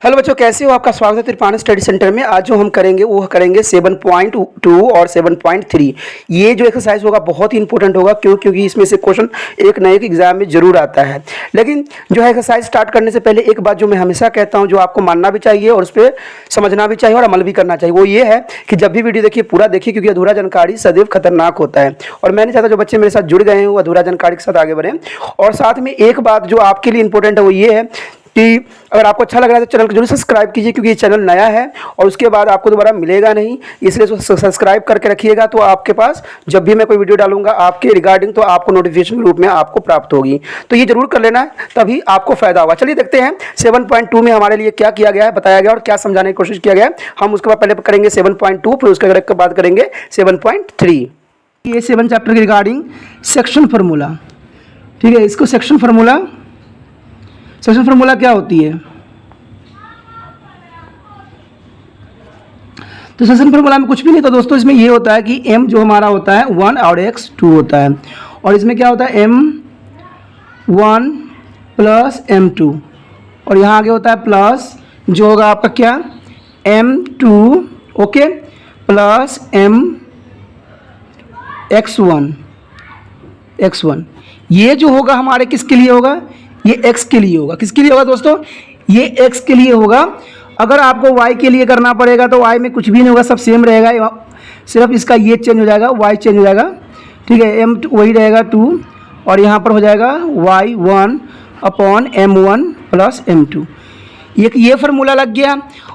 Hello बच्चों, कैसे हो? आपका स्वागत है त्रिपाणी स्टडी सेंटर में। आज जो हम करेंगे वो करेंगे 7.2 और 7.3। ये जो एक्सरसाइज होगा बहुत ही इंपॉर्टेंट होगा। क्योंकि इसमें से क्वेश्चन एक न एक एग्जाम में जरूर आता है। लेकिन जो है एक्सरसाइज स्टार्ट करने से पहले एक बात जो मैं हमेशा कहता हूँ, जो आपको मानना भी चाहिए और उस पर समझना भी चाहिए और अमल भी करना चाहिए, वो ये है कि जब भी वीडियो देखिए पूरा देखिए, क्योंकि अधूरा जानकारी सदैव खतरनाक होता है। और मैं नहीं चाहता जो बच्चे मेरे साथ जुड़ गए हैं वो अधूरा जानकारी के साथ आगे बढ़ें। और साथ में एक बात जो आपके लिए इंपॉर्टेंट है वो ये है कि अगर आपको अच्छा लग रहा है तो चैनल को जरूर सब्सक्राइब कीजिए, क्योंकि ये चैनल नया है और उसके बाद आपको दोबारा मिलेगा नहीं, इसलिए सब्सक्राइब करके रखिएगा। तो आपके पास जब भी मैं कोई वीडियो डालूंगा आपके रिगार्डिंग तो आपको नोटिफिकेशन के रूप में आपको प्राप्त होगी। तो ये जरूर कर लेना है, तभी आपको फायदा होगा। चलिए देखते हैं 7.2 में हमारे लिए क्या किया गया है, बताया गया और क्या समझाने की कोशिश किया गया है। हम उसके बाद पहले करेंगे 7.2, फिर उसके बाद करेंगे 7.3। ये 7 चैप्टर के रिगार्डिंग सेक्शन फार्मूला, ठीक है। इसको सेक्शन फार्मूला क्या होती है? तो सेक्शन फार्मूला में कुछ भी नहीं था दोस्तों। इसमें ये होता है कि m जो हमारा होता है 1 और x 2 होता है, और इसमें क्या होता है m1 प्लस m2, और यहाँ आगे होता है प्लस जो होगा आपका क्या m2, ओके, प्लस x1। ये जो होगा हमारे किसके लिए होगा? ये x के लिए होगा। किसके लिए होगा दोस्तों? ये x के लिए होगा। अगर आपको y के लिए करना पड़ेगा तो y में कुछ भी नहीं होगा, सब सेम रहेगा, सिर्फ इसका ये चेंज हो जाएगा, y चेंज हो जाएगा, ठीक है। m2 वही रहेगा 2, और यहाँ पर हो जाएगा y1 upon m1 plus m2। ये फार्मूला लग गया।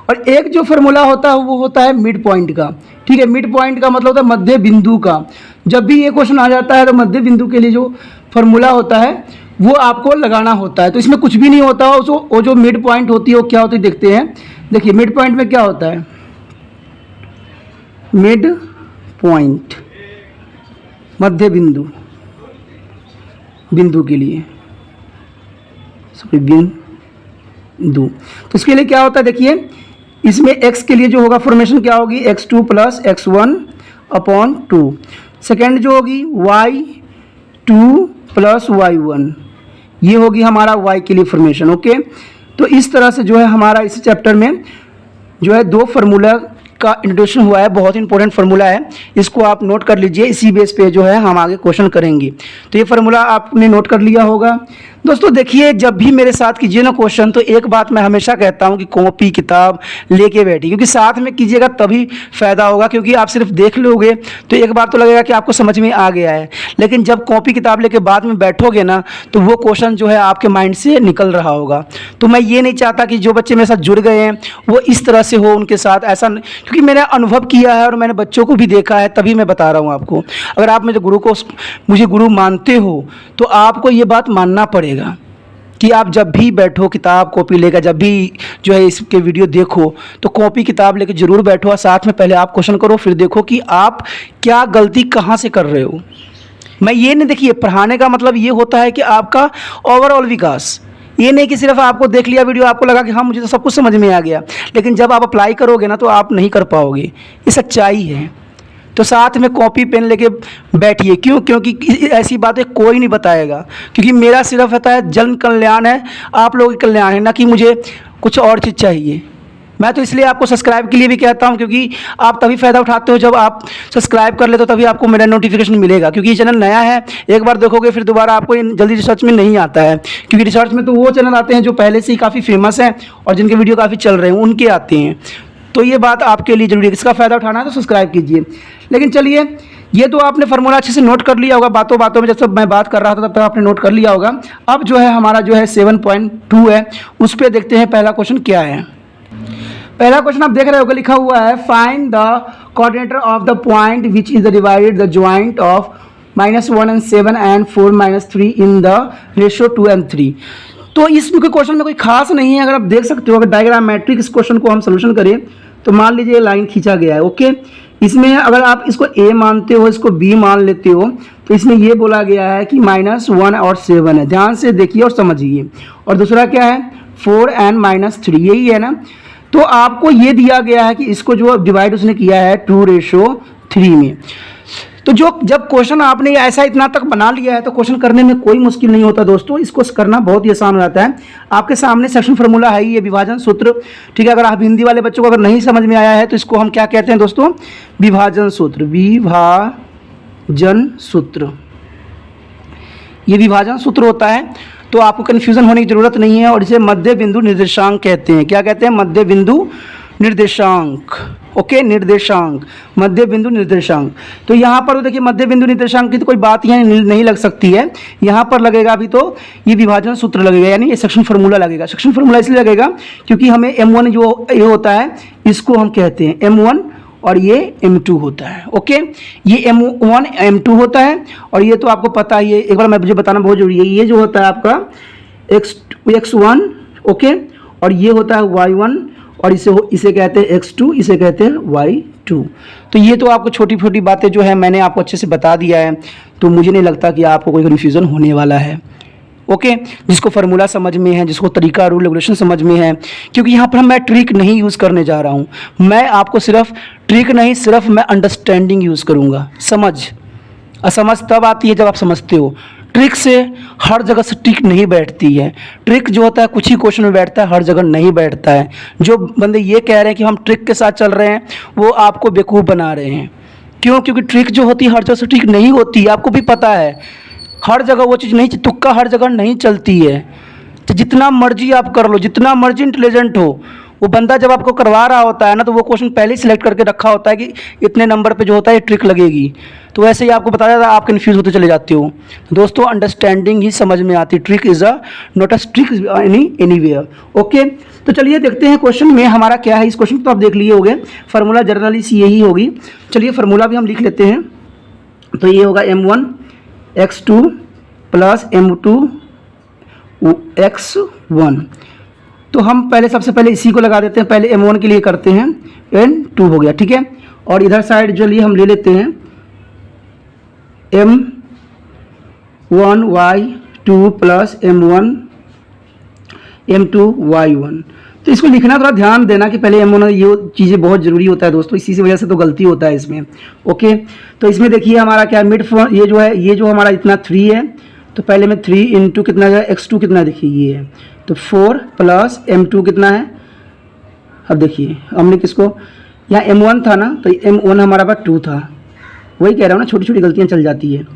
और एक जो फार्मूला होता है वो होता है मिड पॉइंट का, ठीक है। मिड पॉइंट का मतलब होता है मध्य बिंदु का। जब भी ये क्वेश्चन आ जाता है तो मध्य बिंदु के लिए जो फार्मूला होता है वो आपको लगाना होता है। तो इसमें कुछ भी नहीं होता, वो जो मिड पॉइंट होती है वो क्या होती है देखते हैं। देखिए मिड पॉइंट में क्या होता है, मिड पॉइंट मध्य बिंदु के लिए, बिंदु। तो इसके लिए क्या होता है, देखिए इसमें x के लिए जो होगा फॉर्मेशन क्या होगी, x2 plus x1 upon 2। Second जो होगी y2 प्लस y1, ये होगी हमारा y के लिए फॉर्मेशन, ओके। तो इस तरह से जो है हमारा इस चैप्टर में जो है 2 फार्मूला का इंट्रोडक्शन हुआ है। बहुत इंपॉर्टेंट फार्मूला है, इसको आप नोट कर लीजिए। इसी बेस पे जो है हम आगे क्वेश्चन करेंगे। तो ये फार्मूला आपने नोट कर लिया होगा दोस्तों। देखिए जब भी मेरे साथ कीजिए ना क्वेश्चन, तो एक बात मैं हमेशा कहता हूँ कि कॉपी किताब लेके बैठिए, क्योंकि साथ में कीजिएगा तभी फायदा होगा। क्योंकि आप सिर्फ देख लोगे तो एक बार तो लगेगा कि आपको समझ में आ गया है, लेकिन जब कॉपी किताब लेके बाद में बैठोगे ना तो वो क्वेश्चन जो है आपके माइंड से निकल रहा होगा। तो मैं ये नहीं चाहता कि जो बच्चे मेरे साथ जुड़ गए हैं वो इस तरह से हो उनके साथ, ऐसा, क्योंकि मैंने अनुभव किया है और मैंने बच्चों को भी देखा है, तभी मैं बता रहा हूँ आपको। अगर आप मुझे गुरु मानते हो तो आपको ये बात मानना पड़ेगा कि आप जब भी बैठो किताब कॉपी लेकर, जब भी जो है इसके वीडियो देखो तो कॉपी किताब लेकर जरूर बैठो, और साथ में पहले आप क्वेश्चन करो, फिर देखो कि आप क्या गलती कहाँ से कर रहे हो। मैं ये नहीं, देखिए पढ़ाने का मतलब ये होता है कि आपका ओवरऑल विकास, ये नहीं कि सिर्फ आपको देख लिया वीडियो, आपको लगा कि हाँ मुझे तो सब कुछ समझ में आ गया, लेकिन जब आप अप्लाई करोगे ना तो आप नहीं कर पाओगे। ये सच्चाई है। तो साथ में कॉपी पेन लेके बैठिए। क्योंकि ऐसी बातें कोई नहीं बताएगा, क्योंकि मेरा सिर्फ होता है जन कल्याण है, आप लोगों के कल्याण है, ना कि मुझे कुछ और चीज़ चाहिए। मैं तो इसलिए आपको सब्सक्राइब के लिए भी कहता हूं, क्योंकि आप तभी फ़ायदा उठाते हो जब आप सब्सक्राइब कर लेते हो, तभी आपको मेरा नोटिफिकेशन मिलेगा। क्योंकि ये चैनल नया है, एक बार देखोगे फिर दोबारा आपको जल्दी रिसर्च में नहीं आता है। क्योंकि रिसर्च में तो वो चैनल आते हैं जो पहले से ही काफ़ी फेमस हैं और जिनके वीडियो काफ़ी चल रहे हैं, उनके आते हैं। तो ये बात आपके लिए जरूरी है, इसका फ़ायदा उठाना है तो सब्सक्राइब कीजिए। लेकिन चलिए, ये तो आपने फार्मूला अच्छे से नोट कर लिया होगा, बातों बातों में जब मैं बात कर रहा था तब तक आपने नोट कर लिया होगा। अब जो है हमारा जो है 7.2 है, उस पर देखते हैं पहला क्वेश्चन क्या है। पहला क्वेश्चन आप देख रहे होगा, लिखा हुआ है find the coordinator of the point which is the divided the joint of -1 and 7 and 4 - 3 in the ratio 2 and 3। तो इसमें कोई क्वेश्चन में कोई खास नहीं है। अगर आप देख सकते हो, अगर डायग्रामेट्रिक इस क्वेश्चन को हम सोल्यूशन करें तो मान लीजिए लाइन खींचा गया है, ओके। इसमें अगर आप इसको A मानते हो, इसको B मान लेते हो, तो इसमें ये बोला गया है कि -1 और 7 है। ध्यान से देखिए और समझिए। और दूसरा क्या है, 4 and -3, यही है ना। तो आपको ये दिया गया है कि इसको जो डिवाइड उसने किया है 2/3 में। तो जो जब क्वेश्चन आपने ऐसा इतना तक बना लिया है तो क्वेश्चन करने में कोई मुश्किल नहीं होता दोस्तों, इसको करना बहुत ही आसान हो जाता है। आपके सामने सेक्शन फार्मूला है, ये विभाजन सूत्र, ठीक है। अगर आप हिंदी वाले बच्चों को अगर नहीं समझ में आया है तो इसको हम क्या कहते हैं दोस्तों, विभाजन सूत्र, विभाजन सूत्र, ये विभाजन सूत्र होता है। तो आपको कन्फ्यूजन होने की ज़रूरत नहीं है। और इसे मध्य बिंदु निर्देशांक कहते हैं। क्या कहते हैं, मध्य बिंदु निर्देशांक, ओके, निर्देशांक, मध्य बिंदु निर्देशांक। तो यहाँ पर तो देखिए मध्य बिंदु निर्देशांक की तो कोई बात यहाँ नहीं लग सकती है, यहाँ पर लगेगा अभी तो ये विभाजन सूत्र लगेगा, यानी ये सेक्शन फार्मूला लगेगा। सेक्शन फार्मूला इसलिए लगेगा क्योंकि हमें M1 जो ये होता है इसको हम कहते हैं M1 और ये M2 होता है, ओके। ये M1 M2 होता है और ये तो आपको पता ही है, एक बार मैं मुझे बताना बहुत जरूरी है। ये जो होता है आपका X1, ओके, और ये होता है Y1 और इसे कहते हैं X2, इसे कहते हैं Y2। तो ये तो आपको छोटी छोटी बातें जो है मैंने आपको अच्छे से बता दिया है, तो मुझे नहीं लगता कि आपको कोई कन्फ्यूज़न होने वाला है, ओके। जिसको फार्मूला समझ में है, जिसको तरीका रूल रेगुलेशन समझ में है, क्योंकि यहाँ पर मैं ट्रिक नहीं यूज़ करने जा रहा हूँ, मैं आपको सिर्फ ट्रिक नहीं, सिर्फ मैं अंडरस्टैंडिंग यूज़ करूँगा। असमझ तब आती है जब आप समझते हो। ट्रिक से हर जगह से ट्रिक नहीं बैठती है। ट्रिक जो होता है कुछ ही क्वेश्चन में बैठता है, हर जगह नहीं बैठता है। जो बंदे ये कह रहे हैं कि हम ट्रिक के साथ चल रहे हैं वो आपको बेवकूफ़ बना रहे हैं। क्यों? क्योंकि ट्रिक जो होती है हर जगह से ट्रिक नहीं होती है, आपको भी पता है। हर जगह वो चीज़ नहीं, तुक्का हर जगह नहीं चलती है। तो जितना मर्जी आप कर लो, जितना मर्जी इंटेलिजेंट हो, वो बंदा जब आपको करवा रहा होता है ना तो वो क्वेश्चन पहले ही सिलेक्ट करके रखा होता है कि इतने नंबर पे जो होता है ये ट्रिक लगेगी। तो वैसे ही आपको बताया जाता है, आप कन्फ्यूज़ होते चले जाते हो। दोस्तों अंडरस्टैंडिंग ही समझ में आती, trick is a not a trick anywhere, okay. तो चलिए देखते हैं क्वेश्चन में हमारा क्या है। इस क्वेश्चन तो आप देख लिए होंगे, फार्मूला जनरली सी यही होगी। चलिए फार्मूला भी हम लिख लेते हैं। तो ये होगा M1 X2 plus M2 X1। तो हम सबसे पहले इसी को लगा देते हैं, पहले M1 के लिए करते हैं, N2 हो गया, ठीक है। और इधर साइड जो लिए हम ले लेते हैं M1 Y2 plus M1 M2 Y1। तो इसको लिखना थोड़ा ध्यान देना कि पहले M1, ये चीज़ें बहुत ज़रूरी होता है दोस्तों, इसी से वजह से तो गलती होता है इसमें, ओके। तो इसमें देखिए हमारा क्या मिड ये जो है, ये जो हमारा इतना 3 है, तो पहले में 3 इंटू कितना है, X2 कितना है, देखिए ये है, तो 4 प्लस M2 कितना है। अब देखिए हमने किसको, यहाँ M1 था ना, तो M1 हमारा पास 2 था, वही कह रहा हूँ ना, छोटी छोटी गलतियाँ चल जाती है।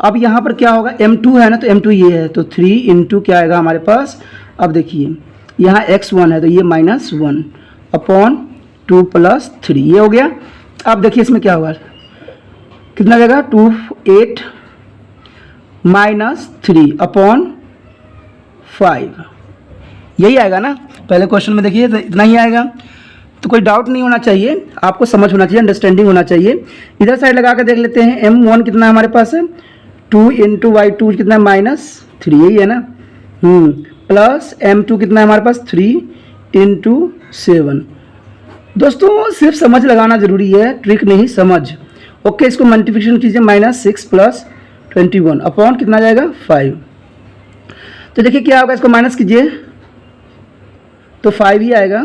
अब यहाँ पर क्या होगा, M2 है ना, तो M2 ये है, तो 3 इंटू क्या आएगा हमारे पास। अब देखिए यहाँ X1 है तो ये -1 अपॉन 2 प्लस 3, ये हो गया। अब देखिए इसमें क्या होगा, कितना जाएगा, 2 8 -3 अपॉन 5, यही आएगा ना। पहले क्वेश्चन में देखिए तो इतना ही आएगा, तो कोई डाउट नहीं होना चाहिए, आपको समझ होना चाहिए, अंडरस्टैंडिंग होना चाहिए। इधर साइड लगा कर देख लेते हैं, M1 कितना हमारे पास है, 2 इंटू Y2 कितना है, -3, यही है ना, प्लस M2 कितना है हमारे पास, 3 इंटू 7। दोस्तों सिर्फ समझ लगाना जरूरी है, ट्रिक नहीं, समझ, ओके। इसको मल्टीप्लिकेशन कीजिए, -6 प्लस 21 अपॉन कितना जाएगा, 5। तो देखिए क्या होगा, इसको माइनस कीजिए तो 5 ही आएगा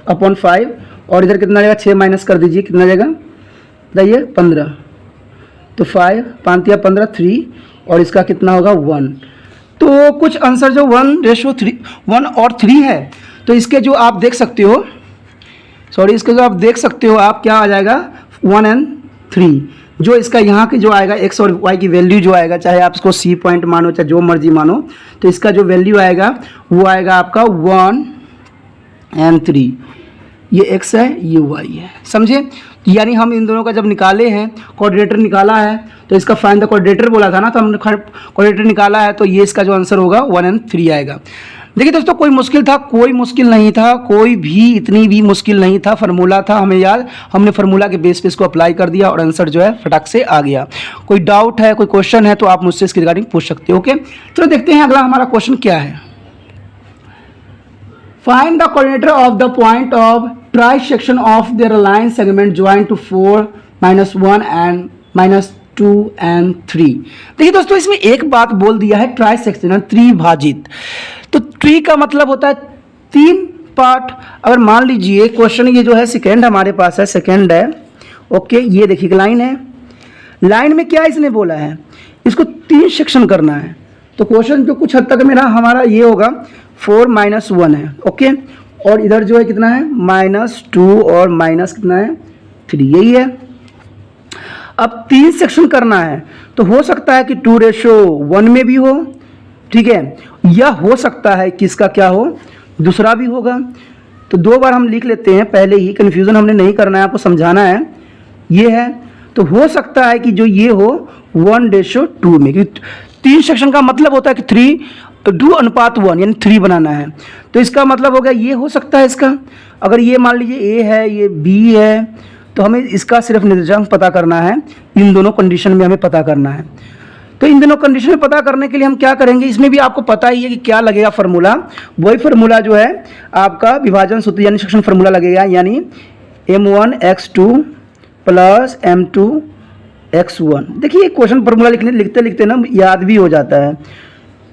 अपॉन 5, और इधर कितना जाएगा, 6 माइनस कर दीजिए, कितना जाएगा बताइए, 15। तो 5 5 या 15 3, और इसका कितना होगा 1। तो कुछ आंसर जो 1 और 3 है, तो इसके जो आप देख सकते हो, इसके जो आप देख सकते हो आप, क्या आ जाएगा 1 और 3। जो इसका यहाँ के जो आएगा x और y की वैल्यू जो आएगा, चाहे आप इसको C पॉइंट मानो चाहे जो मर्जी मानो, तो इसका जो वैल्यू आएगा वो आएगा आपका 1 और 3। ये x है, ये y है, समझे। यानी हम इन दोनों का जब निकाले हैं, कोऑर्डिनेटर निकाला है, तो इसका फाइंड द कोऑर्डिनेटर बोला था ना, तो हमने कोऑर्डिनेटर निकाला है, तो ये इसका जो आंसर होगा 1 और 3 आएगा। देखिए दोस्तों कोई मुश्किल था, कोई मुश्किल नहीं था, कोई भी इतनी भी मुश्किल नहीं था। फार्मूला था, हमें याद, हमने फार्मूला के बेस पे इसको अप्लाई कर दिया और आंसर जो है फटाक से आ गया। कोई डाउट है, कोई क्वेश्चन है तो आप मुझसे इसके रिगार्डिंग पूछ सकते हो, ओके। चलो देखते हैं अगला हमारा क्वेश्चन क्या है। Find the coordinator of the point of trisection of their line segment join to 4 -1 and -2 and 3। देखिए दोस्तों इसमें एक बात बोल दिया है, ट्राई सेक्शन, त्रिभाजित। तो ट्री का मतलब होता है 3 पार्ट। अगर मान लीजिए क्वेश्चन ये जो है सेकेंड हमारे पास है, सेकेंड है, ओके। ये देखिए लाइन है, लाइन में क्या इसने बोला है, इसको 3 सेक्शन करना है। तो क्वेश्चन जो कुछ हद तक मेरा हमारा ये होगा 4 - 1 है, ओके। और इधर जो है कितना है -2 और माइनस कितना है 3, यही है। अब 3 सेक्शन करना है तो हो सकता है कि 2:1 में भी हो, ठीक है, या हो सकता है कि इसका क्या हो, दूसरा भी होगा। तो 2 बार हम लिख लेते हैं पहले ही, कन्फ्यूज़न हमने नहीं करना है, आपको समझाना है। ये है तो हो सकता है कि जो ये हो 1:2 में, क्योंकि 3 सेक्शन का मतलब होता है कि 2:1 यानी 3 बनाना है। तो इसका मतलब हो गया ये हो सकता है इसका, अगर ये मान लीजिए A है, ये B है, तो हमें इसका सिर्फ निर्देशांक पता करना है, इन दोनों कंडीशन में हमें पता करना है। तो इन दोनों कंडीशन में पता करने के लिए हम क्या करेंगे, इसमें भी आपको पता ही है कि क्या लगेगा फार्मूला, वही फार्मूला जो है आपका विभाजन सूत्र यानी सेक्शन फार्मूला लगेगा, यानी m1x2 + m2x1। देखिए क्वेश्चन फार्मूला लिखते लिखते ना याद भी हो जाता है,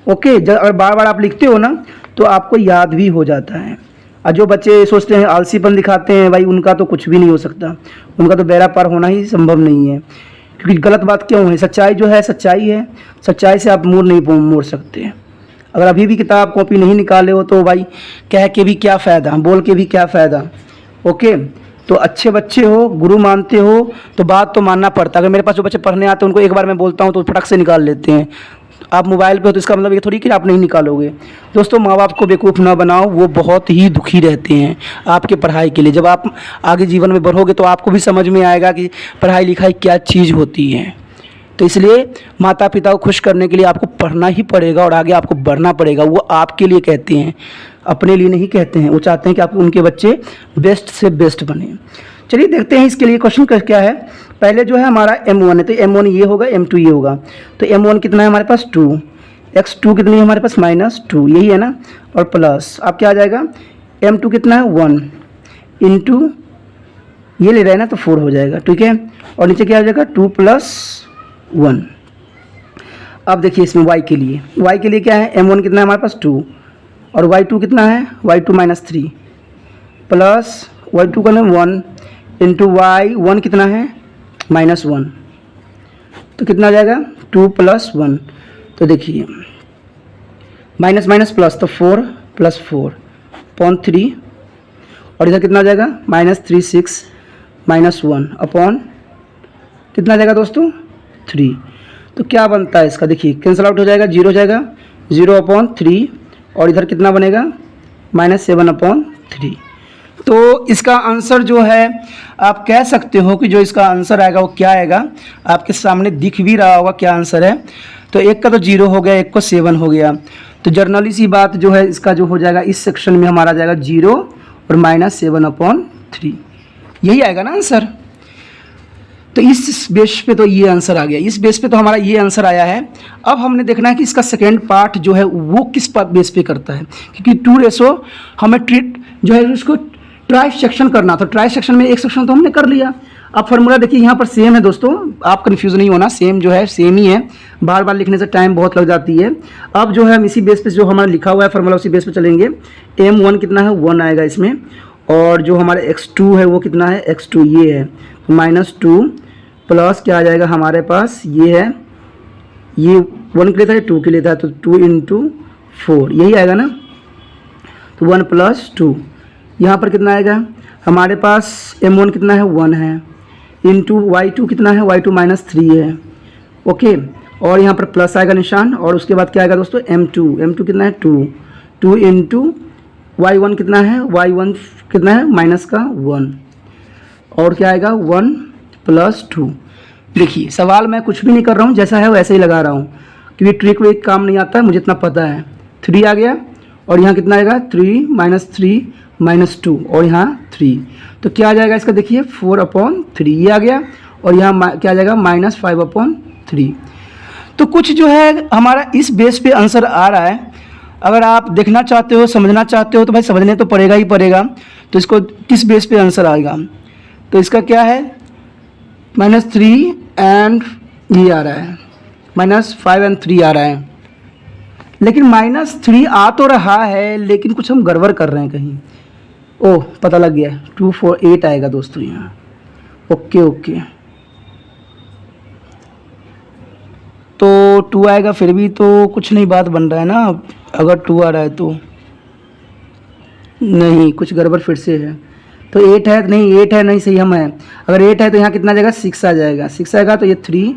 ओके। अगर बार बार आप लिखते हो ना तो आपको याद भी हो जाता है। और जो बच्चे सोचते हैं आलसीपन दिखाते हैं, भाई उनका तो कुछ भी नहीं हो सकता, उनका तो बेड़ा पार होना ही संभव नहीं है। क्योंकि गलत बात क्यों है, सच्चाई जो है सच्चाई है, सच्चाई से आप मुड़ नहीं मोड़ सकते। अगर अभी भी किताब कॉपी नहीं निकाले हो तो भाई कह के भी क्या फ़ायदा, बोल के भी क्या फ़ायदा, ओके। तो अच्छे बच्चे हो, गुरु मानते हो तो बात तो मानना पड़ता है। अगर मेरे पास जो बच्चे पढ़ने आते हैं उनको एक बार मैं बोलता हूँ तो फटक से निकाल लेते हैं। आप मोबाइल पे हो तो इसका मतलब ये थोड़ी कि आप नहीं निकालोगे। दोस्तों, माँ बाप को बेवकूफ़ ना बनाओ, वो बहुत ही दुखी रहते हैं आपके पढ़ाई के लिए। जब आप आगे जीवन में बढ़ोगे तो आपको भी समझ में आएगा कि पढ़ाई लिखाई क्या चीज़ होती है। तो इसलिए माता पिता को खुश करने के लिए आपको पढ़ना ही पड़ेगा और आगे आपको बढ़ना पड़ेगा। वो आपके लिए कहते हैं, अपने लिए नहीं कहते हैं। वो चाहते हैं कि आप उनके बच्चे बेस्ट से बेस्ट बने। चलिए देखते हैं इसके लिए क्वेश्चन क्या है। पहले जो है हमारा m1 है, तो m1 ये होगा, m2 ये होगा। तो m1 कितना है हमारे पास 2, x2 कितनी है हमारे पास -2, यही है ना, और प्लस अब क्या आ जाएगा m2 कितना है 1 इंटू ये ले रहे हैं ना तो 4 हो जाएगा, ठीक है। और नीचे क्या आ जाएगा 2 + 1। अब देखिए इसमें y के लिए क्या है, m1 कितना है हमारे पास 2 और y2 कितना है y2 -3 प्लस y2 का नाम 1 इंटू y1 कितना है -1, तो कितना आ जाएगा 2 + 1। तो देखिए माइनस माइनस प्लस, तो 4 + 4 अपॉन 3, और इधर कितना आ जाएगा -36 -1 अपॉन कितना आ जाएगा दोस्तों 3। तो क्या बनता है इसका, देखिए कैंसिल आउट हो जाएगा, 0 हो जाएगा, 0/3, और इधर कितना बनेगा -7/3। तो इसका आंसर जो है आप कह सकते हो कि जो इसका आंसर आएगा वो क्या आएगा, आपके सामने दिख भी रहा होगा क्या आंसर है। तो एक का तो 0 हो गया, एक को 7 हो गया। तो जर्नली सी बात जो है इसका जो हो जाएगा इस सेक्शन में हमारा जाएगा 0 और -7/3, यही आएगा ना आंसर। तो इस बेस पे तो ये आंसर आ गया, इस बेस पे तो हमारा ये आंसर आया है। अब हमने देखना है कि इसका सेकेंड पार्ट जो है वो किस बेस पे करता है, क्योंकि 2 हमें ट्रीट जो है उसको ट्राई सेक्शन करना। तो ट्राई सेक्शन में एक सेक्शन तो हमने कर लिया। अब फार्मूला देखिए यहाँ पर सेम है दोस्तों, आप कन्फ्यूज नहीं होना, सेम जो है सेम ही है, बार बार लिखने से टाइम बहुत लग जाती है। अब जो है हम इसी बेस पे जो हमारा लिखा हुआ है फार्मूला उसी बेस पे चलेंगे। m1 कितना है 1 आएगा इसमें, और जो हमारा x2 है वो कितना है x2 ये है -2 प्लस क्या आ जाएगा हमारे पास ये है, ये 1 के लिए था 2 के लिए था, तो 2 × 4 यही आएगा ना। तो 1 + 2 यहाँ पर कितना आएगा हमारे पास m1 कितना है 1 है इंटू y2 कितना है y2 -3 है, ओके। और यहाँ पर प्लस आएगा निशान, और उसके बाद क्या आएगा दोस्तों m2 कितना है 2 इंटू y1 कितना है y1 कितना है -1, और क्या आएगा 1 + 2। देखिए सवाल मैं कुछ भी नहीं कर रहा हूँ, जैसा है वैसे ही लगा रहा हूँ, क्योंकि ट्रिक में काम नहीं आता है, मुझे इतना पता है। 3 आ गया, और यहाँ कितना आएगा 3 - 2 और यहाँ 3, तो क्या आ जाएगा इसका देखिए 4/3 ये आ गया, और यहाँ क्या आ जाएगा -5/3। तो कुछ जो है हमारा इस बेस पे आंसर आ रहा है। अगर आप देखना चाहते हो, समझना चाहते हो तो भाई समझने तो पड़ेगा ही पड़ेगा। तो इसको किस बेस पे आंसर आएगा, तो इसका क्या है -3 एंड ये आ रहा है -5 और 3 आ रहा है, लेकिन -3 आ तो रहा है लेकिन कुछ हम गड़बड़ कर रहे हैं कहीं। ओह पता लग गया, 2 4 8 आएगा दोस्तों यहाँ, ओके। 2 आएगा, फिर भी तो कुछ नहीं बात बन रहा है ना। अगर 2 आ रहा है तो नहीं, कुछ गड़बड़ फिर से है। तो 8 है, नहीं 8 है, नहीं सही हम है। अगर 8 है तो यहाँ कितना आ जाएगा, 6 आ जाएगा। 6 आएगा तो ये 3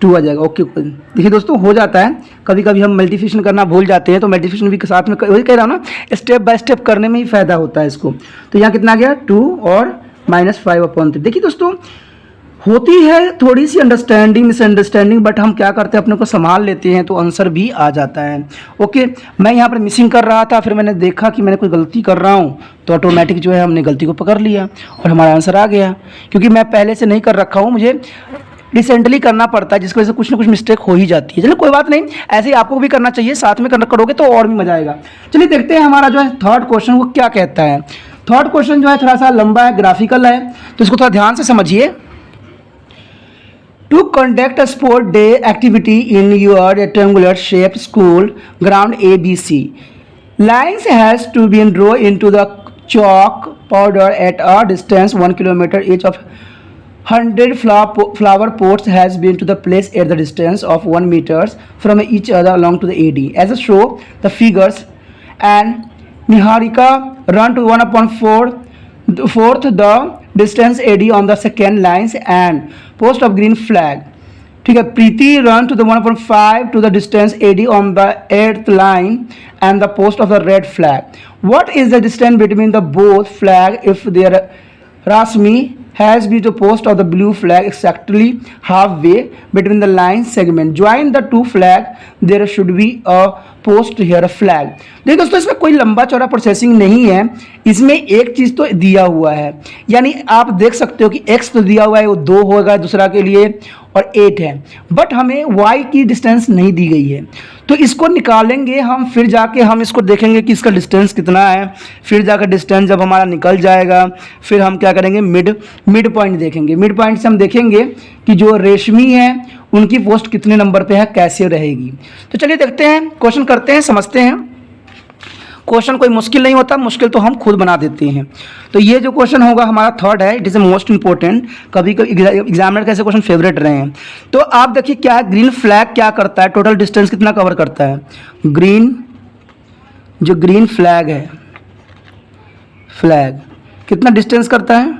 2 आ जाएगा। ओके, देखिए दोस्तों हो जाता है, कभी कभी हम मल्टीप्लिकेशन करना भूल जाते हैं, तो मल्टीप्लिकेशन भी साथ में वही कह रहा हूँ ना, स्टेप बाय स्टेप करने में ही फ़ायदा होता है इसको। तो यहाँ कितना आ गया 2 और -5/3। देखिए दोस्तों होती है थोड़ी सी अंडरस्टैंडिंग मिसअंडरस्टैंडिंग, बट हम क्या करते हैं अपने को संभाल लेते हैं, तो आंसर भी आ जाता है। ओके, मैं यहाँ पर मिसिंग कर रहा था, फिर मैंने देखा कि मैंने कोई गलती कर रहा हूँ, तो ऑटोमेटिक जो है हमने गलती को पकड़ लिया और हमारा आंसर आ गया। क्योंकि मैं पहले से नहीं कर रखा हूँ, मुझे रिसेंटली करना पड़ता है, जिसकी वजह से कुछ ना कुछ मिस्टेक हो ही जाती है। चलिए कोई बात नहीं, ऐसे ही आपको भी करना चाहिए, साथ में करोगे तो और भी मजा आएगा। चलिए देखते हैं हमारा जो है थर्ड क्वेश्चन वो क्या कहता है। थर्ड क्वेश्चन जो है थोड़ा सा लंबा है, ग्राफिकल है, तो इसको थोड़ा ध्यान से समझिए। To conduct a sport day activity in your rectangular shaped school ground ABC, lines has to be drawn into the chalk powder at a distance 1 kilometer. Each of 100 flower pots has been to the place at the distance of 1 meters from each other along to the AD. As a show, the figures and Niharika run to 1/4 the distance AD on the second lines and post of green flag. ठीक है, प्रीति run to the 1/5 to the distance AD on the 8th line and the post of the red flag. What is the distance between the both flag if their Rasmi has been to post of the blue flag exactly halfway between the line segment? Join the two flag. There should be a post here a flag. देखिए दोस्तों इसमें कोई लंबा चौड़ा processing नहीं है, इसमें एक चीज़ तो दिया हुआ है, यानी आप देख सकते हो कि x तो दिया हुआ है, वो 2 होगा दूसरा के लिए और 8 है, बट हमें y की डिस्टेंस नहीं दी गई है। तो इसको निकालेंगे हम, फिर जाके हम इसको देखेंगे कि इसका डिस्टेंस कितना है, फिर जाकर डिस्टेंस जब हमारा निकल जाएगा फिर हम क्या करेंगे, मिड पॉइंट देखेंगे। मिड पॉइंट से हम देखेंगे कि जो रेशमी है उनकी पोस्ट कितने नंबर पे है, कैसे रहेगी। तो चलिए देखते हैं, क्वेश्चन करते हैं, समझते हैं। क्वेश्चन कोई मुश्किल नहीं होता, मुश्किल तो हम खुद बना देते हैं। तो ये जो क्वेश्चन होगा हमारा थर्ड है, इट इज़ मोस्ट इंपॉर्टेंट, कभी कभी एग्जामिनर के ऐसे क्वेश्चन फेवरेट रहे हैं। तो आप देखिए क्या है, ग्रीन फ्लैग क्या करता है, टोटल डिस्टेंस कितना कवर करता है। जो ग्रीन फ्लैग है, फ्लैग कितना डिस्टेंस करता है,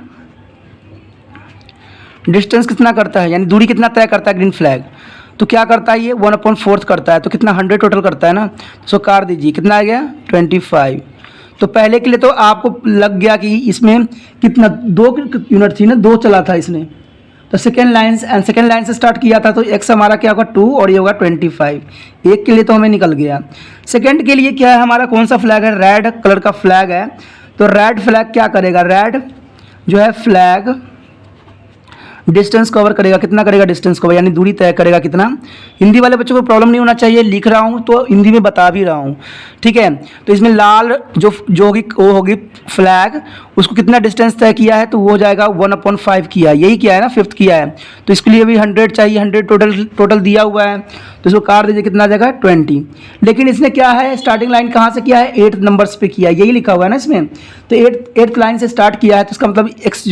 डिस्टेंस कितना करता है, यानी दूरी कितना तय करता है ग्रीन फ्लैग। तो क्या करता है ये 1/4 करता है, तो कितना 100 टोटल करता है ना। सो काट दीजिए, कितना आ गया 25। तो पहले के लिए तो आपको लग गया कि इसमें कितना 2 यूनिट थी ना, 2 चला था इसने। तो सेकेंड लाइन से स्टार्ट किया था, तो x हमारा क्या होगा 2 और ये होगा 25। एक के लिए तो हमें निकल गया। सेकेंड के लिए क्या है हमारा, कौन सा फ्लैग है, रेड कलर का फ्लैग है। तो रेड फ्लैग क्या करेगा, रेड जो है फ्लैग डिस्टेंस कवर करेगा, कितना करेगा डिस्टेंस कवर, यानी दूरी तय करेगा कितना। हिंदी वाले बच्चों को प्रॉब्लम नहीं होना चाहिए, लिख रहा हूँ तो हिंदी में बता भी रहा हूँ, ठीक है। तो इसमें लाल जो होगी वो होगी फ्लैग, उसको कितना डिस्टेंस तय किया है, तो वो हो जाएगा 1/5 किया है, यही किया है ना, 5th किया है। तो इसके लिए भी 100 चाहिए, 100 टोटल दिया हुआ है, तो इसको काट दीजिए, कितना आ जाएगा 20। लेकिन इसने क्या है, स्टार्टिंग लाइन कहाँ से किया है, 8 नंबर्स पे किया है, यही लिखा हुआ है ना इसमें। तो 8th लाइन से स्टार्ट किया है, तो इसका मतलब x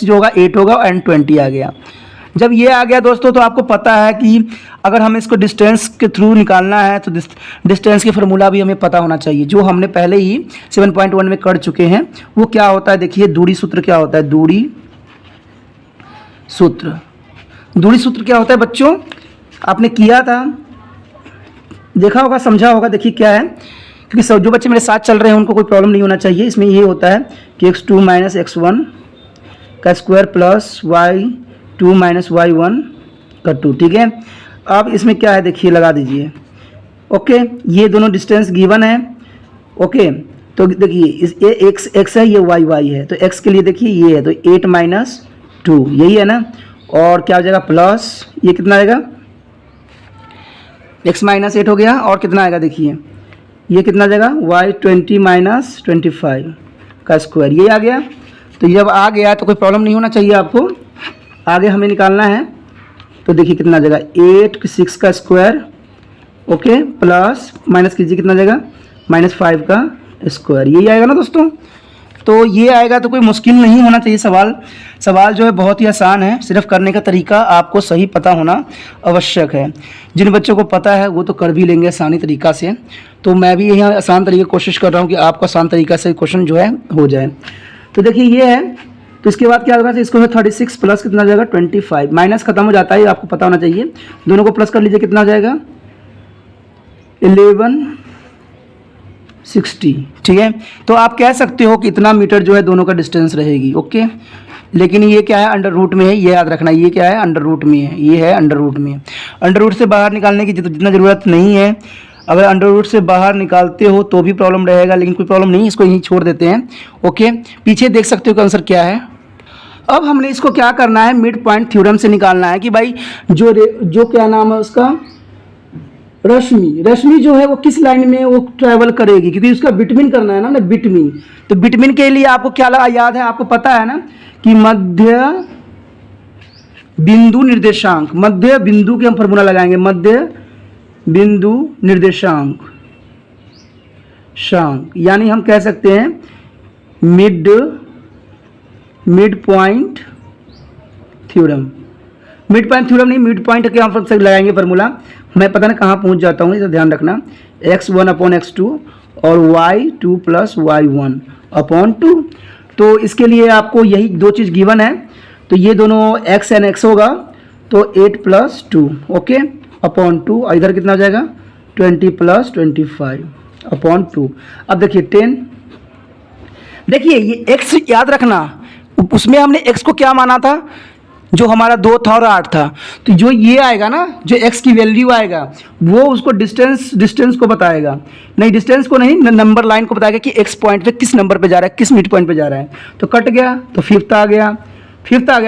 जो होगा 8 होगा एंड 20 आ गया। जब ये आ गया दोस्तों, तो आपको पता है कि अगर हमें इसको डिस्टेंस के थ्रू निकालना है तो डिस्टेंस की फार्मूला भी हमें पता होना चाहिए, जो हमने पहले ही 7.1 में कर चुके हैं। वो क्या होता है, देखिए दूरी सूत्र क्या होता है, दूरी सूत्र क्या होता है बच्चों, आपने किया था, देखा होगा, समझा होगा। देखिए क्या है, क्योंकि सब जो बच्चे मेरे साथ चल रहे हैं उनको कोई प्रॉब्लम नहीं होना चाहिए। इसमें ये होता है कि x2 - x1 का स्क्वायर प्लस y2 - y1 का 2, ठीक है। अब इसमें क्या है देखिए, लगा दीजिए, ओके। ये दोनों डिस्टेंस गिवन है, ओके। तो देखिए ये x है, ये y है। तो x के लिए देखिए ये है, तो 8 - 2 यही है ना, और क्या हो जाएगा प्लस, ये कितना आएगा x - 8 हो गया, और कितना आएगा देखिए, ये कितना आ जाएगा y20 - 25 का स्क्वायर, ये आ गया। तो जब आ गया तो कोई प्रॉब्लम नहीं होना चाहिए आपको। आगे हमें निकालना है, तो देखिए कितना आ जाएगा 6 का स्क्वायर, ओके, प्लस माइनस कीजिए, कितना आ जाएगा -5 का स्क्वायर, यही आएगा ना दोस्तों। तो ये आएगा, तो कोई मुश्किल नहीं होना चाहिए सवाल जो है बहुत ही आसान है, सिर्फ करने का तरीका आपको सही पता होना आवश्यक है। जिन बच्चों को पता है वो तो कर भी लेंगे आसानी तरीक़ा से, तो मैं भी यहाँ आसान तरीके कोशिश कर रहा हूँ कि आपको आसान तरीक़ा से क्वेश्चन जो है हो जाए। तो देखिए ये है, तो इसके बाद क्या होगा, इसको है 36 प्लस कितना हो जाएगा 25, माइनस खत्म हो जाता है, आपको पता होना चाहिए। दोनों को प्लस कर लीजिए, कितना हो जाएगा 1160, ठीक है। तो आप कह सकते हो कि इतना मीटर जो है दोनों का डिस्टेंस रहेगी, ओके। लेकिन ये क्या है, अंडर रूट में है, ये याद रखना, ये क्या है अंडर रूट में है, ये है अंडर रूट में। अंडर रूट से बाहर निकालने की जितना ज़रूरत नहीं है, अगर अंडर रूट से बाहर निकालते हो तो भी प्रॉब्लम रहेगा, लेकिन कोई प्रॉब्लम नहीं, इसको यहीं छोड़ देते हैं, ओके। पीछे देख सकते हो कि आंसर क्या है। अब हमने इसको क्या करना है, मिड पॉइंट थ्योरम से निकालना है कि भाई जो क्या नाम है उसका, रश्मि जो है वो किस लाइन में वो ट्रैवल करेगी, क्योंकि उसका बिटवीन करना है ना बिटवीन। तो बिटवीन के लिए आपको क्या याद है, आपको पता है ना कि मध्य बिंदु निर्देशांक, मध्य बिंदु के हम फॉर्मूला लगाएंगे, मध्य बिंदु निर्देशांक यानी हम कह सकते हैं mid point theorem. Mid point theorem नहीं, मिड पॉइंट के हम लगाएंगे फार्मूला। मैं पता नहीं कहाँ पहुँच जाता हूँ, इसे ध्यान रखना। x1/x2 और y2 + y1 अपॉन 2। तो इसके लिए आपको यही दो चीज़ गिवन है, तो ये दोनों x एंड x होगा, तो 8 + 2 ओके अपॉन 2, और इधर कितना हो जाएगा 20 + 25 अपॉन 2। अब देखिए 10, देखिए ये x याद रखना, उसमें हमने x को क्या माना था, जो हमारा 2 था और 8 था। तो जो ये आएगा ना, जो x की वैल्यू आएगा वो उसको डिस्टेंस को बताएगा, नहीं डिस्टेंस को नहीं, नंबर लाइन को बताएगा कि x पॉइंट पे किस नंबर पे जा रहा है, किस मिड पॉइंट पे जा रहा है। तो कट गया तो फिफ्थ आ गया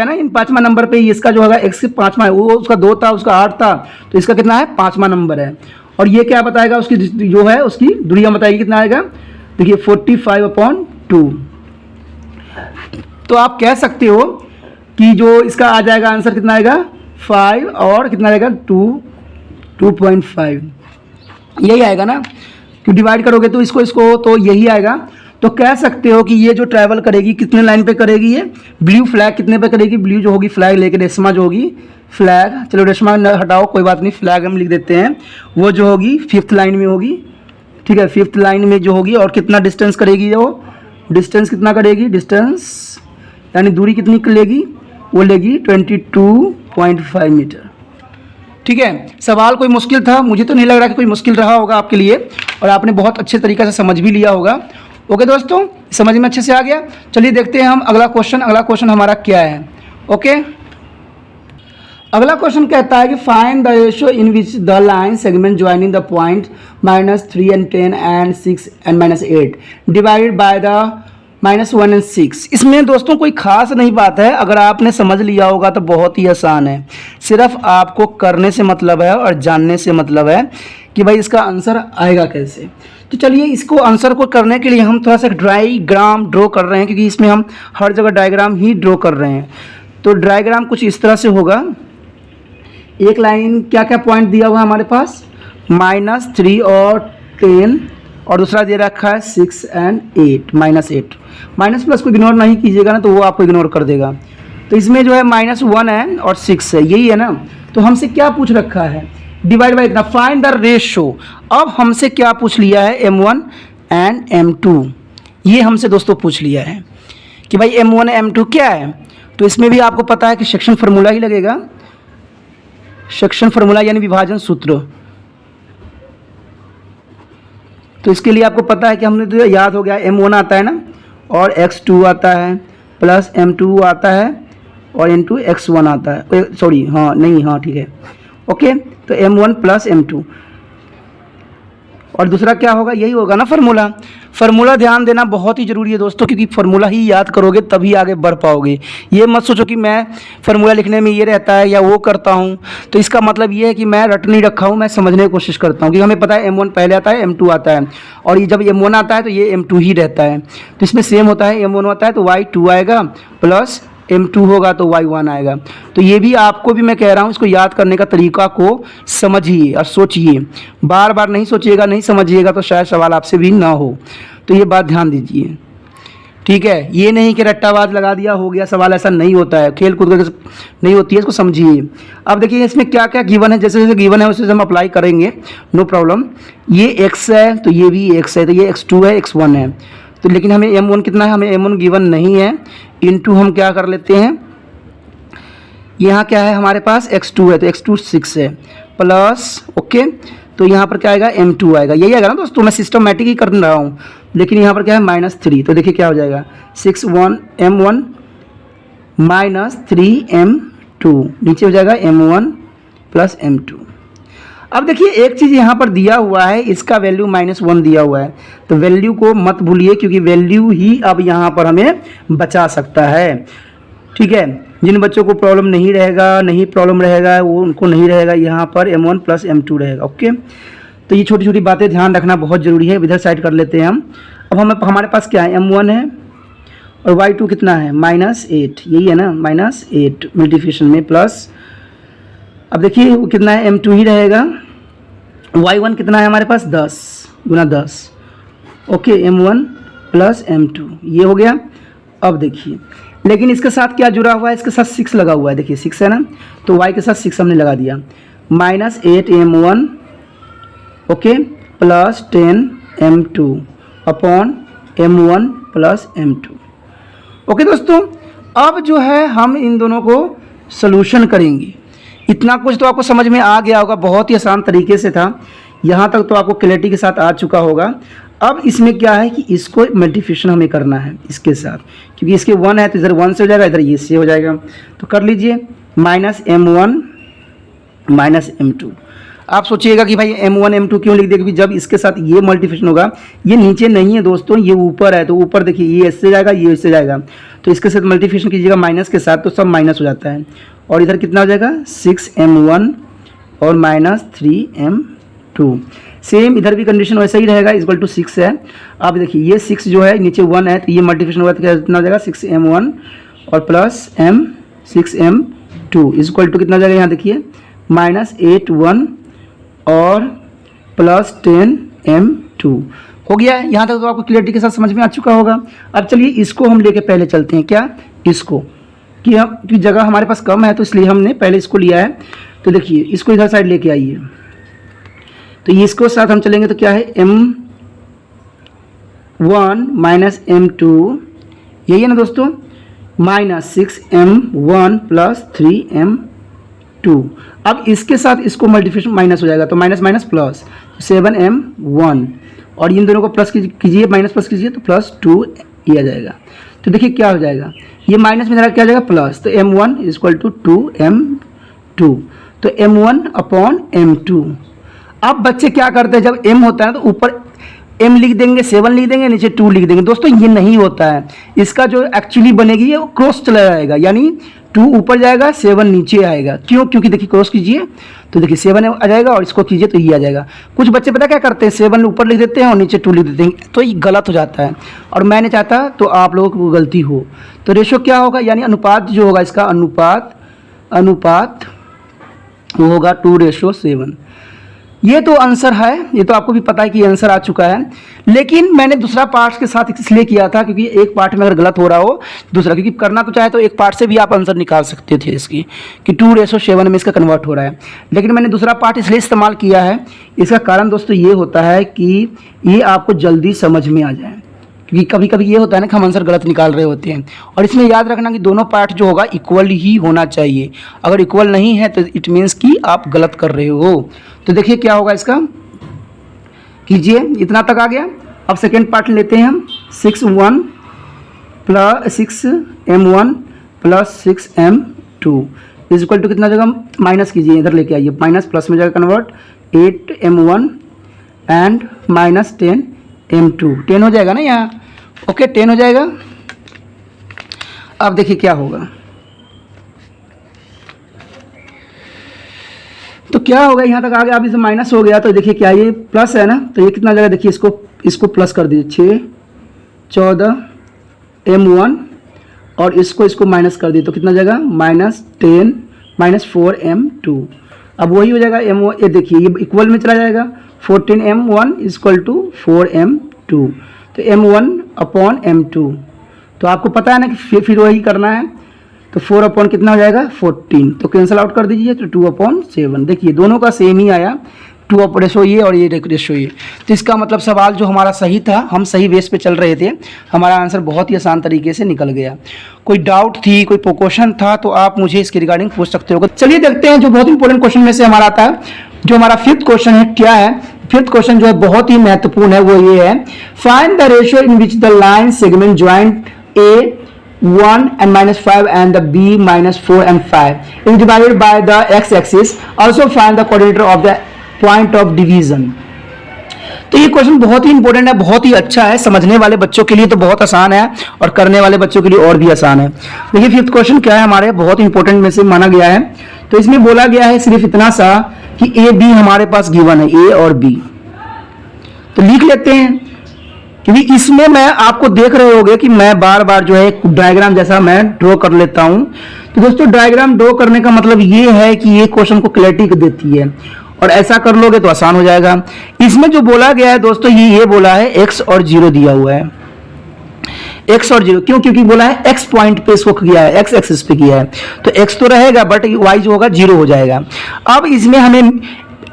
ना, इन 5वां नंबर पे इसका जो होगा x 5वां, वो उसका 2 था, उसका 8 था, तो इसका कितना है 5वां नंबर है। और ये क्या बताएगा, उसकी जो है उसकी दूरियां बताएगी, कितना आएगा देखिए 45/2। तो आप कह सकते हो कि जो इसका आ जाएगा आंसर कितना आएगा 5 और कितना आएगा 2.5 यही आएगा ना, कि डिवाइड करोगे तो इसको तो यही आएगा। तो कह सकते हो कि ये जो ट्रैवल करेगी कितने लाइन पे करेगी, ये ब्लू फ्लैग कितने पे करेगी, ब्लू जो होगी फ्लैग लेके, रेशमा जो होगी फ्लैग, चलो रेशमा हटाओ कोई बात नहीं, फ्लैग हम लिख देते हैं, वो जो होगी 5th लाइन में होगी, ठीक है 5th लाइन में जो होगी। और कितना डिस्टेंस करेगी, वो डिस्टेंस कितना करेगी, डिस्टेंस यानी दूरी कितनी लेगी, वो लेगी 22.5 मीटर, ठीक है। सवाल कोई मुश्किल था, मुझे तो नहीं लग रहा कि कोई मुश्किल रहा होगा आपके लिए, और आपने बहुत अच्छे तरीके से समझ भी लिया होगा। ओके दोस्तों, समझ में अच्छे से आ गया। चलिए देखते हैं हम अगला क्वेश्चन हमारा क्या है। ओके, अगला क्वेश्चन कहता है कि find the ratio in which the line segment joining the point -3 and 10 and 6 and -8 divided by the -1 and 6। इसमें दोस्तों कोई खास नहीं बात है, अगर आपने समझ लिया होगा तो बहुत ही आसान है, सिर्फ आपको करने से मतलब है और जानने से मतलब है कि भाई इसका आंसर आएगा कैसे। तो चलिए इसको आंसर को करने के लिए हम थोड़ा सा डायग्राम ड्रॉ कर रहे हैं, क्योंकि इसमें हम हर जगह डायग्राम ही ड्रॉ कर रहे हैं। तो डायग्राम कुछ इस तरह से होगा, एक लाइन क्या क्या पॉइंट दिया हुआ है हमारे पास, -3 और 10, और दूसरा दे रखा है 6 and 8, -8। माइनस प्लस को इग्नोर नहीं कीजिएगा ना, तो वो आपको इग्नोर कर देगा। तो इसमें जो है -1 है और 6 है, यही है ना। तो हमसे क्या पूछ रखा है, डिवाइड बाय इतना, फाइंड द रेशो। अब हमसे क्या पूछ लिया है, M1 एंड M2, ये हमसे दोस्तों पूछ लिया है कि भाई M1 M2 क्या है। तो इसमें भी आपको पता है कि सेक्शन फार्मूला ही लगेगा, सेक्शन फार्मूला यानी विभाजन सूत्र। तो इसके लिए आपको पता है कि हमने तो याद हो गया, M1 आता है ना, और x2 आता है प्लस M2 आता है और N2 x1 आता है, सॉरी हाँ नहीं हाँ ठीक है ओके। तो M1 + M2, और दूसरा क्या होगा, यही होगा ना फार्मूला। फार्मूला ध्यान देना बहुत ही ज़रूरी है दोस्तों, क्योंकि फार्मूला ही याद करोगे तभी आगे बढ़ पाओगे। ये मत सोचो कि मैं फार्मूला लिखने में ये रहता है या वो करता हूँ, तो इसका मतलब ये है कि मैं रट नहीं रखा हूँ, मैं समझने की कोशिश करता हूँ। क्योंकि हमें पता है M1 पहले आता है, M2 आता है, और ये जब M1 आता है तो ये M2 ही रहता है। तो इसमें सेम होता है, M1 आता है तो y2 आएगा प्लस M2 होगा तो y1 आएगा। तो ये भी आपको भी मैं कह रहा हूँ, इसको याद करने का तरीका को समझिए और सोचिए, बार बार नहीं सोचिएगा, नहीं समझिएगा तो शायद सवाल आपसे भी ना हो। तो ये बात ध्यान दीजिए, ठीक है, ये नहीं कि रट्टाबाज लगा दिया हो गया सवाल, ऐसा नहीं होता है, खेल कूद करके नहीं होती है, इसको समझिए। अब देखिए इसमें क्या क्या गिवन है, जैसे जैसे गिवन है उसे हम अप्लाई करेंगे, नो प्रॉब्लम। ये x है तो ये भी x है, तो ये x2 है x1 है, तो लेकिन हमें m1 कितना है, हमें m1 गिवन नहीं है, इनटू हम क्या कर लेते हैं, यहाँ क्या है हमारे पास x2 है तो x2 6 है प्लस, ओके, तो यहाँ पर क्या आएगा m2 आएगा, यही आएगा ना दोस्तों, मैं सिस्टमैटिक ही कर रहा हूँ, लेकिन यहाँ पर क्या है -3, तो देखिए क्या हो जाएगा 6 m1 -3m2, नीचे हो जाएगा m1 प्लस m2। अब देखिए एक चीज़ यहाँ पर दिया हुआ है, इसका वैल्यू -1 दिया हुआ है, तो वैल्यू को मत भूलिए क्योंकि वैल्यू ही अब यहाँ पर हमें बचा सकता है। ठीक है, जिन बच्चों को प्रॉब्लम नहीं रहेगा वो उनको नहीं रहेगा, यहाँ पर m1 प्लस m2 रहेगा। ओके, तो ये छोटी छोटी बातें ध्यान रखना बहुत ज़रूरी है, इधर साइड कर लेते हैं हम। अब हमारे पास क्या है, m1 है और y2 कितना है -8, यही है ना, -8 मल्टीप्लिकेशन में प्लस, अब देखिए वो कितना है m2 ही रहेगा, y1 कितना है हमारे पास 10 गुना 10, ओके, m1 प्लस m2 ये हो गया। अब देखिए लेकिन इसके साथ क्या जुड़ा हुआ है, इसके साथ 6 लगा हुआ है, देखिए 6 है ना, तो y के साथ 6 हमने लगा दिया, -8m1 okay plus 10m2 upon m1 plus m2। Okay दोस्तों, अब जो है हम इन दोनों को सॉल्यूशन करेंगे। इतना कुछ तो आपको समझ में आ गया होगा, बहुत ही आसान तरीके से था, यहाँ तक तो आपको क्लैरिटी के साथ आ चुका होगा। अब इसमें क्या है कि इसको मल्टीप्लिकेशन हमें करना है इसके साथ, क्योंकि इसके 1 है तो इधर 1 से हो जाएगा, इधर ये से हो जाएगा, तो कर लीजिए -m1 -m2। आप सोचिएगा कि भाई m1 m2 क्यों लिख दिया, क्योंकि जब इसके साथ ये मल्टीप्लिकेशन होगा, ये नीचे नहीं है दोस्तों, ये ऊपर है, तो ऊपर देखिए ये इससे जाएगा ये इससे जाएगा, तो इसके साथ मल्टीप्लिकेशन कीजिएगा माइनस के साथ तो सब माइनस हो जाता है, और इधर कितना हो जाएगा 6m1 और -3m2। सेम इधर भी कंडीशन वैसा ही रहेगा, इक्वल टू 6 है। अब देखिए ये 6 जो है नीचे 1 है, तो ये मल्टीप्लिकेशन होगा तो कितना हो जाएगा 6m1 और प्लस 6m2 इक्वल टू कितना हो जाएगा, यहाँ देखिए -8m1 और प्लस 10m2 हो गया। यहाँ तक तो आपको क्लियरिटी के साथ समझ में आ चुका होगा। अब चलिए इसको हम लेके पहले चलते हैं, क्या इसको, कि जगह हमारे पास कम है तो इसलिए हमने पहले इसको लिया है। तो देखिए इसको इधर साइड लेके आइए, तो इसको साथ हम चलेंगे तो क्या है m1 -m2, यही है ना दोस्तों, -6m1 प्लस 3m2। अब इसके साथ इसको मल्टीप्लिकेशन माइनस हो जाएगा, तो माइनस माइनस प्लस 7m1, और इन दोनों को प्लस कीजिए, माइनस प्लस कीजिए तो +2 ये आ जाएगा। तो देखिए क्या हो जाएगा, ये माइनस में जरा क्या आ जाएगा प्लस, तो m1 = 2m2, तो m1 अपॉन m2। अब बच्चे क्या करते हैं, जब m होता है ना तो ऊपर m लिख देंगे, 7 लिख देंगे, नीचे 2 लिख देंगे। दोस्तों ये नहीं होता है, इसका जो एक्चुअली बनेगी ये क्रॉस चला जाएगा, यानी 2 ऊपर जाएगा 7 नीचे आएगा। क्यों, क्योंकि देखिए क्रॉस कीजिए तो देखिए 7 आ जाएगा और इसको कीजिए तो ये आ जाएगा। कुछ बच्चे पता क्या करते हैं, 7 ऊपर लिख देते हैं और नीचे 2 लिख देते हैं, तो ये गलत हो जाता है, और मैं नहीं चाहता तो आप लोगों को गलती हो। तो रेशो क्या होगा, यानी अनुपात जो होगा इसका, अनुपात वो होगा 2:7। ये तो आंसर है, ये तो आपको भी पता है कि आंसर आ चुका है, लेकिन मैंने दूसरा पार्ट के साथ इसलिए किया था क्योंकि एक पार्ट में अगर गलत हो रहा हो दूसरा, क्योंकि करना तो चाहे तो एक पार्ट से भी आप आंसर निकाल सकते थे इसकी, कि 2:7 में इसका कन्वर्ट हो रहा है, लेकिन मैंने दूसरा पार्ट इसलिए इस्तेमाल किया है। इसका कारण दोस्तों ये होता है कि ये आपको जल्दी समझ में आ जाए, क्योंकि कभी कभी ये होता है ना कि हम आंसर गलत निकाल रहे होते हैं, और इसमें याद रखना कि दोनों पार्ट जो होगा इक्वल ही होना चाहिए। अगर इक्वल नहीं है तो इट मीन्स कि आप गलत कर रहे हो। तो देखिए क्या होगा इसका, कीजिए, इतना तक आ गया। अब सेकेंड पार्ट लेते हैं हम, 6m1 plus 6m2 equal to कितना जगह माइनस कीजिए, इधर लेके आइए, माइनस प्लस में जाएगा कन्वर्ट, 8m1 एंड -10m2, 10 हो जाएगा ना यहाँ, ओके 10 हो जाएगा। अब देखिए क्या होगा, तो क्या होगा, यहाँ तक आ गया, अब इसे माइनस हो गया तो देखिए क्या, ये प्लस है ना, तो ये कितना जगह देखिए, इसको प्लस कर दीजिए, 6 14m1 और इसको माइनस कर दिए तो कितना जगह -10 -4m2। अब वही हो जाएगा m1, ये देखिए ये इक्वल में चला जाएगा, 14m1 = 4m2, तो m1 अपॉन m2 तो आपको पता है ना कि फिर वही करना है। तो 4 अपॉन कितना हो जाएगा 14, तो कैंसिल आउट कर दीजिए, तो 2/7। देखिए दोनों का सेम ही आया, 2 अप रेशो ये और ये रेशो ये। तो इसका मतलब सवाल जो हमारा सही था, हम सही बेस पे चल रहे थे, हमारा आंसर बहुत ही आसान तरीके से निकल गया। कोई डाउट थी, कोई क्वेश्चन था तो आप मुझे इसके रिगार्डिंग पूछ सकते हो। चलिए देखते हैं जो बहुत इंपॉर्टेंट क्वेश्चन में से हमारा आता है, जो हमारा 5th क्वेश्चन है। क्या है 5th क्वेश्चन जो है बहुत ही महत्वपूर्ण है, वो ये है, find the ratio in which the line segment joint A1 and -5 and the B -4 and 5 is divided by the x-axis. Also find the coordinate of the point of division. तो ये क्वेश्चन बहुत ही इंपॉर्टेंट है, बहुत ही अच्छा है। समझने वाले बच्चों के लिए तो बहुत आसान है और करने वाले बच्चों के लिए और भी आसान है। देखिए 5th क्वेश्चन क्या है, हमारे बहुत इंपॉर्टेंट में से माना गया है। तो इसमें बोला गया है सिर्फ इतना सा कि ए बी हमारे पास गिवन है, ए और बी। तो लिख लेते हैं, क्योंकि इसमें मैं आपको देख रहे होंगे कि मैं बार बार जो है डायग्राम जैसा मैं ड्रॉ कर लेता हूं। तो दोस्तों डायग्राम ड्रॉ करने का मतलब ये है कि ये क्वेश्चन को क्लैरिटी देती है, और ऐसा कर लोगे तो आसान हो जाएगा। इसमें जो बोला गया है दोस्तों, ये बोला है x और 0 दिया हुआ है, x और 0 क्यों? क्योंकि बोला है x पॉइंट पे इसको किया है, x एक्सिस पे किया है, तो x तो रहेगा बट y जो होगा 0 हो जाएगा। अब इसमें हमें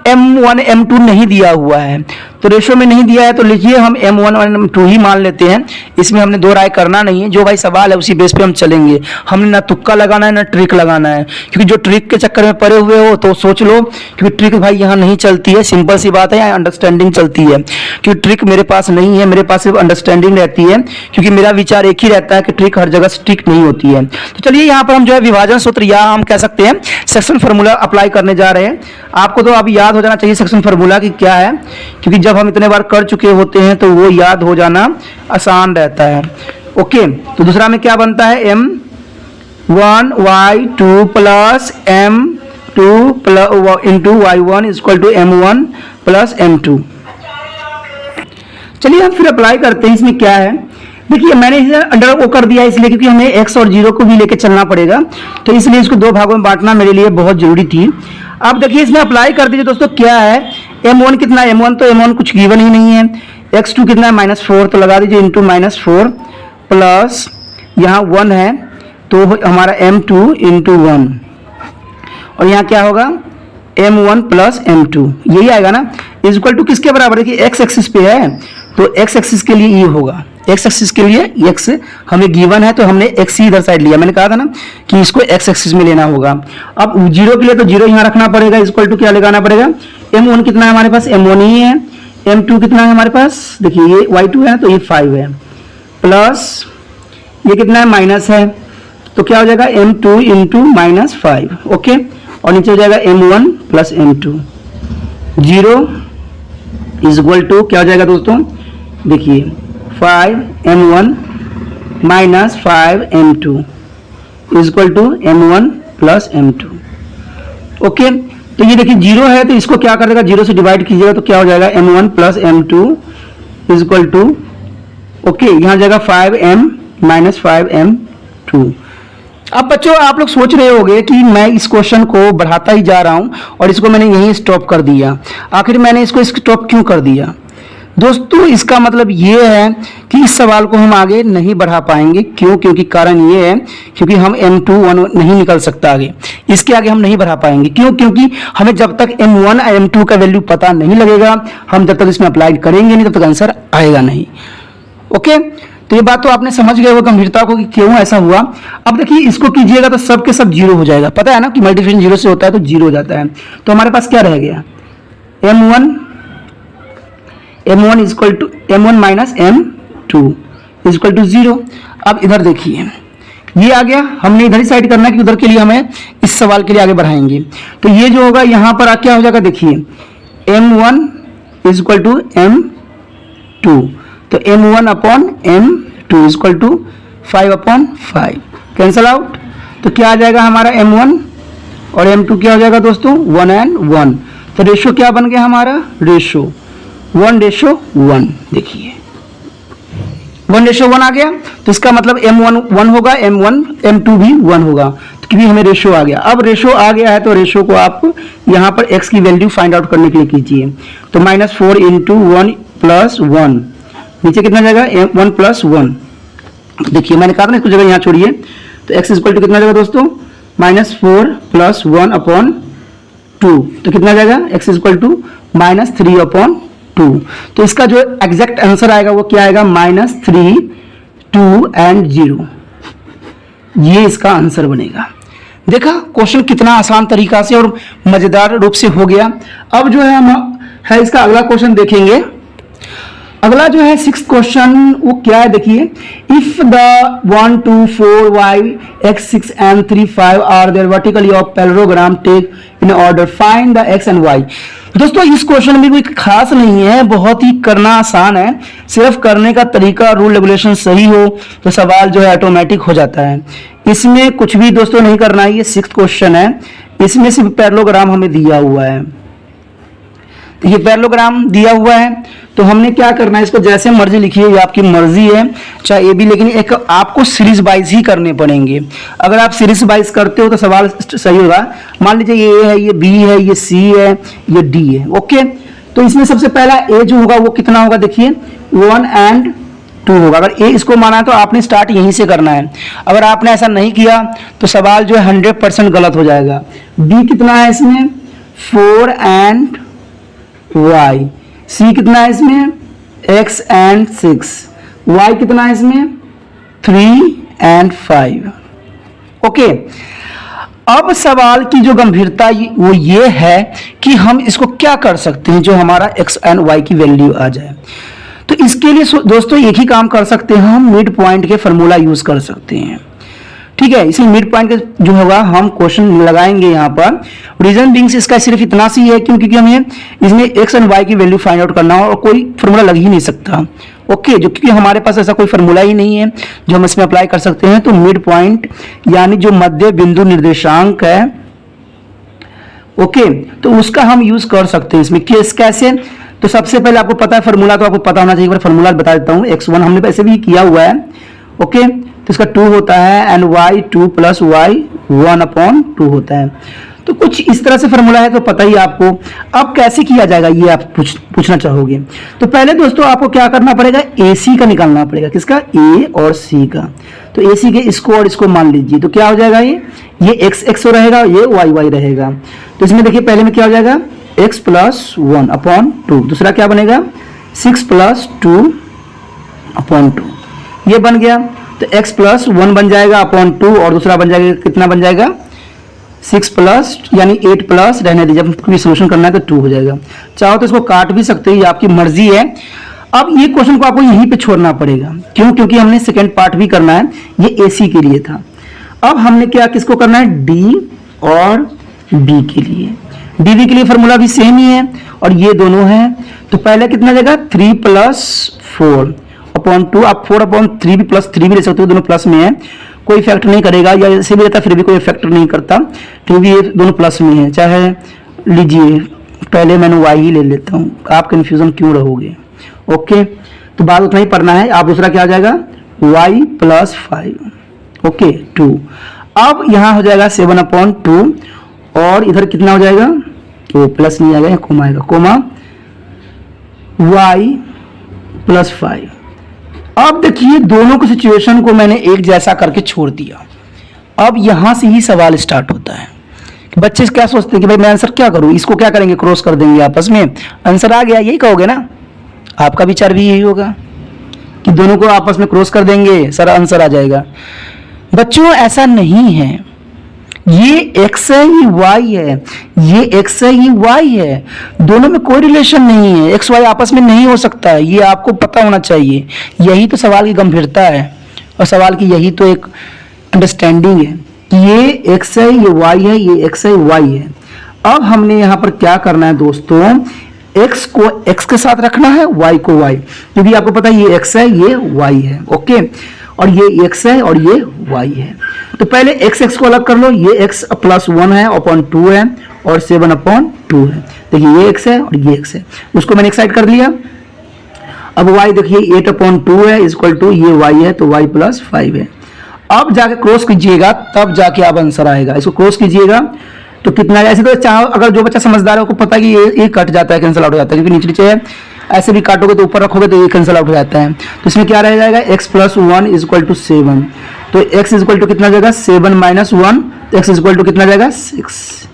M1 M2 नहीं दिया हुआ है, तो रेशो में नहीं दिया है, तो लीजिए हम M1 और M2 ही मान लेते हैं। इसमें हमने दो राय करना नहीं है, जो भाई सवाल है उसी बेस पे हम चलेंगे। हमने ना तुक्का लगाना है ना ट्रिक लगाना है, क्योंकि जो ट्रिक के चक्कर में पड़े हुए हो तो सोच लो, क्योंकि ट्रिक भाई यहाँ नहीं चलती है, सिंपल सी बात है, यहाँ अंडरस्टैंडिंग चलती है। क्योंकि ट्रिक मेरे पास नहीं है, मेरे पास सिर्फ अंडरस्टैंडिंग रहती है, क्योंकि मेरा विचार एक ही रहता है कि ट्रिक हर जगह स्ट्रिक्ट नहीं होती है। तो चलिए यहाँ पर हम जो है विभाजन सूत्र या हम कह सकते हैं सेक्शन फार्मूला अप्लाई करने जा रहे हैं। आपको तो अभी याद हो जाना चाहिए सेक्शन फार्मूला की क्या है, क्योंकि जब हम इतने बार कर चुके होते हैं तो वो याद हो जाना आसान रहता है। ओके, तो दूसरा में क्या बनता है, M1y2 plus M2 into y1 equal to M1 plus M2। चलिए हम फिर अप्लाई करते हैं। इसमें क्या है, देखिए मैंने इसे अंडर वो कर दिया इसलिए क्योंकि हमें x और 0 को भी लेके चलना पड़ेगा, तो इसलिए इसको दो भागों में बांटना मेरे लिए बहुत जरूरी थी। अब देखिए इसमें अप्लाई कर दीजिए दोस्तों। क्या है M1 कितना है, M1 तो M1 कुछ गिवन ही नहीं है। x2 कितना है -4, तो लगा दीजिए इंटू -4 प्लस यहाँ 1 है तो हमारा M2 इंटू 1, और यहाँ क्या होगा M1 प्लस M2, यही आएगा ना, इक्वल टू किसके बराबर है कि x एक्सिस पे है, तो x एक्सिस के लिए ये होगा, x एक्सिस के लिए x हमें गिवन है तो हमने x ही इधर साइड लिया। मैंने कहा था ना कि इसको x एक्सिस में लेना होगा। अब 0 के लिए तो 0 यहाँ रखना पड़ेगा, इक्वल टू क्या लगाना पड़ेगा, M1 कितना है हमारे पास, M1 ही है। M2 कितना है हमारे पास, देखिए ये y2 है तो ये 5 है, प्लस ये कितना है माइनस है, तो क्या हो जाएगा M2 इंटू -5। ओके, और नीचे हो जाएगा M1 plus M2। 0 equal to क्या हो जाएगा दोस्तों, देखिए 5M1 minus 5M2 equal to M1 plus M2। Okay, तो ये देखिए 0 है तो इसको क्या कर देगा, 0 से डिवाइड कीजिएगा तो क्या हो जाएगा M1 plus M2 equal to, okay यहाँ जाएगा 5M माइनस 5M2। अब बच्चों आप लोग सोच रहे होंगे कि मैं इस क्वेश्चन को बढ़ाता ही जा रहा हूं और इसको मैंने यहीं स्टॉप कर दिया, आखिर मैंने इसको स्टॉप क्यों कर दिया। दोस्तों इसका मतलब ये है कि इस सवाल को हम आगे नहीं बढ़ा पाएंगे। क्यों? क्योंकि कारण ये है क्योंकि हम M2 1 नहीं निकल सकता आगे, इसके आगे हम नहीं बढ़ा पाएंगे। क्यों? क्योंकि हमें जब तक M1 M2 का वैल्यू पता नहीं लगेगा, हम जब तक इसमें अप्लाई करेंगे नहीं तब तक आंसर आएगा नहीं। ओके, तो ये बात तो आपने समझ गए हो गंभीरता को कि क्यों ऐसा हुआ। अब देखिए इसको कीजिएगा तो सब के सब 0 हो जाएगा, पता है ना कि मल्टीप्लिकेशन 0 से होता है तो 0 हो जाता है। तो हमारे पास क्या रह गया, M1 equal to M1 minus M2 equal to 0। अब इधर देखिए ये आ गया, हमने इधर ही साइड करना है कि उधर के लिए हमें इस सवाल के लिए आगे बढ़ाएंगे। तो ये जो होगा यहाँ पर क्या हो जाएगा, देखिए M1 इक्वल टू M2, तो M1 upon M2 equal to 5/5 cancel out. तो क्या आ जाएगा हमारा M1 और M2 क्या हो जाएगा दोस्तों 1 and 1। तो रेशो क्या बन गया हमारा, रेशो 1:1। देखिए 1:1 आ गया, तो इसका मतलब M1 1 होगा, M2 भी 1 होगा, तो क्योंकि हमें रेशो आ गया। अब रेशो आ गया है तो रेशो को आप यहाँ पर x की वैल्यू फाइंड आउट करने के लिए कीजिए। तो -4 इंटू 1 प्लस 1, नीचे कितना जाएगा 1 प्लस 1, देखिए मैंने कहा था ना इसको जगह यहाँ छोड़िए, तो x इक्वल टू कितना जाएगा दोस्तों, -4 + 1/2, तो कितना जाएगा x इक्वल टू -3/2। तो इसका जो एग्जैक्ट आंसर आएगा वो क्या आएगा, -3, 2 एंड 0, ये इसका आंसर बनेगा। देखा क्वेश्चन कितना आसान तरीका से और मजेदार रूप से हो गया। अब जो है हम इसका अगला क्वेश्चन देखेंगे। अगला जो है 6th क्वेश्चन वो क्या है, देखिए, if the 1 2 4 y x 6 and 3 5 are their vertically of parallelogram take in order, find the x and y। दोस्तों इस क्वेश्चन में कोई खास नहीं है, बहुत ही करना आसान है, सिर्फ करने का तरीका रूल रेगुलेशन सही हो तो सवाल जो है ऑटोमेटिक हो जाता है। इसमें कुछ भी दोस्तों नहीं करना है। ये 6th क्वेश्चन है, इसमें सिर्फ पैरेललोग्राम हमें दिया हुआ है। तो ये पैरेललोग्राम दिया हुआ है तो हमने क्या करना है, इसको जैसे मर्जी लिखिए, ये आपकी मर्जी है, चाहे ए बी, लेकिन एक आपको सीरीज वाइज ही करने पड़ेंगे। अगर आप सीरीज वाइज करते हो तो सवाल सही होगा। मान लीजिए ये ए है, ये बी है, ये सी है, ये डी है, ओके। तो इसमें सबसे पहला ए जो होगा वो कितना होगा, देखिए 1 and 2 होगा। अगर ए इसको माना है तो आपने स्टार्ट यहीं से करना है। अगर आपने ऐसा नहीं किया तो सवाल जो है 100% गलत हो जाएगा। बी कितना है इसमें, 4 and y, सी कितना है इसमें, x and 6, y कितना है इसमें, 3 and 5, ओके। अब सवाल की जो गंभीरता वो ये है कि हम इसको क्या कर सकते हैं जो हमारा x and y की वैल्यू आ जाए। तो इसके लिए दोस्तों एक ही काम कर सकते हैं, हम मिड पॉइंट के फॉर्मूला यूज कर सकते हैं, ठीक है। इसी मिड पॉइंट का जो होगा हम क्वेश्चन लगाएंगे यहाँ पर। रीजन बिंग इसका सिर्फ इतना सी है क्योंकि हमें इसमें x एंड y की वैल्यू फाइंड आउट करना हो और कोई फॉर्मूला लग ही नहीं सकता, ओके। जो क्योंकि हमारे पास ऐसा कोई फॉर्मूला ही नहीं है जो हम इसमें अप्लाई कर सकते हैं। तो मिड पॉइंट यानी जो मध्य बिंदु निर्देशांक है, ओके, तो उसका हम यूज कर सकते हैं इसमें। कैसे, तो सबसे पहले आपको पता है फॉर्मूला, तो आपको पता होना चाहिए, फॉर्मूला बता देता हूँ। x1 हमने वैसे भी किया हुआ है, ओके। तो इसका 2 होता है एंड y 2 + y 1/2 होता है। तो कुछ इस तरह से फॉर्मूला है, तो पता ही आपको। अब कैसे किया जाएगा ये आप पूछना चाहोगे। तो पहले दोस्तों आपको क्या करना पड़ेगा, AC का निकालना पड़ेगा। किसका, A और C का। तो AC के इसको और इसको मान लीजिए, तो क्या हो जाएगा, ये x रहेगा, ये y रहेगा। तो इसमें देखिए पहले में क्या हो जाएगा, x + 1/2, दूसरा क्या बनेगा, 6 + 2/2, ये बन गया। तो x + 1 बन जाएगा /2 और दूसरा बन जाएगा, कितना बन जाएगा, 6 प्लस यानी 8 प्लस, रहने दीजिए, जब कोई सोल्यूशन करना है तो 2 हो जाएगा। चाहो तो इसको काट भी सकते हो, ये आपकी मर्जी है। अब ये क्वेश्चन को आपको यहीं पे छोड़ना पड़ेगा, क्यों, क्योंकि हमने सेकंड पार्ट भी करना है, ये AC के लिए था। अब हमने क्या किसको करना है, D और B के लिए। DB के लिए फॉर्मूला भी सेम ही है और ये दोनों है। तो पहले कितना जाएगा, 3 + 4/2। आप 4/3 भी +3 भी ले सकते हो, दोनों प्लस में है, कोई इफेक्ट नहीं करेगा, या ऐसे भी रहता फिर भी कोई इफेक्ट नहीं करता, फिर भी ये दोनों प्लस में है। चाहे लीजिए, पहले मैंने y ही ले लेता हूँ, आप कंफ्यूजन क्यों रहोगे, ओके। तो बात उतना ही पढ़ना है। आप दूसरा क्या आ जाएगा, y + 5, ओके, 2। अब यहाँ हो जाएगा 7/2 और इधर कितना हो जाएगा, तो प्लस नहीं आएगा, कोमा आएगा, कोमा y + 5। अब देखिए दोनों की सिचुएशन को मैंने एक जैसा करके छोड़ दिया। अब यहां से ही सवाल स्टार्ट होता है। बच्चे क्या सोचते हैं कि भाई मैं आंसर क्या करूं, इसको क्या करेंगे, क्रॉस कर देंगे आपस में, आंसर आ गया, यही कहोगे ना। आपका विचार भी यही होगा कि दोनों को आपस में क्रॉस कर देंगे, सर आंसर आ जाएगा। बच्चों ऐसा नहीं है, ये x है, ये y है, ये x है, ये y है, दोनों में कोई रिलेशन नहीं है, x y आपस में नहीं हो सकता, ये आपको पता होना चाहिए। यही तो सवाल की गंभीरता है और सवाल की यही तो एक अंडरस्टैंडिंग है कि ये x है, ये y है, ये x है, y है। अब हमने यहाँ पर क्या करना है दोस्तों, x को x के साथ रखना है, y को y, क्योंकि आपको पता है ये x है, ये y है, ओके, और ये x है और ये y है। तो पहले x को अलग कर लो, ये x + 1 है /2 है और 7/2 है। देखिए ये x है और ये x है, उसको मैंने एक साइड कर लिया। अब y देखिए 8/2 है = ये y है, तो y + 5 है। अब जाके क्रॉस कीजिएगा, तब जाके आप आंसर आएगा। इसको क्रॉस कीजिएगा तो कितना है, ऐसे तो चाहो, अगर जो बच्चा समझदार है उसको पता है कि ये कट जाता है, कैंसिल आउट हो जाता है, क्योंकि नीचे नीचे है, ऐसे भी काटोगे तो ऊपर रखोगे तो ये कैंसिल आउट हो जाता है। तो इसमें क्या रह जाएगा, x plus 1 is equal to 7। तो x इज इक्वल टू कितना जाएगा 7 माइनस 1, तो x इज इक्वल टू कितना जाएगा 6।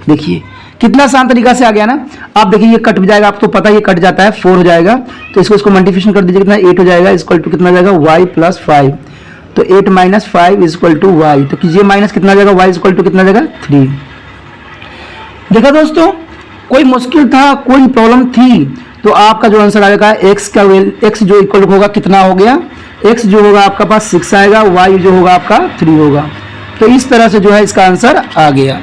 देखिए कितना आसान तरीका से आ गया ना। आप देखिए ये कट जाएगा, आपको पता है ये कट जाता है, 4 हो जाएगा। तो इसको मल्टीप्लिकेशन कर दीजिए, कितना 8 हो जाएगा, इक्वल टू कितना जाएगा y प्लस 5। तो 8 minus 5 is equal to y। तो कीजिए माइनस कितना जाएगा, y इज इक्वल टू कितना जाएगा 3। देखा दोस्तों, कोई मुश्किल था, कोई प्रॉब्लम थी, तो आपका जो आंसर आएगा x का x जो इक्वल होगा कितना हो गया, x जो होगा आपका पास 6 आएगा, y जो होगा आपका 3 होगा। तो इस तरह से जो है इसका आंसर आ गया।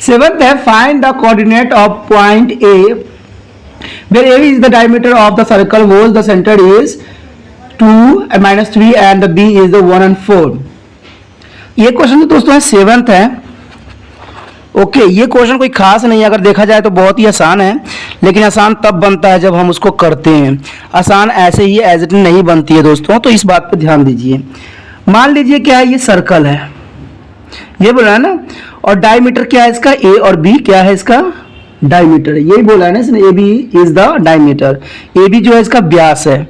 7th है, find the coordinate of point A where A is the diameter of the circle whose the center is 2 minus 3 and the B is the 1 and 4। ये क्वेश्चन तो दोस्तों है 7th है। ओके ये क्वेश्चन कोई खास नहीं है, अगर देखा जाए तो बहुत ही आसान है, लेकिन आसान तब बनता है जब हम उसको करते हैं। आसान ऐसे ही एज इट नहीं बनती है दोस्तों, तो इस बात पर ध्यान दीजिए। मान लीजिए क्या है, ये सर्कल है, ये बोला है ना, और डायमीटर क्या है इसका, ए और बी क्या है इसका डायमीटर, यही बोला है ना इसने, A B is the diameter. A B जो है इसका व्यास है,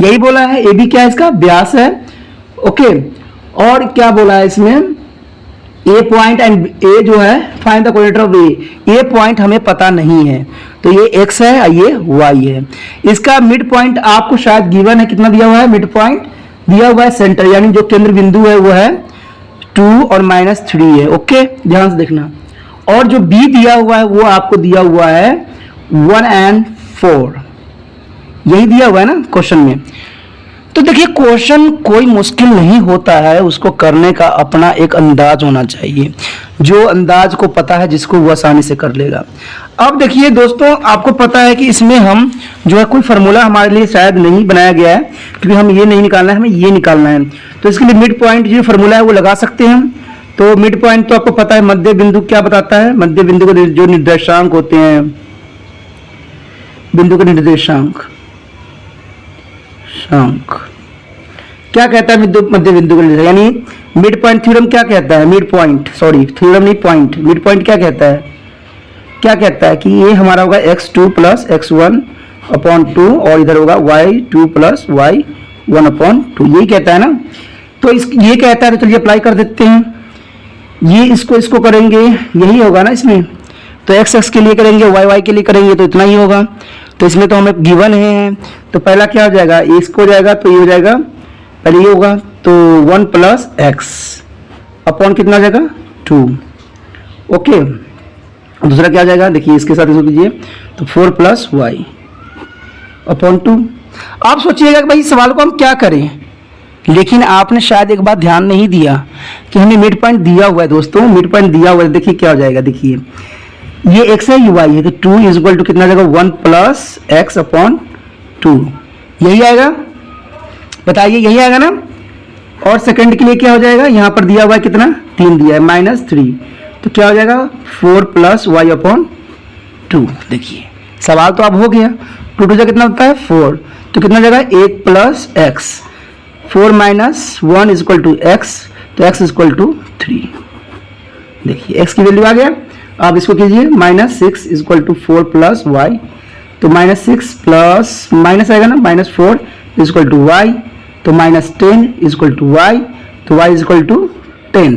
यही बोला है, ए बी क्या है इसका व्यास है। ओके और क्या बोला है इसमें, ए पॉइंट एंड ए जो है find the coordinate of A. A point हमें पता नहीं है, तो ये एक्स है और ये वाई है। इसका मिड पॉइंट आपको शायद गिवन है, कितना दिया हुआ है, मिड पॉइंट दिया हुआ है सेंटर, यानी जो केंद्र बिंदु है वो है 2 और -3 है। ओके ध्यान से देखना। और जो बी दिया हुआ है वो आपको दिया हुआ है 1 and 4, यही दिया हुआ है ना क्वेश्चन में। तो देखिए क्वेश्चन कोई मुश्किल नहीं होता है, उसको करने का अपना एक अंदाज होना चाहिए। जो अंदाज को पता है जिसको वो आसानी से कर लेगा। अब देखिए दोस्तों, आपको पता है कि इसमें हम जो है कोई फार्मूला हमारे लिए शायद नहीं बनाया गया है, क्योंकि हम ये नहीं निकालना है, हमें ये निकालना है। तो इसके लिए मिड पॉइंट जो फार्मूला है वो लगा सकते हैं हम। तो मिड पॉइंट तो आपको पता है, मध्य बिंदु क्या बताता है, मध्य बिंदु को जो निर्देशांक होते हैं, बिंदु के निर्देशांक क्या कहता है, मध्य बिंदु के निर्देशांक, यानी मिड पॉइंट थ्योरम क्या कहता है, मिड पॉइंट, सॉरी थ्योरम नहीं पॉइंट, मिड पॉइंट क्या कहता है, कि ये हमारा होगा x2 प्लस x1 अपॉन 2 और इधर होगा y2 प्लस y1 अपॉन 2, यही कहता है ना। तो ये कहता है, तो चलिए अप्लाई कर देते हैं। ये इसको करेंगे, यही होगा ना इसमें। तो x के लिए करेंगे, y के लिए करेंगे, तो इतना ही होगा। तो इसमें तो हमें गिवन है, तो पहला क्या हो जाएगा, इसको हो जाएगा, तो ये हो जाएगा, पहले ये होगा, तो 1 प्लस x अपॉन कितना हो जाएगा 2। ओके दूसरा क्या हो जाएगा, देखिए इसके साथ इसको कीजिए, तो 4 प्लस y अपॉन 2। आप सोचिएगा कि भाई सवाल को हम क्या करें, लेकिन आपने शायद एक बात ध्यान नहीं दिया कि हमें मिड पॉइंट दिया हुआ है दोस्तों, मिड पॉइंट दिया हुआ है। देखिए क्या हो जाएगा, देखिए ये x है, ये y है, तो 2 इज इक्वल टू कितना जाएगा 1 प्लस x अपॉन 2, यही आएगा, बताइए यही आएगा ना। और सेकंड के लिए क्या हो जाएगा, यहाँ पर दिया हुआ है कितना 3 दिया है, -3, तो क्या हो जाएगा 4 प्लस y अपॉन 2। देखिए सवाल तो अब हो गया, 2 टू कितना होता है 4, तो कितना जाएगा 1 plus x, 4 minus 1 is equal to x, तो x इज इक्वल टू 3। देखिए x की वैल्यू आ गया। आप इसको कीजिए, -6 is equal to 4 plus y, तो -6 प्लस माइनस आएगा ना, -4 इज इक्वल टू y, तो -10 इज इक्वल टू y, तो y is equal to 10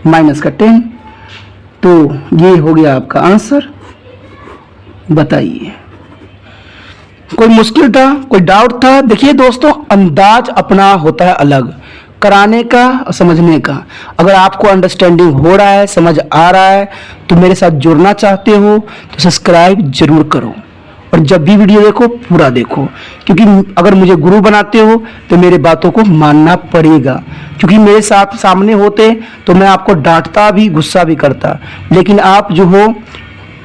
minus का 10। तो ये हो गया आपका आंसर। बताइए कोई मुश्किल था, कोई डाउट था? देखिए दोस्तों, अंदाज अपना होता है अलग, कराने का और समझने का। अगर आपको अंडरस्टैंडिंग हो रहा है, समझ आ रहा है, तो मेरे साथ जुड़ना चाहते हो तो सब्सक्राइब जरूर करो, और जब भी वीडियो देखो पूरा देखो, क्योंकि अगर मुझे गुरु बनाते हो तो मेरे बातों को मानना पड़ेगा। क्योंकि मेरे साथ सामने होते तो मैं आपको डांटता भी, गुस्सा भी करता, लेकिन आप जो हो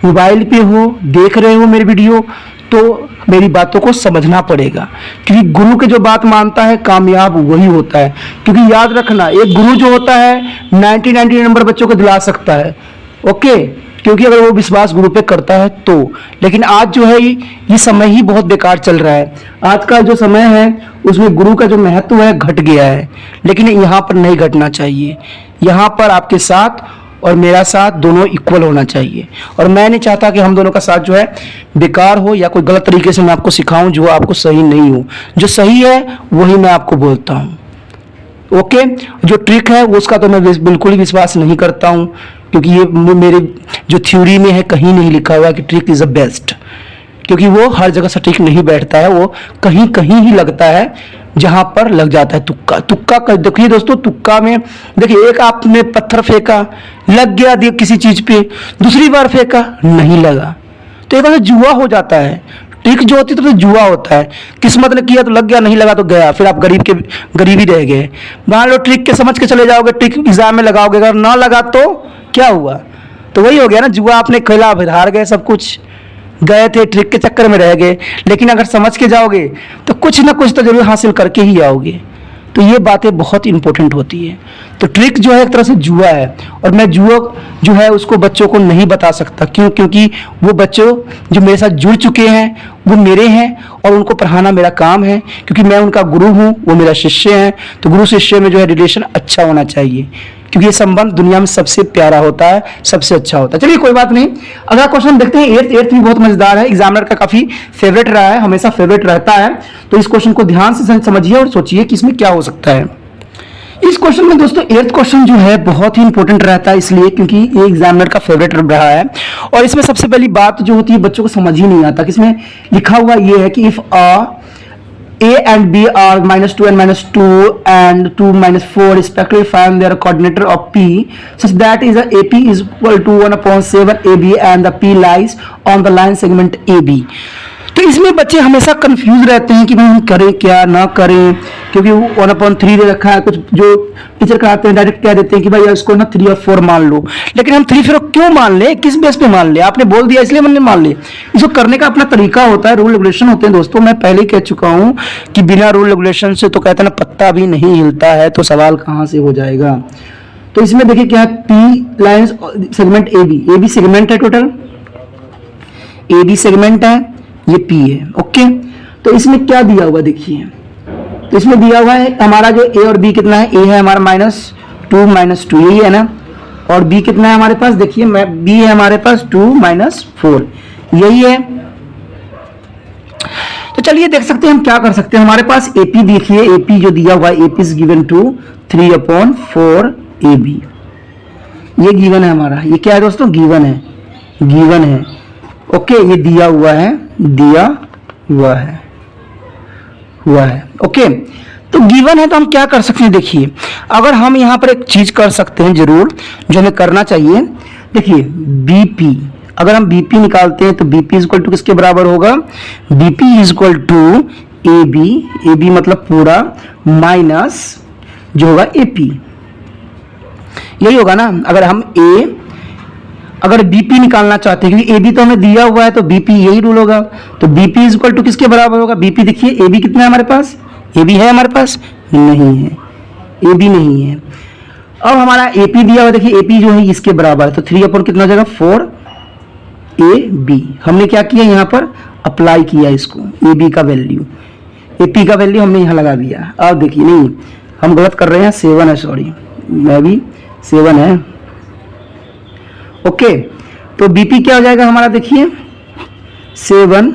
मोबाइल पे हो, देख रहे हो मेरे वीडियो, तो मेरी बातों को समझना पड़ेगा। क्योंकि गुरु के जो बात मानता है कामयाब वही होता है। क्योंकि याद रखना, एक गुरु जो होता है 90 नंबर बच्चों को दिला सकता है। ओके, क्योंकि अगर वो विश्वास गुरु पे करता है तो। लेकिन आज जो है ये समय ही बहुत बेकार चल रहा है। आज का जो समय है उसमें गुरु का जो महत्व है घट गया है, लेकिन यहाँ पर नहीं घटना चाहिए। यहाँ पर आपके साथ और मेरा साथ दोनों इक्वल होना चाहिए। और मैं नहीं चाहता कि हम दोनों का साथ जो है बेकार हो या कोई गलत तरीके से मैं आपको सिखाऊं जो आपको सही नहीं हो। जो सही है वही मैं आपको बोलता हूं। ओके, जो ट्रिक है उसका तो मैं बिल्कुल ही विश्वास नहीं करता हूं, क्योंकि ये मेरे जो थ्योरी में है कहीं नहीं लिखा हुआ है कि ट्रिक इज द बेस्ट, क्योंकि वो हर जगह सटीक नहीं बैठता है, वो कहीं कहीं ही लगता है जहां पर लग जाता है तुक्का। तुक्का देखिए दोस्तों, तुक्का में देखिए एक आपने पत्थर फेंका, लग गया किसी चीज पे, दूसरी बार फेंका नहीं लगा, तो एक बार जुआ हो जाता है। ट्रिक जो होती है तो जुआ होता है, किस्मत ने किया तो लग गया, नहीं लगा तो गया, फिर आप गरीब ही रह गए। मान लो ट्रिक के समझ के चले जाओगे, ट्रिक एग्जाम में लगाओगे, अगर ना लगा तो क्या हुआ, तो वही हो गया ना, जुआ आपने खेला फिर हार गए, सब कुछ गए थे, ट्रिक के चक्कर में रह गए। लेकिन अगर समझ के जाओगे तो कुछ ना कुछ तो जरूर हासिल करके ही आओगे। तो ये बातें बहुत इंपॉर्टेंट होती है। तो ट्रिक जो है एक तरह से जुआ है, और मैं जुआ जो है उसको बच्चों को नहीं बता सकता, क्यों? क्योंकि वो बच्चों जो मेरे साथ जुड़ चुके हैं वो मेरे हैं, और उनको पढ़ाना मेरा काम है, क्योंकि मैं उनका गुरु हूँ, वो मेरा शिष्य हैं। तो गुरु शिष्य में जो है रिलेशन अच्छा होना चाहिए, क्योंकि ये संबंध दुनिया में सबसे प्यारा होता है, सबसे अच्छा होता है। चलिए कोई बात नहीं, अगला क्वेश्चन देखते हैं। एट्थ भी बहुत मजेदार है, एग्जामिनर का काफी फेवरेट रहा है, हमेशा फेवरेट रहता है। तो इस क्वेश्चन को ध्यान से समझिए और सोचिए कि इसमें क्या हो सकता है। इस क्वेश्चन में दोस्तों एट्थ क्वेश्चन जो है बहुत ही इंपॉर्टेंट रहता है, इसलिए क्योंकि ये एग्जामिनर का फेवरेट रहा है। और इसमें सबसे पहली बात जो होती है बच्चों को समझ ही नहीं आता कि इसमें लिखा हुआ ये है कि if A and B are -2 and -2 and 2 -4 respectively, find their coordinator of P such that is AP is equal to 1/7 AB and the P lies on the line segment AB। तो इसमें बच्चे हमेशा कंफ्यूज रहते हैं कि भाई हम करें क्या ना करें, क्योंकि 1/3 दे रखा है। कुछ जो टीचर कराते हैं डायरेक्ट कह देते हैं कि भाई इसको ना 3 और 4 मान लो, लेकिन हम 3 4 क्यों मान ले, किस बेस पे मान ले? आपने बोल दिया इसलिए मैंने मान ले। इसको करने का अपना तरीका होता है, रूल रेगुलेशन होते हैं दोस्तों। मैं पहले ही कह चुका हूं कि बिना रूल रेगुलेशन से तो कहते हैं ना पत्ता भी नहीं हिलता है, तो सवाल कहां से हो जाएगा। तो इसमें देखिए क्या है, P lines segment A B segment है, टोटल ए बी सेगमेंट है, ये पी है। ओके, तो इसमें क्या दिया हुआ देखिए, तो इसमें दिया हुआ है हमारा जो ए और बी कितना है, ए है हमारा -2 -2 यही है ना, और बी कितना है हमारे पास, देखिए बी है हमारे पास 2 -4 यही है। तो चलिए देख सकते हैं हम क्या कर सकते हैं। हमारे पास एपी देखिए, एपी जो दिया हुआ है, AP is given to 3/4 AB, ये गिवन है हमारा। ये क्या है दोस्तों, गिवन है। ओके, ये दिया हुआ है। ओके, तो गिवन है तो हम क्या कर सकते हैं, देखिए अगर हम यहाँ पर एक चीज कर सकते हैं जरूर, जो हमें करना चाहिए। देखिए बीपी, अगर हम बीपी निकालते हैं तो बीपी इक्वल टू किसके बराबर होगा, BP equal to A B मतलब पूरा माइनस जो होगा एपी, यही होगा ना। अगर बीपी निकालना चाहते हैं, क्योंकि एबी तो हमें दिया हुआ है तो बीपी यही रूल होगा। तो बीपी इज इक्वल टू किसके बराबर होगा, बीपी देखिए एबी कितना है हमारे पास, एबी है हमारे पास नहीं है, एबी नहीं है। अब हमारा एपी दिया हुआ, देखिए एपी जो है इसके बराबर है, तो 3 कितना हो जाएगा 4 AB। हमने क्या किया यहाँ पर अप्लाई किया इसको, एबी का वैल्यू, एपी का वैल्यू हमने यहाँ लगा दिया। अब देखिए नहीं हम गलत कर रहे हैं, 7 है, सॉरी मैं भी 7 है। ओके, तो बीपी क्या हो जाएगा हमारा, देखिए 7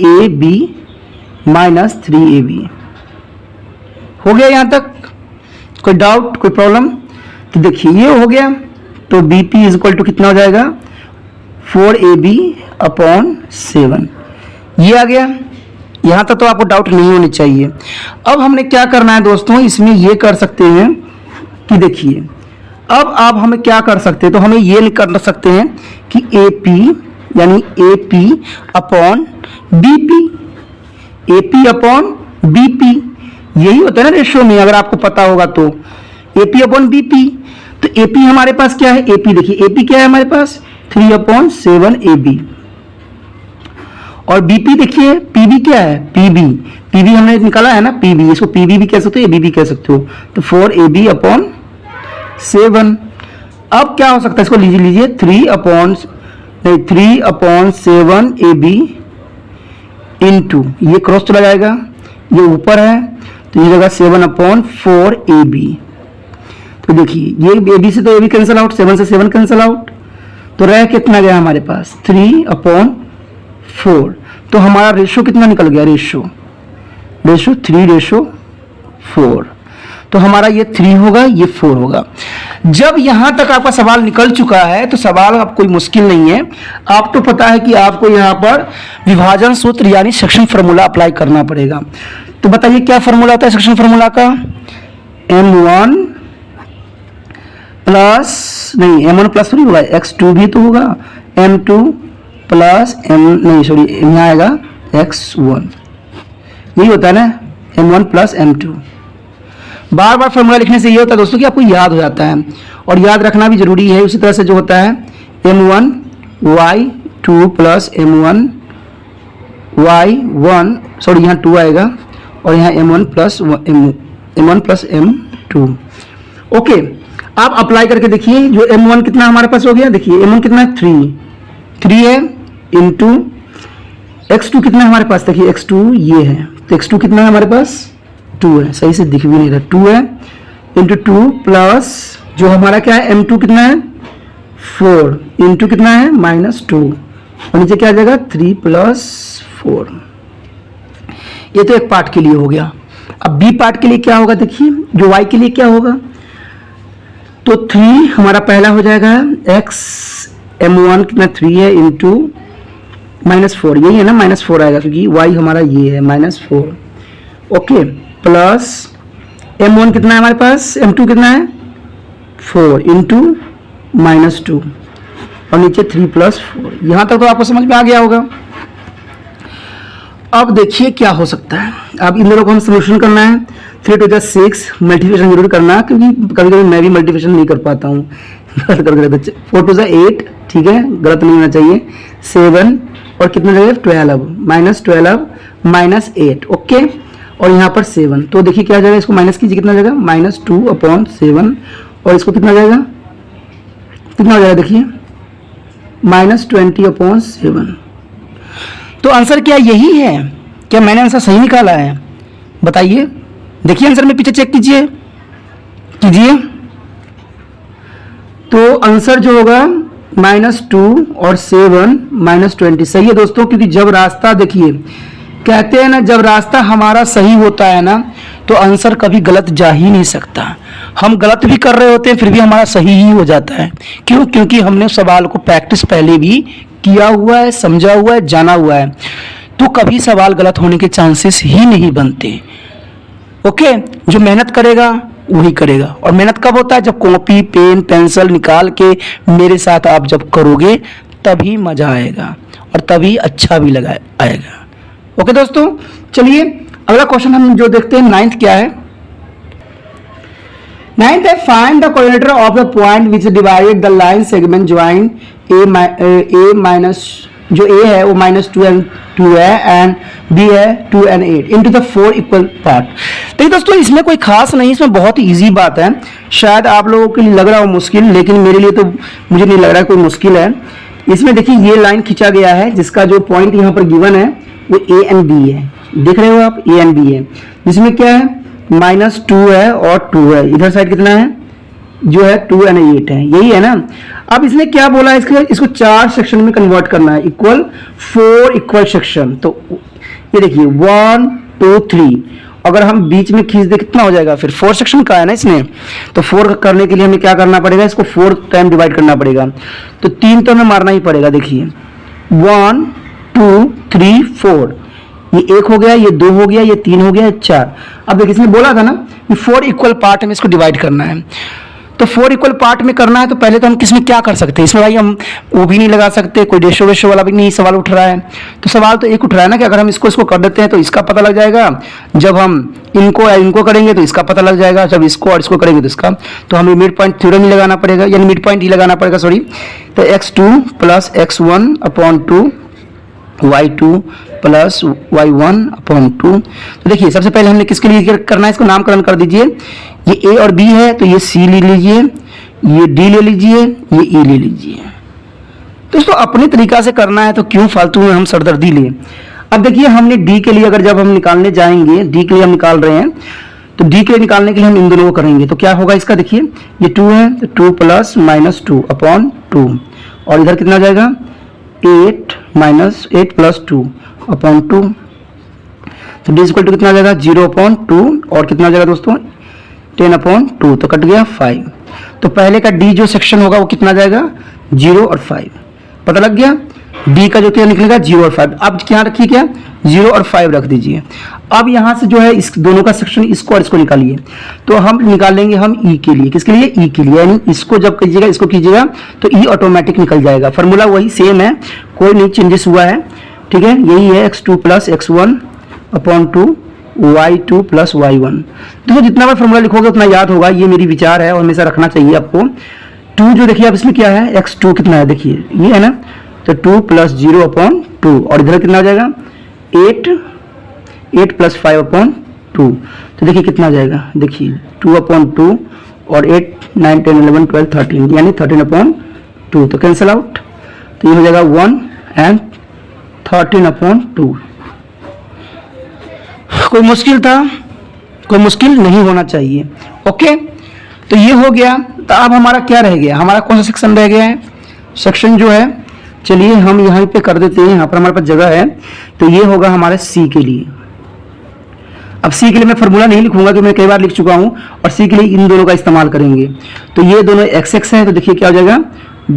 AB -3 AB हो गया। यहां तक कोई डाउट, कोई प्रॉब्लम? तो देखिए ये हो गया, तो बीपी इज इक्वल टू कितना हो जाएगा 4AB/7, ये आ गया। यहां तक तो आपको डाउट नहीं होनी चाहिए। अब हमने क्या करना है दोस्तों, इसमें ये कर सकते हैं कि देखिए अब आप हमें क्या कर सकते हैं, तो हमें ये कर सकते हैं कि AP यानी AP/BP यही होता है ना रेशियो में, अगर आपको पता होगा तो AP/BP। तो AP हमारे पास क्या है, AP देखिए AP क्या है हमारे पास 3/7 AB, और BP देखिए PB क्या है, PB हमने निकाला है ना PB, इसको PB भी कह सकते हो, AB भी कह सकते हो। तो 4AB/7। अब क्या हो सकता है, इसको लीजिए 3/7 AB इंटू, ये क्रॉस चला जाएगा, ये ऊपर है तो ये जगह 7/4 AB। तो तो देखिए ये ए बी से तो ए बी कैंसिल आउट, 7 से 7 कैंसिल आउट, तो रह कितना गया हमारे पास 3/4। तो हमारा रेशो कितना निकल गया, रेशो 3/4। तो हमारा ये 3 होगा, ये 4 होगा। जब यहां तक आपका सवाल निकल चुका है तो सवाल अब कोई मुश्किल नहीं है। आपको पता है कि आपको यहां पर विभाजन सूत्र यानी सेक्शन फार्मूला अप्लाई करना पड़ेगा। तो बताइए क्या फार्मूला होता है सेक्शन फार्मूला का, m1 प्लस नहीं m1 प्लस थोड़ी होगा, x2 भी तो होगा, m2 प्लस यहाँ आएगा x1, यही होता है ना, m1 प्लस m2। बार बार फॉर्मूला लिखने से ये होता है दोस्तों कि आपको याद हो जाता है, और याद रखना भी जरूरी है। उसी तरह से जो होता है m1 y2 plus m1 y1, sorry यहाँ 2 आएगा, और यहाँ m1 प्लस m2। ओके, आप अप्लाई करके देखिए। जो m1 कितना हमारे पास हो गया, देखिए m1 कितना है 3 है, इंटू x2 कितना है हमारे पास, देखिए x2 ये है, तो x2 कितना है हमारे पास 2 है, सही से दिख भी नहीं रहा, 2 है, इंटू 2 प्लस जो हमारा क्या है m2 कितना है 4, इंटू कितना है -2, और नीचे क्या आ जाएगा 3 + 4। ये तो एक पार्ट के लिए हो गया। अब बी पार्ट के लिए क्या होगा, देखिए जो y के लिए क्या होगा, तो 3 हमारा पहला हो जाएगा x m1 कितना 3 है, इंटू -4, यही है ना, -4 आएगा क्योंकि y हमारा ये है -4। ओके, प्लस m1 कितना है हमारे पास, m2 कितना है 4 इंटू -2, और नीचे 3 + 4। यहाँ तक तो आपको समझ में आ गया होगा। अब देखिए क्या हो सकता है। अब इन दोनों को हम सोल्यूशन करना है। 3 to the 6 मल्टीप्लिकेशन जरूर करना, क्योंकि कभी कभी मैं भी मल्टीप्लिकेशन नहीं कर पाता हूँ, गलत करके देते। 4 to the 8, ठीक है, गलत नहीं होना चाहिए। 7 और कितना जगह 12, -12 -8, ओके, और यहाँ पर 7, तो देखिए क्या जाएगा, इसको माइनस कीजिए, कितना जाएगा -2/7, और इसको कितना जाएगा, कितना हो जाएगा देखिए -20/7। तो आंसर क्या यही है? क्या मैंने आंसर सही निकाला है? बताइए, देखिए आंसर में पीछे चेक कीजिए। तो आंसर जो होगा -2 और 7 -20 सही है दोस्तों, क्योंकि जब रास्ता देखिए कहते हैं ना, जब रास्ता हमारा सही होता है ना तो आंसर कभी गलत जा ही नहीं सकता। हम गलत भी कर रहे होते हैं फिर भी हमारा सही ही हो जाता है। क्यों? क्योंकि हमने सवाल को प्रैक्टिस पहले भी किया हुआ है, समझा हुआ है, जाना हुआ है, तो कभी सवाल गलत होने के चांसेस ही नहीं बनते। ओके, जो मेहनत करेगा वही करेगा, और मेहनत कब होता है? जब कॉपी पेन पेंसिल निकाल के मेरे साथ आप जब करोगे तभी मजा आएगा और तभी अच्छा भी आएगा। ओके दोस्तों, चलिए अगला क्वेश्चन हम जो देखते हैं 9th क्या है। 9th है, find the coordinator of the point which divided the line segment join A minus, जो ए है वो -2 and 2 है एंड बी है 2 and 8 into the 4 equal part. देखिए दोस्तों, इसमें कोई खास नहीं, इसमें बहुत ही इजी बात है। शायद आप लोगों के लिए लग रहा हो मुश्किल, लेकिन मेरे लिए तो मुझे नहीं लग रहा है कोई मुश्किल है। इसमें देखिए ये लाइन खींचा गया है जिसका जो पॉइंट यहाँ पर गिवन है वो ए एंड बी है, देख रहे हो आप, ए एंड बी है, जिसमें क्या है -2 है और 2 है, इधर साइड कितना है जो है 2 and 8 है, यही है ना। अब इसने क्या बोला है, इसको 4 सेक्शन में कन्वर्ट करना है, इक्वल 4 इक्वल सेक्शन। तो ये देखिए 1 2 3, अगर हम बीच में खींच दे कितना हो जाएगा, फिर 4 सेक्शन का है ना इसने, तो 4 करने के लिए हमें क्या करना पड़ेगा, इसको 4 टाइम डिवाइड करना पड़ेगा, तो 3 तो हमें मारना ही पड़ेगा। देखिए 1 2 3 4, ये 1 हो गया, ये 2 हो गया, ये 3 हो गया, 4। अब देखिए इसने बोला था ना कि 4 इक्वल पार्ट में इसको डिवाइड करना है, तो 4 इक्वल पार्ट में करना है तो पहले तो हम किसमें क्या कर सकते हैं, इसमें भाई हम वो भी नहीं लगा सकते, कोई रेशो वेशो वाला भी नहीं सवाल उठ रहा है। तो सवाल तो एक उठ रहा है ना कि अगर हम इसको कर देते हैं तो इसका पता लग जाएगा, जब हम इनको करेंगे तो इसका पता लग जाएगा, जब इसको और इसको करेंगे तो इसका, तो हमें मिड पॉइंट थ्योरम ही लगाना पड़ेगा, यानी मिड पॉइंट ही लगाना पड़ेगा, सॉरी। तो x2 + x1/2 y2 + y1/2। तो देखिए सबसे पहले हमने किसके लिए करना है, इसको नामकरण कर दीजिए। ये a और b है तो ये c ले लीजिए, ये d ले लीजिए, ये e ले लीजिए। दोस्तों अपने तरीका से करना है तो क्यों फालतू में हम सरदर्दी लें। अब देखिए हमने d के लिए अगर जब हम निकालने जाएंगे, d के लिए हम निकाल रहे हैं, तो डी के लिए निकालने के लिए हम इन दोनों को करेंगे। तो क्या होगा इसका, देखिए ये 2 है तो 2 प्लस माइनस 2 अपॉन 2, और इधर कितना जाएगा 8 प्लस 2 अपॉन 2। तो डी इक्वल टू कितना जाएगा 0 अपॉन 2, और कितना जाएगा दोस्तों 10 अपॉन 2, तो कट गया 5। तो पहले का डी जो सेक्शन होगा वो कितना जाएगा 0 और 5, पता लग गया। डी का जो क्या निकलेगा 0 और 5। अब क्या रखिए, क्या 0 और 5 रख दीजिए। अब यहाँ से जो है इस दोनों का सेक्शन इसको और इसको निकालिए। तो हम निकाल लेंगे हम ई के लिए, किसके लिए ई के लिए, यानी इसको जब कीजिएगा इसको कीजिएगा तो ई ऑटोमेटिक निकल जाएगा। फॉर्मूला वही सेम है, कोई नहीं चेंजेस हुआ है, ठीक है। यही है x2 plus x1 upon 2 y2 plus y1। देखो जितना बार फॉर्मूला लिखोगे उतना याद होगा, ये मेरी विचार है और हमेशा रखना चाहिए आपको। 2 जो देखिए अब इसमें क्या है x2 कितना है, देखिए ये है ना, तो 2 प्लस 0 अपॉन 2, और इधर कितना हो जाएगा 8 प्लस 5 अपॉन 2। तो देखिए कितना जाएगा, देखिए 2 अपॉन 2 और 8 9 10 11 12 13, यानी 13 अपॉन 2, तो कैंसिल आउट। तो ये हो जाएगा 1 एंड 13 अपॉन 2। कोई मुश्किल था, कोई मुश्किल नहीं होना चाहिए। ओके, तो ये हो गया। तो अब हमारा क्या रह गया, हमारा कौन सा सेक्शन रह गया है, सेक्शन जो है, चलिए हम यहाँ पे कर देते हैं, यहाँ पर हमारे पास जगह है। तो ये होगा हमारे सी के लिए। अब सी के लिए मैं फार्मूला नहीं लिखूंगा क्योंकि मैं कई बार लिख चुका हूँ, और सी के लिए इन दोनों का इस्तेमाल करेंगे। तो ये दोनों एक्स एक्स है, तो देखिए क्या हो जाएगा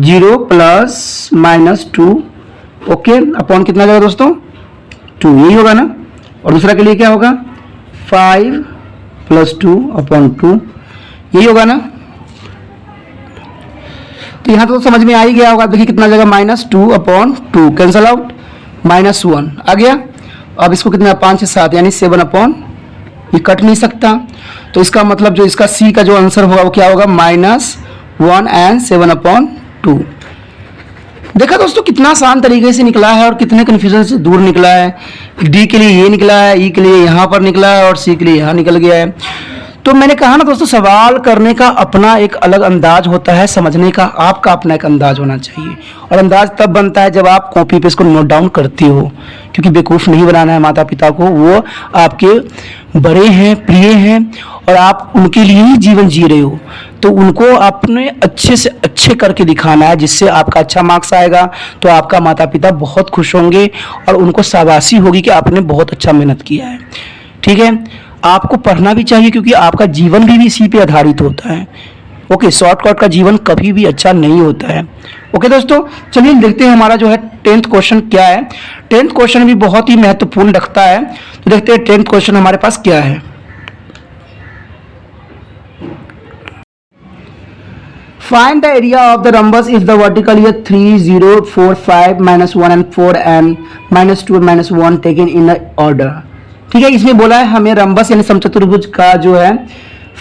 0 प्लस माइनस 2, ओके, अपॉन कितना जाएगा दोस्तों 2, यही होगा ना। और दूसरा के लिए क्या होगा 5 प्लस 2 अपॉन 2, यही होगा ना। तो यहाँ तो समझ में आ ही गया होगा। देखिए कितना जाएगा -2 अपॉन 2, कैंसल आउट, -1 आ गया। अब इसको कितना 5 से 7 यानी 7 अपॉन, ये कट नहीं सकता। तो इसका मतलब जो इसका सी का जो आंसर होगा वो क्या होगा -1 एंड 7 अपॉन 2। देखा दोस्तों कितना आसान तरीके से निकला है और कितने कन्फ्यूजन से दूर निकला है। डी के लिए ये निकला है, ई के लिए यहाँ पर निकला है और सी के लिए यहाँ निकल गया है। तो मैंने कहा ना दोस्तों, सवाल करने का अपना एक अलग अंदाज होता है, समझने का आपका अपना एक अंदाज होना चाहिए। और अंदाज तब बनता है जब आप कॉपी पे इसको नोट डाउन करते हो, क्योंकि बेवकूफ़ नहीं बनाना है माता पिता को, वो आपके बड़े हैं, प्रिय हैं, और आप उनके लिए ही जीवन जी रहे हो। तो उनको आपने अच्छे से अच्छे करके दिखाना है, जिससे आपका अच्छा मार्क्स आएगा। तो आपका माता पिता बहुत खुश होंगे और उनको शाबाशी होगी कि आपने बहुत अच्छा मेहनत किया है, ठीक है। आपको पढ़ना भी चाहिए क्योंकि आपका जीवन भी इसी पे आधारित होता है। ओके, शॉर्टकट का जीवन कभी भी अच्छा नहीं होता है। ओके दोस्तों, चलिए देखते हैं हमारा जो है 10th क्वेश्चन क्या है। 10th क्वेश्चन भी बहुत ही महत्वपूर्ण रखता है। तो देखते हैं 10th क्वेश्चन हमारे पास क्या है। Find the area of the rhombus if the vertical is 3 0 4 5 -1 and 4 and -2 and -1 taken in the order। ठीक है, इसमें बोला है हमें रंबस यानी समचतुर्भुज का जो है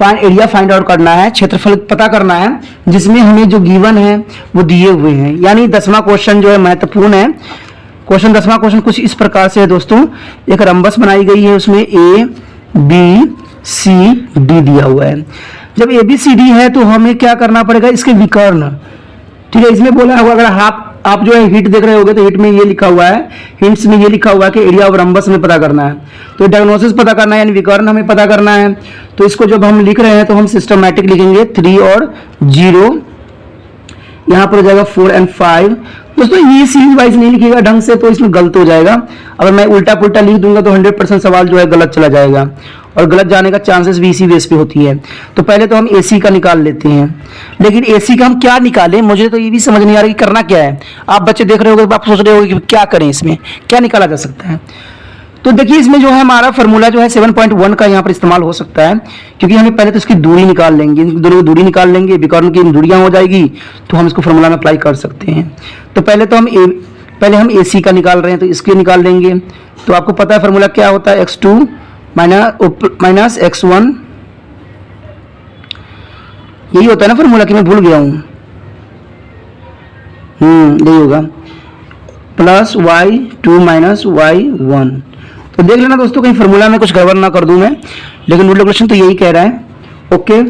एरिया फाइंड आउट करना है, क्षेत्रफल पता करना है, जिसमें हमें जो गिवन है वो दिए हुए हैं। यानी 10वां क्वेश्चन जो है महत्वपूर्ण है। क्वेश्चन 10वां क्वेश्चन कुछ इस प्रकार से है दोस्तों। एक रंबस बनाई गई है, उसमें A B C D दिया हुआ है। जब A B C D है तो हमें क्या करना पड़ेगा, इसके विकर्ण, ठीक है। इसमें बोला हुआ, अगर आप जो है हिट देख रहे होगे तो हिट में ये लिखा हुआ है, हिंट्स में ये लिखा हुआ है कि एरिया ऑफ रंबस में पता करना है। तो डायग्नोसिस पता करना है यानी विकर्ण हमें पता करना है। तो इसको जब हम लिख रहे हैं तो हम सिस्टमैटिक लिखेंगे, 3 और 0, यहाँ पर हो जाएगा 4 और 5। दोस्तों ये सीरीज वाइज नहीं लिखिएगा ढंग से तो इसमें गलत हो जाएगा। अगर मैं उल्टा पुल्टा लिख दूंगा तो 100% सवाल जो है गलत चला जाएगा, और गलत जाने का चांसेस भी इसी बेस पे होती है। तो पहले तो हम AC का निकाल लेते हैं, लेकिन AC का हम क्या निकालें, मुझे तो ये भी समझ नहीं आ रहा कि करना क्या है। आप बच्चे देख रहे होगे, आप सोच रहे होगे कि क्या करें, इसमें क्या निकाला जा सकता है। तो देखिए इसमें जो है हमारा फार्मूला जो है 7.1 का यहाँ पर इस्तेमाल हो सकता है, क्योंकि हमें पहले तो इसकी दूरी निकाल लेंगे, दोनों की दूरी निकाल लेंगे, विकर्ण की दूरियां हो जाएगी, तो हम इसको फार्मूला में अप्लाई कर सकते हैं। तो पहले तो हम AC का निकाल रहे हैं, तो इसके निकाल लेंगे। तो आपको पता है फार्मूला क्या होता है, x2 माइनस x1, यही होता है ना फार्मूला, कि मैं भूल गया हूँ, यही होगा, प्लस y2 माइनस y1। तो देख लेना दोस्तों कहीं फार्मूला में कुछ गड़बड़ ना कर दूं मैं, लेकिन रूल रेगुलेशन तो यही कह रहा है। ओके,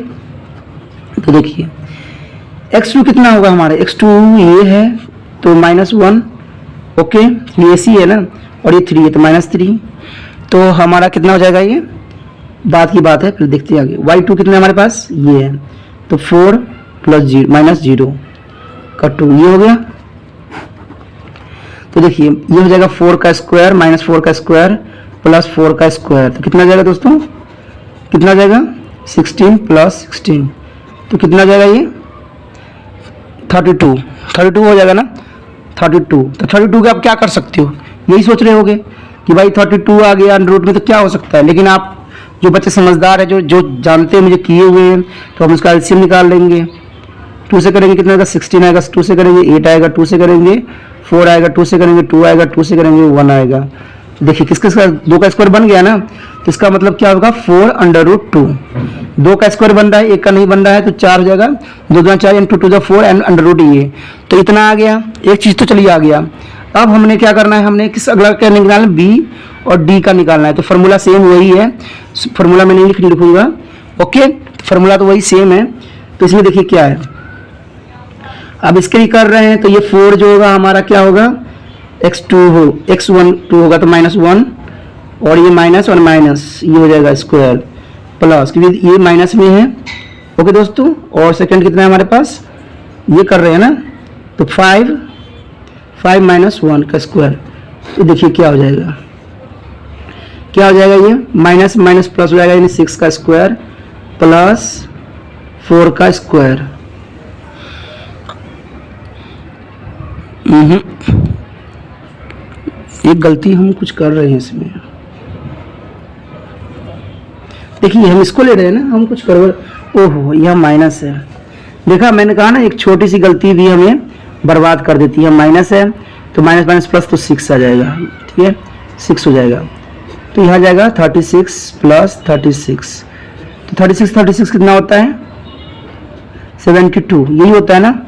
तो देखिए x2 कितना होगा हमारे, x2 ये है तो -1, ओके, ये AC है ना, और ये 3 है तो -3। तो हमारा कितना हो जाएगा, ये बात की बात है, फिर देखते हैं आगे। y2 कितना है हमारे पास, ये है, तो 4 प्लस माइनस 0 का 2, ये हो गया। तो देखिए ये हो जाएगा 4 का स्क्वायर माइनस 4 का स्क्वायर प्लस 4 का स्क्वायर, तो कितना जाएगा दोस्तों, कितना जाएगा 16 प्लस 16, तो कितना जाएगा ये 32 हो जाएगा ना 32। तो 32 के आप क्या कर सकते हो, यही सोच रहे होगे कि भाई 32 आ गया अंडर रूट में तो क्या हो सकता है, लेकिन आप जो बच्चे समझदार है, जो जानते हैं मुझे किए हुए हैं, तो हम उसका एलसीएम निकाल लेंगे। 2 से करेंगे कितना आएगा 16 आएगा, 2 से करेंगे 8 आएगा, 2 से करेंगे 4 आएगा, 2 से करेंगे 2 आएगा, 2 से करेंगे 1 आएगा। देखिए किसका 2 का स्क्वायर बन गया ना, तो इसका मतलब क्या होगा 4 अंडर रूट 2। 2 का स्क्वायर बन रहा है, 1 का नहीं बन रहा है, तो 4 हो जाएगा, 2 2 4 इंटू 2 4 एंड अंडर रूट ये, तो इतना आ गया। एक चीज़ तो चलिए आ गया। अब हमने क्या करना है, हमने किस अगला क्या निकालना है, बी और डी का निकालना है। तो फार्मूला सेम वही है, फार्मूला में नहीं लिखूंगा, ओके, फार्मूला तो वही सेम है। तो इसमें देखिए क्या है, अब इसके ही कर रहे हैं, तो ये 4 जो होगा हमारा क्या होगा x1 2 होगा तो -1, और ये माइनस और माइनस ये हो जाएगा स्क्वायर प्लस, क्योंकि ये माइनस में है, ओके दोस्तों। और सेकंड कितना है हमारे पास, ये कर रहे हैं ना, तो 5 माइनस 1 का स्क्वायर, तो देखिए क्या हो जाएगा, क्या हो जाएगा, ये माइनस माइनस प्लस हो जाएगा, यानी 6 का स्क्वायर प्लस 4 का स्क्वायर। एक गलती हम कुछ कर रहे हैं इसमें, देखिए हम इसको ले रहे हैं ना, हम कुछ कर, ओहो यह माइनस है, देखा मैंने कहा ना एक छोटी सी गलती भी हमें बर्बाद कर देती है। माइनस है तो माइनस माइनस प्लस तो 6 आ जाएगा, ठीक है 6 हो जाएगा, तो यहाँ जाएगा 36 प्लस 36, तो 36 कितना होता है 72, यही होता है ना।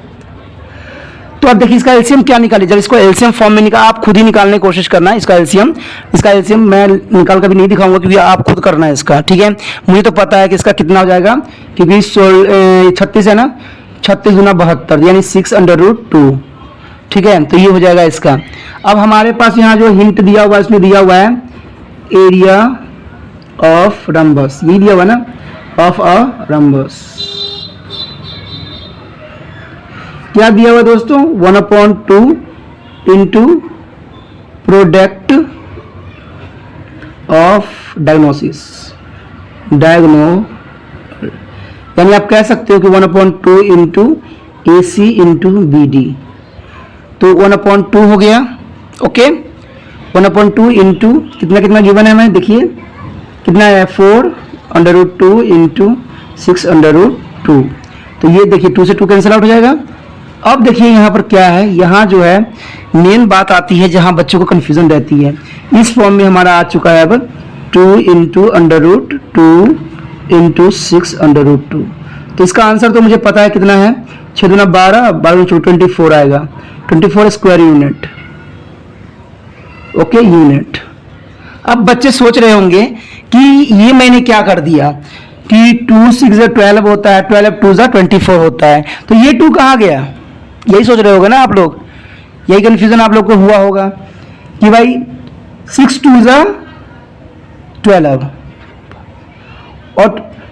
तो अब देखिए इसका एलसीएम क्या निकाले, जब इसको एलसीएम फॉर्म में निकाल, आप खुद ही निकालने की कोशिश करना है इसका एलसीएम मैं निकाल कर भी नहीं दिखाऊंगा, क्योंकि आप खुद करना है इसका, ठीक है। मुझे तो पता है कि इसका कितना हो जाएगा, क्योंकि 36 है ना, 36 गुना 72 यानी 6 अंडर रूट 2, ठीक है, तो ये हो जाएगा इसका। अब हमारे पास यहाँ जो हिंट दिया हुआ है, इसमें दिया हुआ है एरिया ऑफ रम्बस, ये दिया हुआ ना, ऑफ अ रम्बस, क्या दिया हुआ दोस्तों 1/2 इंटू प्रोडक्ट ऑफ डायग्नोसिस, यानी आप कह सकते हो कि 1/2 इंटू AC इंटू BD, तो 1/2 हो गया, ओके। 1/2 इंटू कितना कितना गिवन है हमें, देखिए कितना है 4 under root 2 into 6 under root 2, तो ये देखिए 2 से 2 कैंसिल आउट हो जाएगा। अब देखिए यहाँ पर क्या है, यहाँ जो है मेन बात आती है जहाँ बच्चों को कन्फ्यूजन रहती है। इस फॉर्म में हमारा आ चुका है अब 2 into under root 2 into 6 under root 2, तो इसका आंसर तो मुझे पता है कितना है, 6 दूना 12, 12 24 आएगा, 24 स्क्वायर यूनिट, ओके यूनिट। अब बच्चे सोच रहे होंगे कि ये मैंने क्या कर दिया कि 2 6 12 होता है, 12 2 24 होता है, तो ये 2 कहाँ गया, यही सोच रहे होगे ना आप लोग, यही कंफ्यूजन आप लोग को हुआ होगा कि भाई 6 2 12 और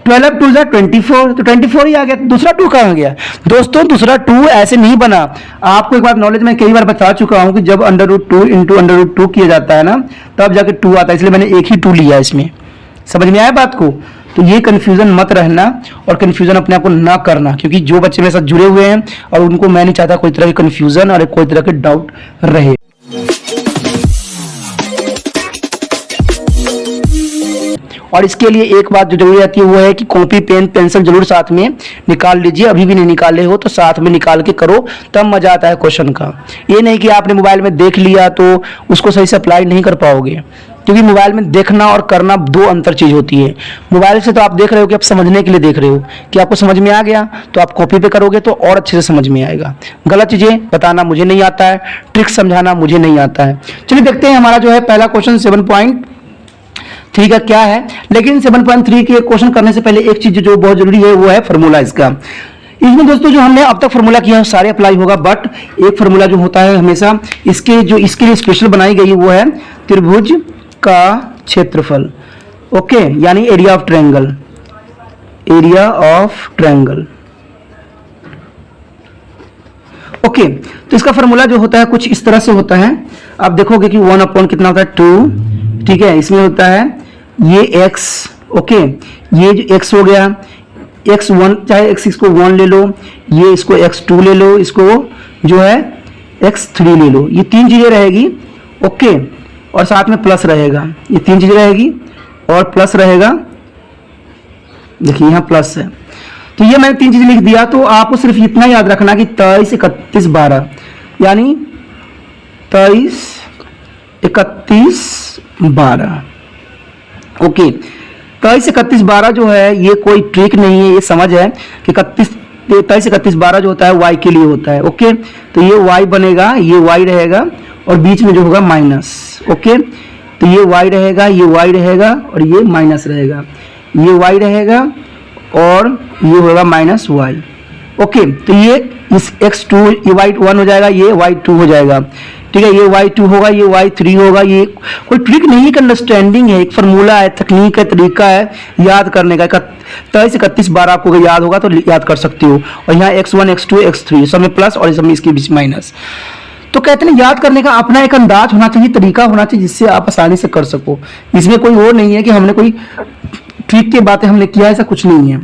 12 2 24, तो 24 ही आ गया, दूसरा 2 कहाँ गया दोस्तों, दूसरा 2 ऐसे नहीं बना। आपको एक बात नॉलेज में कई बार बता चुका हूं कि जब under root 2 into under root 2 किया जाता है ना, तब जाके 2 आता है, इसलिए मैंने एक ही 2 लिया इसमें, समझ में आया बात को। तो ये कन्फ्यूजन मत रहना और कन्फ्यूजन अपने आप को ना करना, क्योंकि जो बच्चे मेरे साथ जुड़े हुए हैं और उनको मैं नहीं चाहता कोई तरह की कन्फ्यूजन और कोई तरह के डाउट रहे। और इसके लिए एक बात जो जरूरी रहती है वो है कि कॉपी पेन पेंसिल जरूर साथ में निकाल लीजिए, अभी भी नहीं निकाले हो तो साथ में निकाल के करो, तब मजा आता है क्वेश्चन का। ये नहीं कि आपने मोबाइल में देख लिया तो उसको सही से अप्लाई नहीं कर पाओगे, क्योंकि मोबाइल में देखना और करना 2 अंतर चीज होती है। मोबाइल से तो आप देख रहे हो कि आप समझने के लिए देख रहे हो कि आपको समझ में आ गया, तो आप कॉपी पे करोगे तो और अच्छे से समझ में आएगा। गलत चीजें बताना मुझे नहीं आता है, ट्रिक समझाना मुझे नहीं आता है। चलिए देखते हैं हमारा जो है पहला क्वेश्चन 7.3 का क्या है। लेकिन 7.3 के क्वेश्चन करने से पहले एक चीज जो बहुत जरूरी है वो है फार्मूला इसका। इसमें दोस्तों जो हमने अब तक फार्मूला किया है सारे अप्लाई होगा, बट एक फार्मूला जो होता है हमेशा इसके लिए स्पेशल बनाई गई है वो है त्रिभुज का क्षेत्रफल। ओके, यानी area of triangle, area of triangle. Okay, तो इसका फॉर्मूला जो होता है कुछ इस तरह से होता है। आप देखोगे कि 1 अपॉन कितना होता है 2, ठीक है। इसमें होता है ये x, ओके, ये जो x हो गया x1, चाहे x इसको 1 ले लो, ये इसको x2 ले लो, इसको जो है x3 ले लो, ये तीन चीजें रहेगी, ओके, और साथ में प्लस रहेगा, ये तीन चीजें रहेगी और प्लस रहेगा, देखिए यहाँ प्लस है। तो ये मैंने तीन चीजें लिख दिया, तो आपको सिर्फ इतना याद रखना कि 23, 31, 12, यानी 23, 31, 12, ओके। 23, 31, 12 जो है ये कोई ट्रिक नहीं है, ये समझ है कि 23, 31, 12 जो होता है y के लिए होता है, ओके। तो ये y बनेगा, ये y रहेगा और बीच में जो होगा माइनस, ओके। तो ये y रहेगा, ये y रहेगा और ये माइनस रहेगा, ये y रहेगा और ये होगा माइनस y, ओके। तो ये इस x2, ये y1 हो जाएगा, ये y2 हो जाएगा, ठीक है। ये y2 होगा, ये y3 होगा। ये कोई ट्रिक नहीं है, अंडरस्टैंडिंग है, एक फार्मूला है, तकनीक है, तरीका है याद करने का। 23, 31, 12 आपको अगर याद होगा तो याद कर सकते हो। और यहाँ x1, x2, x3 सब में प्लस और सब में इसके बीच माइनस। तो कहते हैं याद करने का अपना एक अंदाज होना चाहिए, तरीका होना चाहिए, जिससे आप आसानी से कर सको। इसमें कोई और नहीं है कि हमने कोई ट्रिक की बातें हमने किया, ऐसा कुछ नहीं है,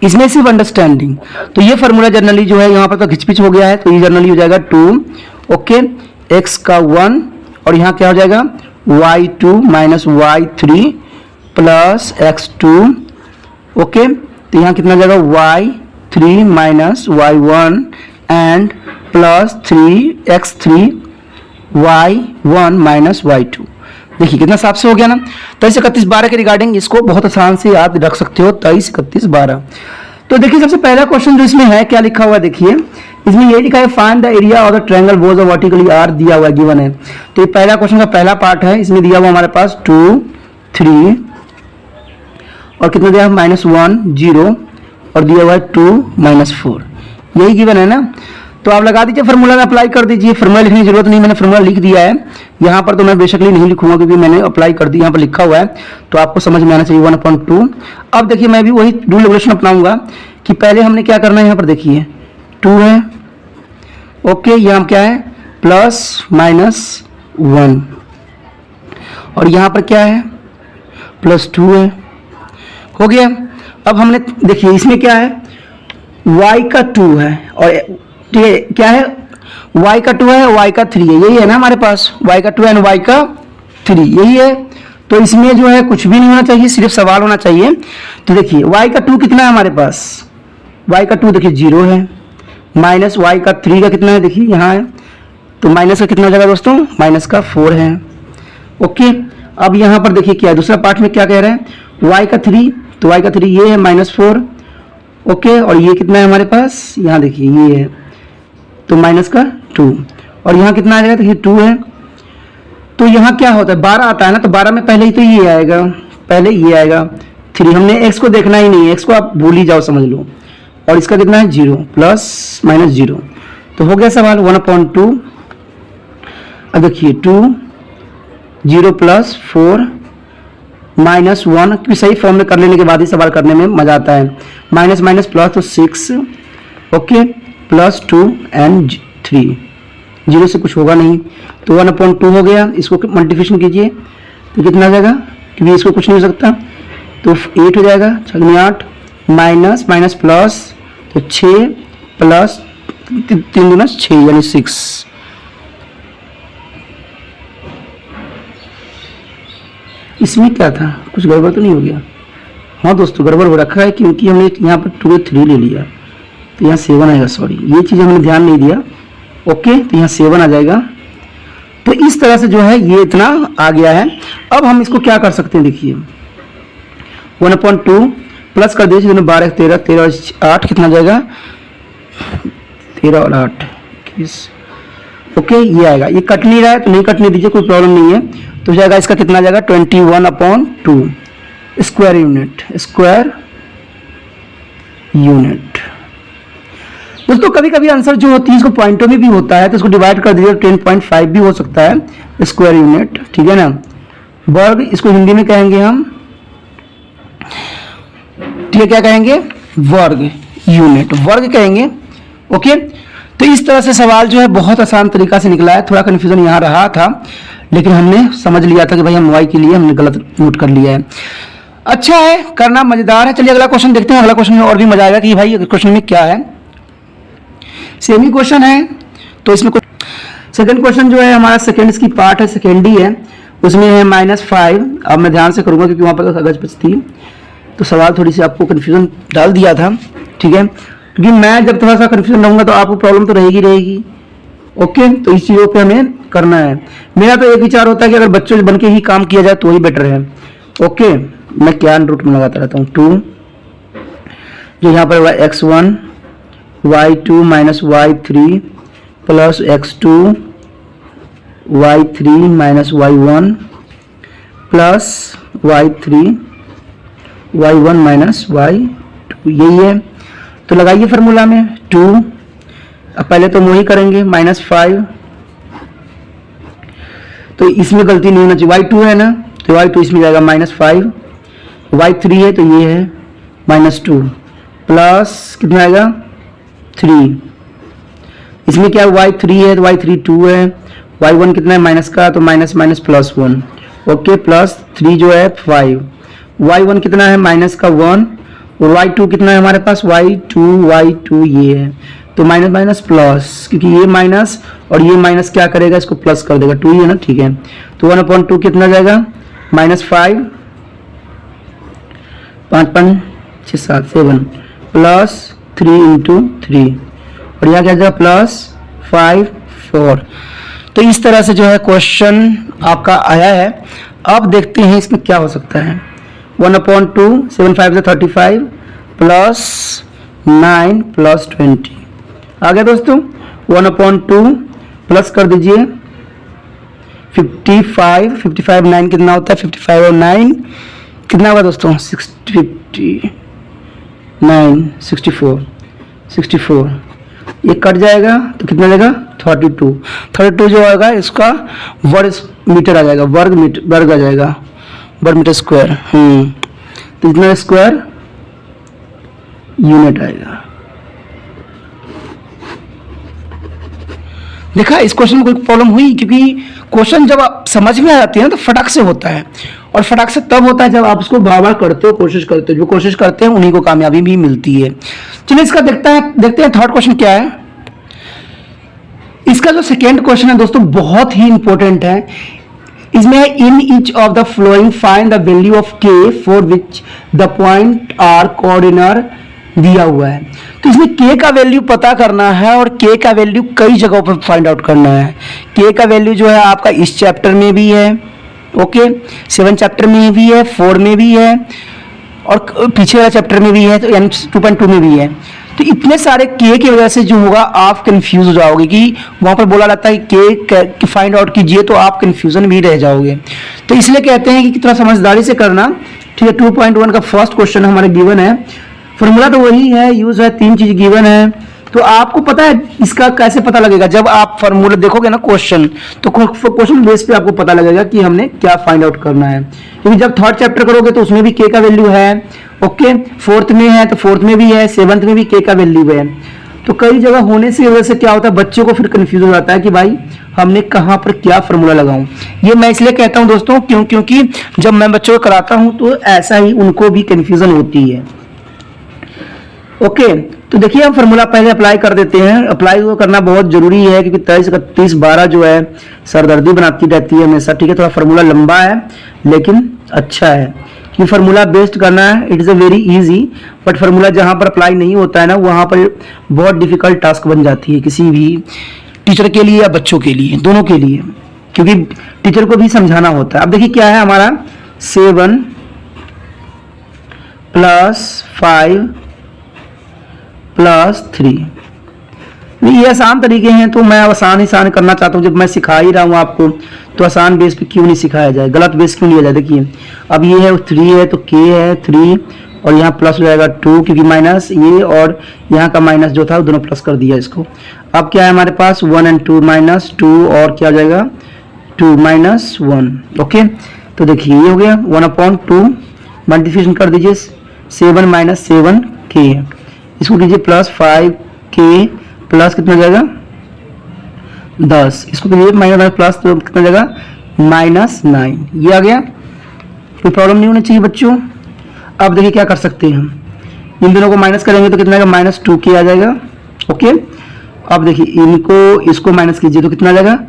इसमें सिर्फ अंडरस्टैंडिंग। तो ये फार्मूला जनरली जो है यहाँ पर तो घिचपिच हो गया है, तो ये जनरली हो जाएगा 2, ओके, x का 1 और यहाँ क्या हो जाएगा y2 minus y3 plus x2, okay. तो यहाँ कितना हो जाएगा y3 minus y1 and plus 3x3 y1 minus y2। देखिए कितना साफ से हो गया ना। 23, 31, 12 के रिगार्डिंग इसको बहुत आसान से याद रख सकते हो, 23, 31, 12। तो देखिए सबसे पहला क्वेश्चन जो इसमें है क्या लिखा हुआ है, देखिए इसमें ये लिखा है find the area of the triangle both vertically are दिया हुआ है, गिवन है। तो ये पहला क्वेश्चन का पहला पार्ट है, इसमें दिया हुआ हमारे पास 2, 3 और कितना दिया है -1, 0 और दिया हुआ है 2, -4, यही गिवन है ना। तो आप लगा दीजिए, फार्मूला में अप्लाई कर दीजिए। फार्मूला लिखने की जरूरत नहीं, मैंने फार्मूला लिख दिया है यहाँ पर, तो मैं बेसिकली नहीं लिखूंगा क्योंकि मैंने अप्लाई कर दी, यहाँ पर लिखा हुआ है, तो आपको समझ में आना चाहिए 1/2। अब देखिए मैं भी वही रूल रेगुलेशन अपनाऊंगा कि पहले हमने क्या करना है, यहाँ पर देखिए 2 है, ओके, यहाँ क्या है +-1 और यहाँ पर क्या है +2 है, हो गया। अब हमने देखिए इसमें क्या है y का 2 है और ठीक है, क्या है y का 2 है, y का 3 है, यही है ना हमारे पास, y का 2 एंड y का 3 यही है। तो इसमें जो है कुछ भी नहीं होना चाहिए, सिर्फ सवाल होना चाहिए। तो देखिए y का 2 कितना है हमारे पास, y का 2 देखिए 0 है, माइनस y का 3 का कितना है, देखिए यहाँ है, तो माइनस का कितना हो जाएगा दोस्तों, माइनस का 4 है, ओके। अब यहाँ पर देखिए क्या है, दूसरा पार्ट में क्या कह रहे हैं, y का 3, तो y का 3 ये है -4, ओके, और ये कितना है हमारे पास, यहाँ देखिए ये है, तो माइनस का 2 और यहाँ कितना आ जाएगा, देखिए 2 है। तो यहाँ क्या होता है 12 आता है ना, तो 12 में पहले ही तो ये आएगा, पहले ये आएगा 3, हमने x को देखना ही नहीं है, x को आप भूल ही जाओ, समझ लो। और इसका कितना है 0 +-0, तो हो गया सवाल 1/2। अब देखिए 2, 0 + 4 -1, क्योंकि सही फॉर्म में कर लेने के बाद ही सवाल करने में मजा आता है, माइनस माइनस प्लस तो 6, ओके, +2 एंड 3, 0 से कुछ होगा नहीं, तो 1/2 हो गया। इसको मल्टीप्लिकेशन कीजिए तो कितना आ जाएगा, क्योंकि इसको कुछ नहीं हो सकता, तो 8 हो जाएगा, 8 माइनस माइनस प्लस, तो 6 प्लस 3 × 6 यानी 6। इसमें क्या था, कुछ गड़बड़ तो नहीं हो गया? हाँ दोस्तों गड़बड़ हो रखा है, क्योंकि हमने यहाँ पर 2 3 ले लिया, तो यहाँ 7 आएगा, सॉरी ये चीज़ हमने ध्यान नहीं दिया, ओके, तो यहाँ 7 आ जाएगा। तो इस तरह से जो है ये इतना आ गया है। अब हम इसको क्या कर सकते हैं, देखिए 1/2 प्लस कर दीजिए, 12 13 13 और 8 कितना जाएगा, 13 और 8 21, ओके, ये आएगा। ये कट नहीं रहा है तो नहीं कटने दीजिए, कोई प्रॉब्लम नहीं है। तो जाएगा इसका कितना जाएगा 21/2 स्क्वायर यूनिट। दोस्तों कभी कभी आंसर जो होती है इसको पॉइंटों में भी होता है, तो इसको डिवाइड कर दीजिए, 10.5 भी हो सकता है स्क्वायर यूनिट, ठीक है ना। वर्ग, इसको हिंदी में कहेंगे हम, ठीक है, क्या कहेंगे, वर्ग, यूनिट, वर्ग कहेंगे। ओके, तो इस तरह से सवाल जो है बहुत आसान तरीका से निकला है। थोड़ा कन्फ्यूजन यहाँ रहा था, लेकिन हमने समझ लिया था कि भाई हम वाई के लिए हमने गलत नोट कर लिया है। अच्छा है, करना मजेदार है। चलिए अगला क्वेश्चन देखते हैं। अगला क्वेश्चन में और भी मजा आएगा कि भाई क्वेश्चन में क्या है। सेमी क्वेश्चन है, तो इसमें सेकंड क्वेश्चन जो है हमारा सेकंड इसकी पार्ट है, सेकेंड ही है, उसमें है -5। अब मैं ध्यान से करूंगा क्योंकि वहां पर कागज बच थी, तो सवाल थोड़ी सी आपको कन्फ्यूजन डाल दिया था, ठीक है, क्योंकि मैं जब थोड़ा सा कन्फ्यूजन रहूंगा तो आपको प्रॉब्लम तो रहेगी। ओके, तो इस चीज़ों पे हमें करना है। मेरा तो एक विचार होता है कि अगर बच्चों बन के ही काम किया जाए तो ही बेटर है। ओके, मैं क्या रूट में लगाता रहता हूँ, 2, जो यहाँ पर हुआ x1 y2 minus y3 plus x2 y3 minus y1 plus y3 y1 minus y2, यही है। तो लगाइए फार्मूला में 2, अब पहले तो वही करेंगे -5, तो इसमें गलती नहीं होना चाहिए, y2 है ना, तो y2 इसमें जाएगा -5, y3 है तो ये है -2 प्लस कितना आएगा 3, इसमें क्या y3 है तो y3 2 है, y1 कितना है माइनस का, तो minus minus plus 1, okay, plus 3 जो है 5, y1 कितना है माइनस का 1, और y2 कितना है हमारे पास y2 ये है, तो माइनस माइनस प्लस, क्योंकि ये माइनस और ये माइनस क्या करेगा, इसको प्लस कर देगा, 2 ही है ना, ठीक है, तो 1/2 कितना जाएगा -5, 5 5 6 7 7 प्लस 3 × 3, और यहाँ क्या जाएगा +5 4। तो इस तरह से जो है क्वेश्चन आपका आया है। अब देखते हैं इसमें क्या हो सकता है। 1/2 7 5 से 35 प्लस 9 प्लस 20 आ गया दोस्तों। 1/2 प्लस कर दीजिए 55 9 कितना होता है, 55 और 9 कितना होगा दोस्तों, 64 ये कट जाएगा तो कितना जाएगा 32 जो आएगा इसका वर्ग मीटर आ जाएगा, वर्ग आ जाएगा, वर्ग मीटर स्क्वायर, तो इतना स्क्वायर यूनिट आएगा। देखा, इस क्वेश्चन में कोई प्रॉब्लम हुई, क्योंकि क्वेश्चन जब आप समझ में आ जाती है ना तो फटाक से होता है, और फटाक से तब होता है जब आप उसको बार बार करते हो, कोशिश करते हो। जो कोशिश करते हैं उन्हीं को कामयाबी भी मिलती है। चलिए इसका देखते हैं थर्ड क्वेश्चन क्या है। इसका जो सेकेंड क्वेश्चन है दोस्तों बहुत ही इंपॉर्टेंट है। इसमें in each of the following find the value of k for which the point are collinear दिया हुआ है। तो इसमें k का वैल्यू पता करना है, और k का वैल्यू कई जगहों पर फाइंड आउट करना है। k का वैल्यू जो है आपका इस चैप्टर में भी है, ओके, 7 चैप्टर में भी है, 4 में भी है, और पीछे वाला चैप्टर में भी है, तो यानी 2.2 में भी है। तो इतने सारे k की वजह से जो होगा आप कंफ्यूज हो जाओगे, कि वहाँ पर बोला जाता है k फाइंड आउट कीजिए, तो आप कंफ्यूजन भी रह जाओगे। तो इसलिए कहते हैं कि थोड़ा समझदारी से करना, ठीक है। 2.1 का फर्स्ट क्वेश्चन हमारे गिवन है, फॉर्मूला तो वही है, यूज है, 3 चीज गिवन है। तो आपको पता है इसका कैसे पता लगेगा, जब आप फॉर्मूला देखोगे ना क्वेश्चन, तो क्वेश्चन बेस पे आपको पता लगेगा कि हमने क्या फाइंड आउट करना है। क्योंकि जब थर्ड चैप्टर करोगे तो उसमें भी k का वैल्यू है, ओके, फोर्थ में है तो फोर्थ में भी है, 7th में भी k का वैल्यू है। तो कई जगह होने से वजह से क्या होता है, बच्चों को फिर कंफ्यूज हो जाता है कि भाई हमने कहाँ पर क्या फॉर्मूला लगाऊं। ये मैं इसलिए कहता हूं दोस्तों क्योंकि जब मैं बच्चों को कराता हूं तो ऐसा ही उनको भी कंफ्यूजन होती है। ओके, तो देखिए हम फार्मूला पहले अप्लाई कर देते हैं। अप्लाई तो करना बहुत जरूरी है, क्योंकि 23 31 12 जो है सरदर्दी बनाती रहती है हमेशा, ठीक है। थोड़ा फार्मूला लंबा है लेकिन अच्छा है, कि फार्मूला बेस्ड करना है, it is a very easy. But formula जहाँ पर अप्लाई नहीं होता है ना, वहाँ पर बहुत डिफिकल्ट टास्क बन जाती है किसी भी टीचर के लिए या बच्चों के लिए, दोनों के लिए, क्योंकि टीचर को भी समझाना होता है। अब देखिए क्या है हमारा, 7 + 5 + 3। ये आसान तरीके हैं, तो मैं आसान करना चाहता हूँ। जब मैं सिखा ही रहा हूँ आपको, तो आसान बेस पे क्यों नहीं सिखाया जाए, गलत बेस क्यों लिया जाए। देखिए अब ये है 3 है, तो k है 3, और यहाँ प्लस हो जाएगा 2, क्योंकि माइनस ये और यहाँ का माइनस जो था वो दोनों प्लस कर दिया इसको। अब क्या है हमारे पास 1 और 2 -2, और क्या हो जाएगा 2 - 1, ओके। तो देखिए ये हो गया 1/2, मल्टीप्लिकेशन कर दीजिए 7 माइनस 7k, इसको कीजिए प्लस 5k प्लस कितना जाएगा 10, इसको कीजिए माइनस प्लस तो कितना जाएगा -9, ये आ गया। कोई प्रॉब्लम नहीं होनी चाहिए बच्चों। अब देखिए क्या कर सकते हैं हम, इन दोनों को माइनस करेंगे तो कितना आएगा -2k आ जाएगा। ओके, अब देखिए इनको इसको माइनस कीजिए तो कितना आ जाएगा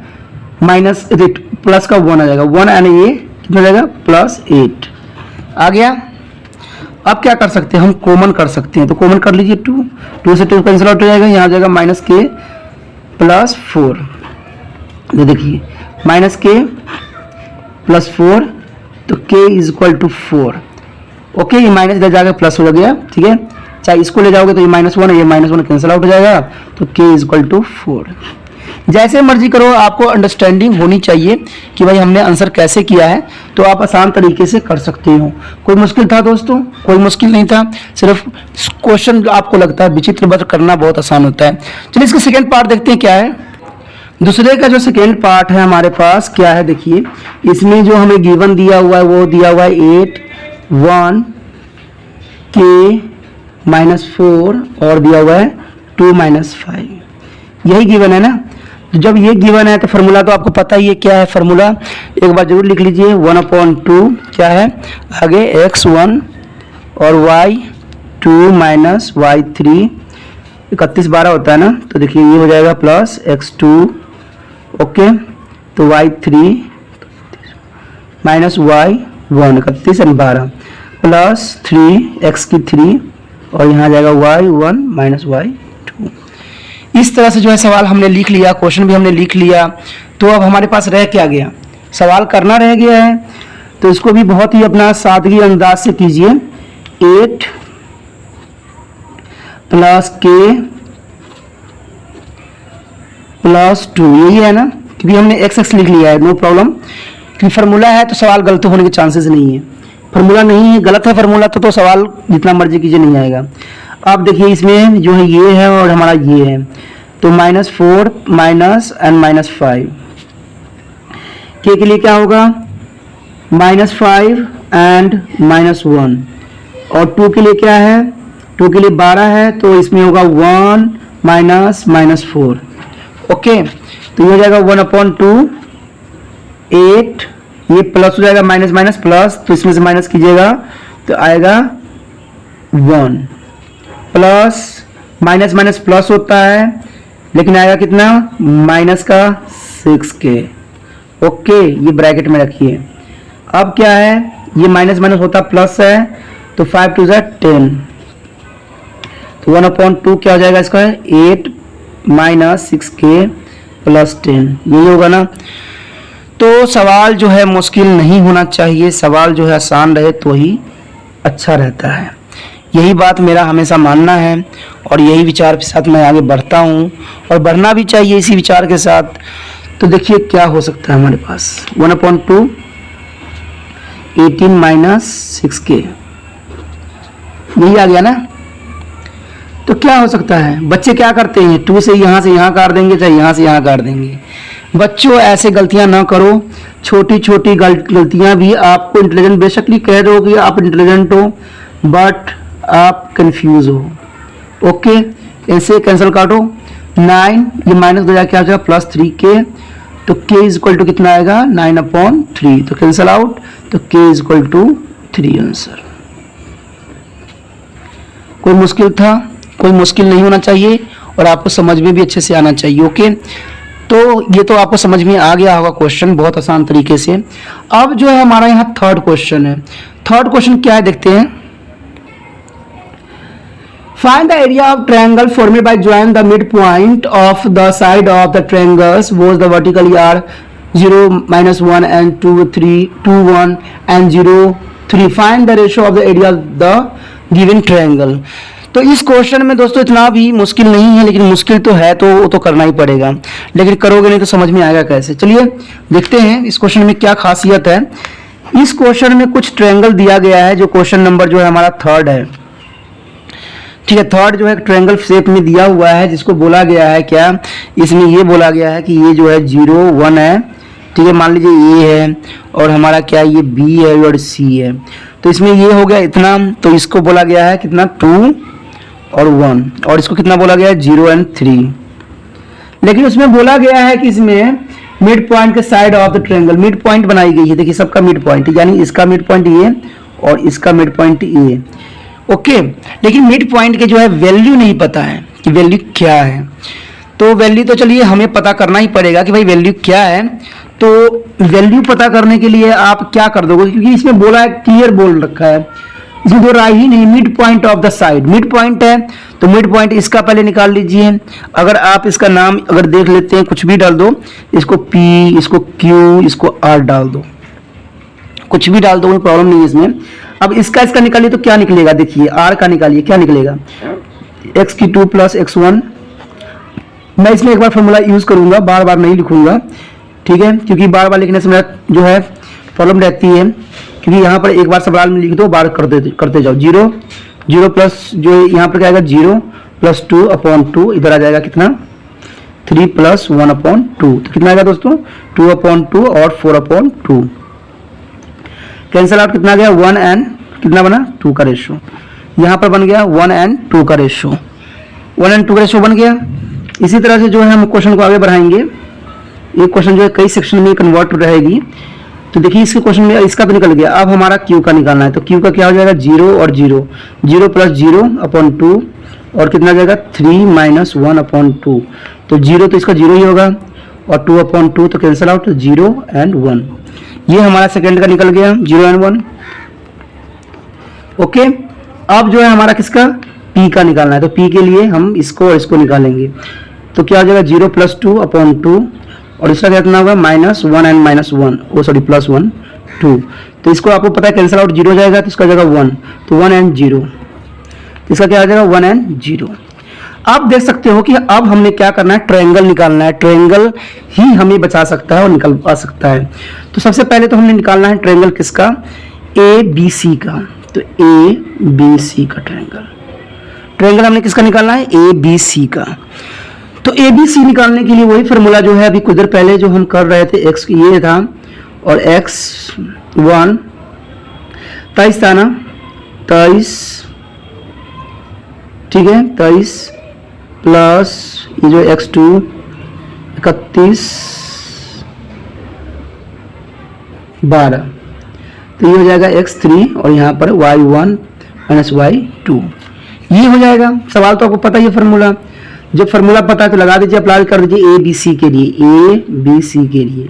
माइनस प्लस का 1 आ जाएगा, 1 एंड ये कितना जाएगा +8 आ गया। अब क्या कर सकते हैं हम, कॉमन कर सकते हैं, तो कॉमन कर लीजिए 2 से 2 कैंसिल आउट हो जाएगा, यहाँ आ जाएगा -k + 4, ये देखिए -k + 4 तो k = 4। ओके, ये माइनस इधर जाकर प्लस हो गया, ठीक है, चाहे इसको ले जाओगे तो ये -1 ये -1 कैंसिल आउट हो जाएगा, तो k = 4। जैसे मर्जी करो, आपको अंडरस्टैंडिंग होनी चाहिए कि भाई हमने आंसर कैसे किया है, तो आप आसान तरीके से कर सकते हो। कोई मुश्किल था दोस्तों? कोई मुश्किल नहीं था, सिर्फ क्वेश्चन आपको लगता है विचित्र बट करना बहुत आसान होता है। चलिए इसका सेकेंड पार्ट देखते हैं क्या है। दूसरे का जो सेकेंड पार्ट है हमारे पास क्या है, देखिए इसमें जो हमें गिवन दिया हुआ है वो दिया हुआ है 8 1 k -4 और दिया हुआ है 2 -5, यही गिवन है ना। तो जब ये गिवन है तो फार्मूला तो आपको पता ही है क्या है, फार्मूला एक बार जरूर लिख लीजिए, 1/2 क्या है आगे x1 और y2 - y3, 31 12 होता है ना, तो देखिए ये हो जाएगा प्लस x2, ओके, तो y3 -y1 31 और 12 प्लस 3x3 और यहाँ आ जाएगा y1 - y2। इस तरह से जो है सवाल हमने लिख लिया, क्वेश्चन भी हमने लिख लिया। तो अब हमारे पास रह क्या गया, सवाल करना रह गया है। तो इसको भी बहुत ही अपना सादगी अंदाज से कीजिए, 8 + k + 2, यही है ना, क्योंकि हमने x लिख लिया है, नो प्रॉब्लम, क्योंकि फार्मूला है तो सवाल गलत होने के चांसेस नहीं है। फार्मूला नहीं है, गलत है फार्मूला तो सवाल जितना मर्जी कीजिए नहीं आएगा। अब देखिए इसमें जो है ये है और हमारा ये है, तो -4 एंड -5, k के लिए क्या होगा -5 एंड -1, और 2 के लिए क्या है, 2 के लिए 12 है तो इसमें होगा 1 -4। ओके, तो ये हो जाएगा 1/2 8, ये प्लस हो जाएगा माइनस प्लस, तो इसमें से माइनस कीजिएगा तो आएगा 1 प्लस माइनस प्लस होता है, लेकिन आएगा कितना माइनस का 6k। ओके, ये ब्रैकेट में रखिए। अब क्या है, ये माइनस होता प्लस है, तो 5 2 10, तो 1/2 क्या हो जाएगा इसका 8 - 6k + 10, यही होगा ना। तो सवाल जो है मुश्किल नहीं होना चाहिए, सवाल जो है आसान रहे तो ही अच्छा रहता है, यही बात मेरा हमेशा मानना है और यही विचार के साथ मैं आगे बढ़ता हूँ और बढ़ना भी चाहिए इसी विचार के साथ। तो देखिए क्या हो सकता है हमारे पास, 1/2 18 - 6k, यही आ गया ना। तो क्या हो सकता है, बच्चे क्या करते हैं 2 से यहाँ काट देंगे, चाहे यहाँ से यहाँ काट देंगे। बच्चों ऐसे गलतियां ना करो, छोटी छोटी गलतियां भी आपको इंटेलिजेंट, बेशकली कह रहे हो कि आप इंटेलिजेंट हो बट आप कंफ्यूज हो। ओके, ऐसे कैंसिल काटो, 9 ये माइनस हो जाएगा, क्या हो जाएगा +3k, तो k = कितना आएगा 9/3, तो कैंसिल आउट, तो k = 3 आंसर। कोई मुश्किल था, कोई मुश्किल नहीं होना चाहिए और आपको समझ में भी अच्छे से आना चाहिए। ओके, तो ये तो आपको समझ में आ गया होगा क्वेश्चन बहुत आसान तरीके से। अब जो है हमारा यहाँ थर्ड क्वेश्चन है। थर्ड क्वेश्चन क्या है देखते हैं, find the area of triangle formed by join the mid point of the side of the triangles both the vertical are 0 -1 and 2 3 2 1 and 0 3, find the ratio of the area of the given triangle. तो इस question में दोस्तों इतना भी मुश्किल नहीं है, लेकिन मुश्किल तो है तो वो तो करना ही पड़ेगा, लेकिन करोगे नहीं तो समझ में आएगा कैसे। चलिए देखते हैं इस क्वेश्चन में क्या खासियत है। इस क्वेश्चन में कुछ ट्रायंगल दिया गया है, जो क्वेश्चन नंबर जो है हमारा थर्ड है, ठीक है। थर्ड जो है ट्रायंगल शेप में दिया हुआ है, जिसको बोला गया है क्या, इसमें ये बोला गया है कि ये जो है 0 1 है, ठीक है, मान लीजिए ए है और हमारा क्या ये बी है और सी है, तो इसमें ये हो गया इतना, तो इसको बोला गया है कितना 2 और 1, और इसको कितना बोला गया है 0 एंड 3। लेकिन उसमें बोला गया है कि इसमें मिड पॉइंट के side of the triangle, mid point बनाई गई है, देखिए सबका मिड पॉइंट, यानी इसका मिड पॉइंट ये और इसका मिड पॉइंट ये, ओके। लेकिन मिड पॉइंट के जो है वैल्यू नहीं पता है कि वैल्यू क्या है, तो वैल्यू तो चलिए हमें पता करना ही पड़ेगा कि भाई वैल्यू क्या है। तो वैल्यू पता करने के लिए आप क्या कर दोगे, क्योंकि इसमें बोला है, क्लियर बोल रखा है, इसमें दो राय ही नहीं, mid point of the side, mid point है तो मिड पॉइंट इसका पहले निकाल लीजिए। अगर आप इसका नाम अगर देख लेते हैं, कुछ भी डाल दो, इसको P, इसको Q, इसको R डाल दो, कुछ भी डाल दो, कोई प्रॉब्लम नहीं है इसमें। अब इसका निकालिए तो क्या निकलेगा, देखिए R का निकालिए, क्या निकलेगा x2 प्लस x1। मैं इसमें एक बार फॉर्मूला यूज करूंगा, बार बार नहीं लिखूंगा, ठीक है, क्योंकि बार बार लिखने से मेरा जो है प्रॉब्लम रहती है, क्योंकि यहाँ पर एक बार सवाल में लिख दो, बार करते जाओ। 0 प्लस जो यहाँ पर क्या आएगा 0 प्लस 2/2, इधर आ जाएगा कितना 3 प्लस 1/2, तो कितना आएगा दोस्तों 2/2 और 4/2, कैंसिल आउट कितना गया 1 एंड कितना बना 2 का रेशो, यहाँ पर बन गया 1 एंड 2 का रेशो, 1 एंड 2 का रेशो बन गया। इसी तरह से जो है हम क्वेश्चन को आगे बढ़ाएंगे, ये क्वेश्चन जो है कई सेक्शन में कन्वर्ट रहेगी। तो देखिए इसके क्वेश्चन में इसका तो निकल गया, अब हमारा Q का निकालना है, तो Q का क्या हो जाएगा 0 और 0, 0 प्लस 0/2 और कितना जाएगा 3 माइनस 1/2, तो 0 तो इसका 0 ही होगा और 2/2 तो कैंसिल आउट, 0 एंड 1, ये हमारा सेकेंड का निकल गया 0 एंड 1, ओके। अब जो है हमारा किसका P का निकालना है, तो P के लिए हम इसको और इसको निकालेंगे, तो क्या हो जाएगा 0 प्लस 2/2 और इसका कितना होगा -1 एंड -1 प्लस 1 2, तो इसको आपको पता है कैंसिल आउट 0 जाएगा, तो इसका जाएगा 1, तो 1 एंड 0, तो इसका क्या आ जाएगा 1 एंड 0। आप देख सकते हो कि अब हमने क्या करना है, ट्रायंगल निकालना है, ट्रायंगल ही हमें बचा सकता है और निकल पा सकता है। तो सबसे पहले तो हमने निकालना है ट्रायंगल किसका, ABC का, तो ABC का ट्रायंगल हमने किसका निकालना है ABC का। तो ABC निकालने के लिए वही फार्मूला जो है अभी कुछ देर पहले जो हम कर रहे थे, x ये था और x1 23 था ना, 23, ठीक है, 23 प्लस ये जो x2 31 12, तो ये हो जाएगा x3 और यहाँ पर y1 माइनस y2, ये हो जाएगा। सवाल तो आपको पता ही है फार्मूला, जब फार्मूला पता है तो लगा दीजिए, अप्लाई कर दीजिए ABC के लिए,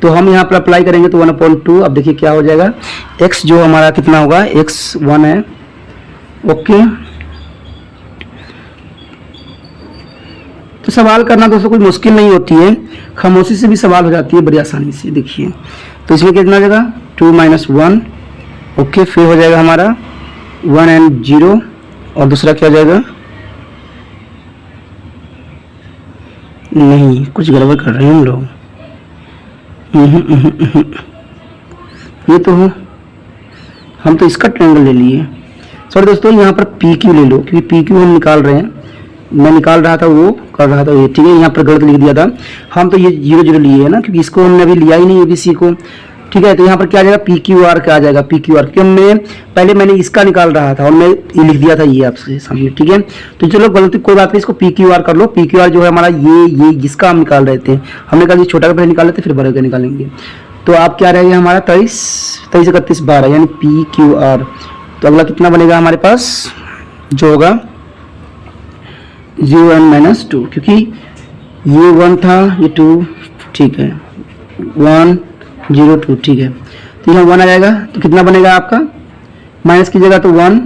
तो हम यहाँ पर अप्लाई करेंगे तो 1/2, अब देखिए क्या हो जाएगा, x जो हमारा कितना होगा x1 है, ओके। तो सवाल करना दोस्तों कोई मुश्किल नहीं होती है, खामोशी से भी सवाल हो जाती है बड़ी आसानी से। देखिए तो इसमें कितना हो जाएगा 2 माइनस 1, ओके, फिर हो जाएगा हमारा 1 एंड 0 और दूसरा क्या हो जाएगा, नहीं कुछ गड़बड़ कर रहे हैं हम लोग, ये तो हो, हम तो इसका ट्रायंगल ले लिए, सॉरी दोस्तों, यहाँ पर PQ ले लो, क्योंकि PQ हम निकाल रहे हैं, मैं निकाल रहा था वो कर रहा था ये, ठीक है, यहाँ पर गलत लिख दिया था, हम तो ये 0 0 लिए है ना, क्योंकि इसको हमने अभी लिया ही नहीं ABC को, ठीक है। तो यहाँ पर क्या आ जाएगा PQR का आ जाएगा, PQR, क्योंकि पहले इसका निकाल रहा था और मैं ये लिख दिया था ये आपके सामने, ठीक है। तो चलो गलती कोई बात नहीं, इसको PQR कर लो। PQR जो है हमारा ये जिसका हम निकाल रहे थे, हमने कहा छोटा का पहले निकाल लेते फिर बड़े का निकालेंगे, तो आप क्या रहेगा हमारा 23 31 12 यानी PQR। तो अगला कितना बनेगा हमारे पास जो होगा 0 एंड -2, क्योंकि ये 1 था ये 2, ठीक है, 1 0 2, ठीक है, तो यहाँ 1 आ जाएगा, तो कितना बनेगा आपका, माइनस कीजिएगा तो 1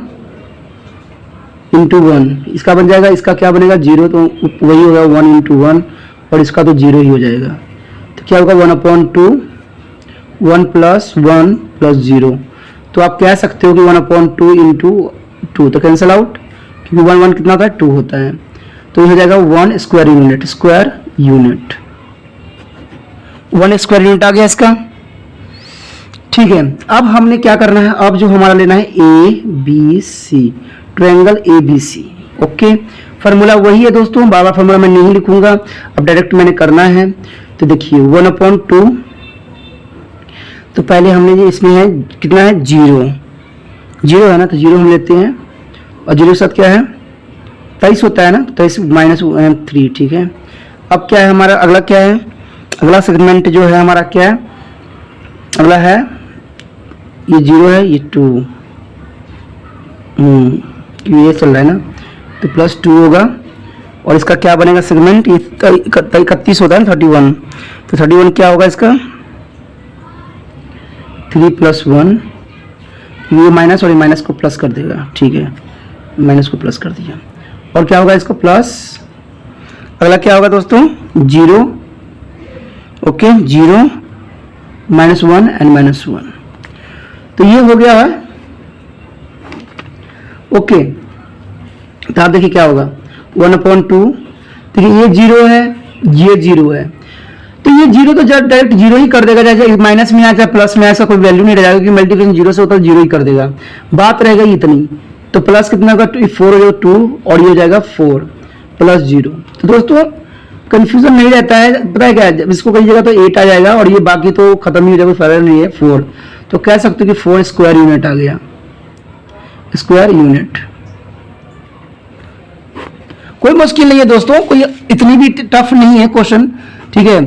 × 1, इसका बन जाएगा, इसका क्या बनेगा 0, तो वही होगा 1 × 1 और इसका तो 0 ही हो जाएगा, तो क्या होगा 1/2 1 प्लस 1 प्लस 0, तो आप कह सकते हो कि 1/2 × 2, तो कैंसिल आउट, क्योंकि 1 1 कितना होता है 2 होता है, तो ये हो जाएगा 1 स्क्वायर यूनिट 1 स्क्वायर यूनिट आ गया इसका, ठीक है। अब हमने क्या करना है, अब जो हमारा लेना है ABC, triangle ABC, okay. Formula वही है दोस्तों, बार बार फार्मूला मैं नहीं लिखूंगा, अब डायरेक्ट मैंने करना है, तो देखिए 1/2 तो पहले हमने जो इसमें है कितना है, 0 0 है ना, तो 0 हम लेते हैं और 0 के साथ क्या है 23 होता है ना, 23 माइनस 3, ठीक है। अब क्या है हमारा अगला, क्या है अगला सेगमेंट जो है हमारा, क्या है अगला है ये 0 है, ये 2 ये चल रहा है ना, तो +2 होगा और इसका क्या बनेगा सेगमेंट, ये 31 होता है ना 31, तो 31 क्या होगा इसका 3 + 1, ये माइनस और ये माइनस को प्लस कर देगा, ठीक है, माइनस को प्लस कर दिया और क्या होगा इसको प्लस, अगला क्या होगा दोस्तों 0, ओके 0 -1 एंड -1, तो ये हो गया है, ओके। तो आप देखिए क्या होगा 1/2, देखिए ये 0 है, ये 0 है, तो ये 0 तो डायरेक्ट 0 ही कर देगा, चाहे माइनस में आए चाहे प्लस में आए, ऐसा कोई वैल्यू नहीं रह जाएगा, क्योंकि मल्टीप्लिकेशन 0 से होता है 0 ही कर देगा, बात रहेगा इतनी। तो प्लस कितना होगा 4 हो जाएगा 2 और ये हो जाएगा 4 + 0। तो दोस्तों कंफ्यूजन नहीं रहता है, पता है क्या है, इसको कई जगह तो 8 आ जाएगा और ये बाकी तो खत्म ही हो जाएगा, फर्क नहीं है 4, तो कह सकते हो कि 4 स्क्वायर यूनिट आ गया, स्क्वायर यूनिट। कोई मुश्किल नहीं है दोस्तों, कोई इतनी भी टफ नहीं है क्वेश्चन, ठीक है,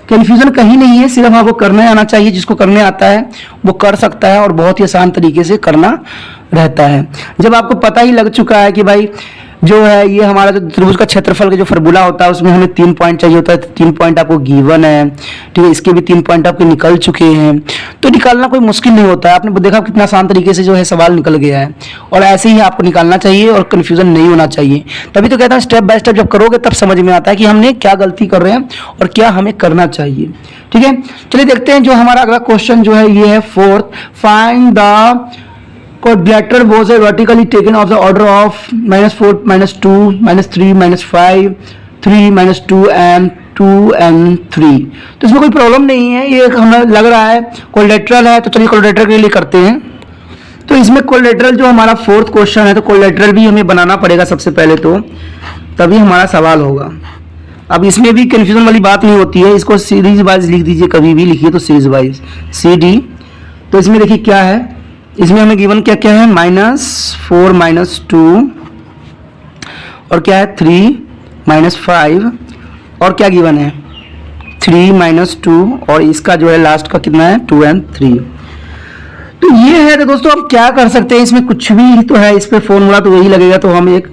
कंफ्यूजन कहीं नहीं है, सिर्फ आपको करने आना चाहिए, जिसको करने आता है वो कर सकता है और बहुत ही आसान तरीके से करना रहता है। जब आपको पता ही लग चुका है कि भाई जो है ये हमारा जो त्रिभुज का क्षेत्रफल का जो फार्मूला होता है उसमें हमें 3 पॉइंट चाहिए होता है, 3 पॉइंट आपको गिवन है, ठीक है, इसके भी 3 पॉइंट आपके निकल चुके हैं, तो निकालना कोई मुश्किल नहीं होता है। आपने देखा कितना आसान तरीके से जो है सवाल निकल गया है, और ऐसे ही आपको निकालना चाहिए और कन्फ्यूजन नहीं होना चाहिए। तभी तो कहता हूँ स्टेप बाय स्टेप जब करोगे तब समझ में आता है कि हमने क्या गलती कर रहे हैं और क्या हमें करना चाहिए, ठीक है। चलिए देखते हैं जो हमारा अगला क्वेश्चन जो है ये है 4th, find the quadrilateral was vertically taken of the order of -4 -2 -3 -5 3 -2 and 2 and 3। तो इसमें कोई प्रॉब्लम नहीं है, ये हमें लग रहा है कोलेट्रल है, तो चलिए कोलेट्रल के लिए करते हैं। तो इसमें कोलेट्रल जो हमारा 4th क्वेश्चन है, तो कोलेट्रल भी हमें बनाना पड़ेगा सबसे पहले, तो तभी हमारा सवाल होगा। अब इसमें भी कंफ्यूजन वाली बात नहीं होती है, इसको सीरीज वाइज लिख दीजिए, कभी भी लिखिए तो सीरीज वाइज CD। तो इसमें देखिए क्या है, इसमें हमें गिवन क्या क्या है -4 -2 और क्या है 3 -5 और क्या गिवन है 3 -2 और इसका जो है लास्ट का कितना है 2 and 3। तो ये है। तो दोस्तों अब क्या कर सकते हैं, इसमें कुछ भी तो है, इस पे फॉर्मूला तो वही लगेगा, तो हम एक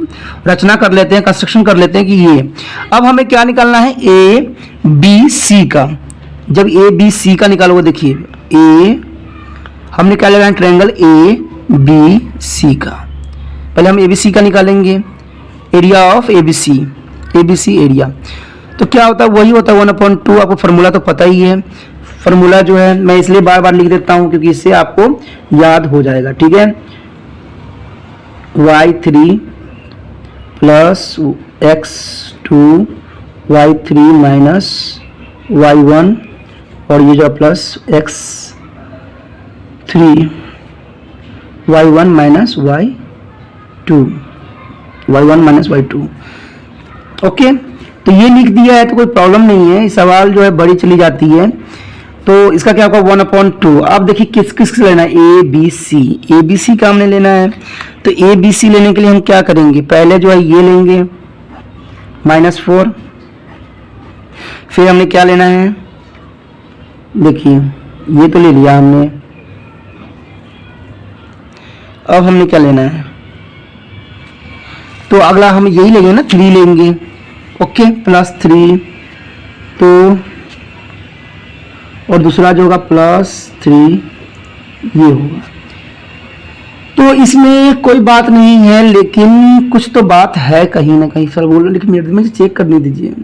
रचना कर लेते हैं, कंस्ट्रक्शन कर लेते हैं कि ये अब हमें क्या निकालना है ABC का। जब ABC का निकालोगे, देखिए हमने क्या लगाना ट्रायंगल ABC का, पहले हम ABC का निकालेंगे, एरिया ऑफ ABC एरिया। तो क्या होता है, वही होता है 1/2, आपको फार्मूला तो पता ही है। फार्मूला जो है मैं इसलिए बार बार लिख देता हूं क्योंकि इससे आपको याद हो जाएगा, ठीक है। y3 + x2 y3 - y1 और ये जो plus x3 y1 - y2 okay. तो ये लिख दिया है तो कोई प्रॉब्लम नहीं है, सवाल जो है बड़ी चली जाती है। तो इसका क्या होगा 1/2। अब देखिए किस किस लेना है ABC का हमने लेना है। तो ABC लेने के लिए हम क्या करेंगे, पहले जो है ये लेंगे -4, फिर हमने क्या लेना है, देखिए ये तो ले लिया हमने, अब हमने क्या लेना है, तो अगला हम यही लेंगे ना 3 लेंगे, ओके +3, तो और दूसरा जो होगा +3 ये होगा। तो इसमें कोई बात नहीं है, लेकिन कुछ तो बात है कहीं ना कहीं, सर बोलो, लेकिन मेरे में से चेक करने दीजिए।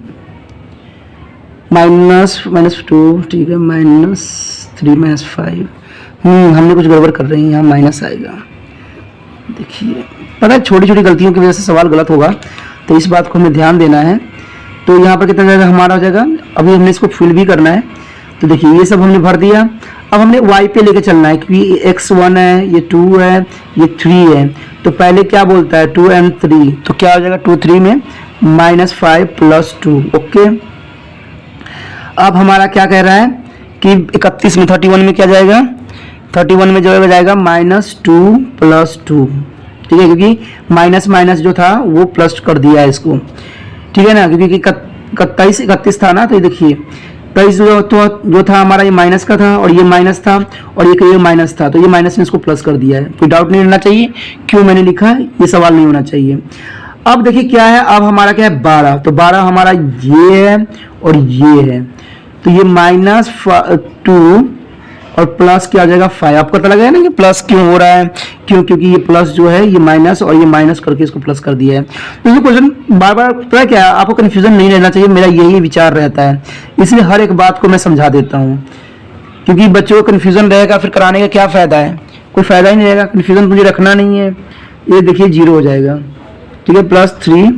-2 ठीक है, -3 -5 हमने कुछ गड़बड़ कर रही हैं, यहाँ माइनस आएगा। देखिए पता है छोटी छोटी गलतियों की वजह से सवाल गलत होगा, तो इस बात को हमें ध्यान देना है। तो यहाँ पर कितना जाएगा हमारा हो जाएगा, अभी हमने इसको फिल भी करना है। तो देखिए ये सब हमने भर दिया, अब हमने y पे लेके चलना है क्योंकि x1 है, ये 2 है, ये 3 है। तो पहले क्या बोलता है 2 and 3, तो क्या हो जाएगा 2 3 में -5 + 2, ओके। अब हमारा क्या कह रहा है कि 31 में 31 में क्या जाएगा, 31 में जो है जाएगा -2 + 2, ठीक है, क्योंकि माइनस माइनस जो था वो प्लस कर दिया है इसको, ठीक है ना, क्योंकि 31 था ना, तो ये देखिए 23 जो था हमारा ये माइनस का था और ये माइनस था और ये माइनस था, तो ये माइनस ने इसको प्लस कर दिया है। कोई डाउट नहीं रहना चाहिए क्यों मैंने लिखा है, ये सवाल नहीं होना चाहिए। अब देखिए क्या है, अब हमारा क्या है 12, तो 12 हमारा ये है और ये है, तो ये -2 और प्लस क्या आ जाएगा 5। आपको पता लगा है ना कि प्लस क्यों हो रहा है, क्योंकि ये प्लस जो है ये माइनस और ये माइनस करके इसको प्लस कर दिया है। तो ये क्वेश्चन बार बार पता है क्या, आपको कन्फ्यूजन नहीं रहना चाहिए, मेरा यही विचार रहता है, इसलिए हर एक बात को मैं समझा देता हूँ, क्योंकि बच्चों को कन्फ्यूजन रहेगा फिर कराने का क्या फ़ायदा है, कोई फ़ायदा ही नहीं रहेगा। कन्फ्यूजन मुझे रखना नहीं है। ये देखिए 0 हो जाएगा, ठीक है, +3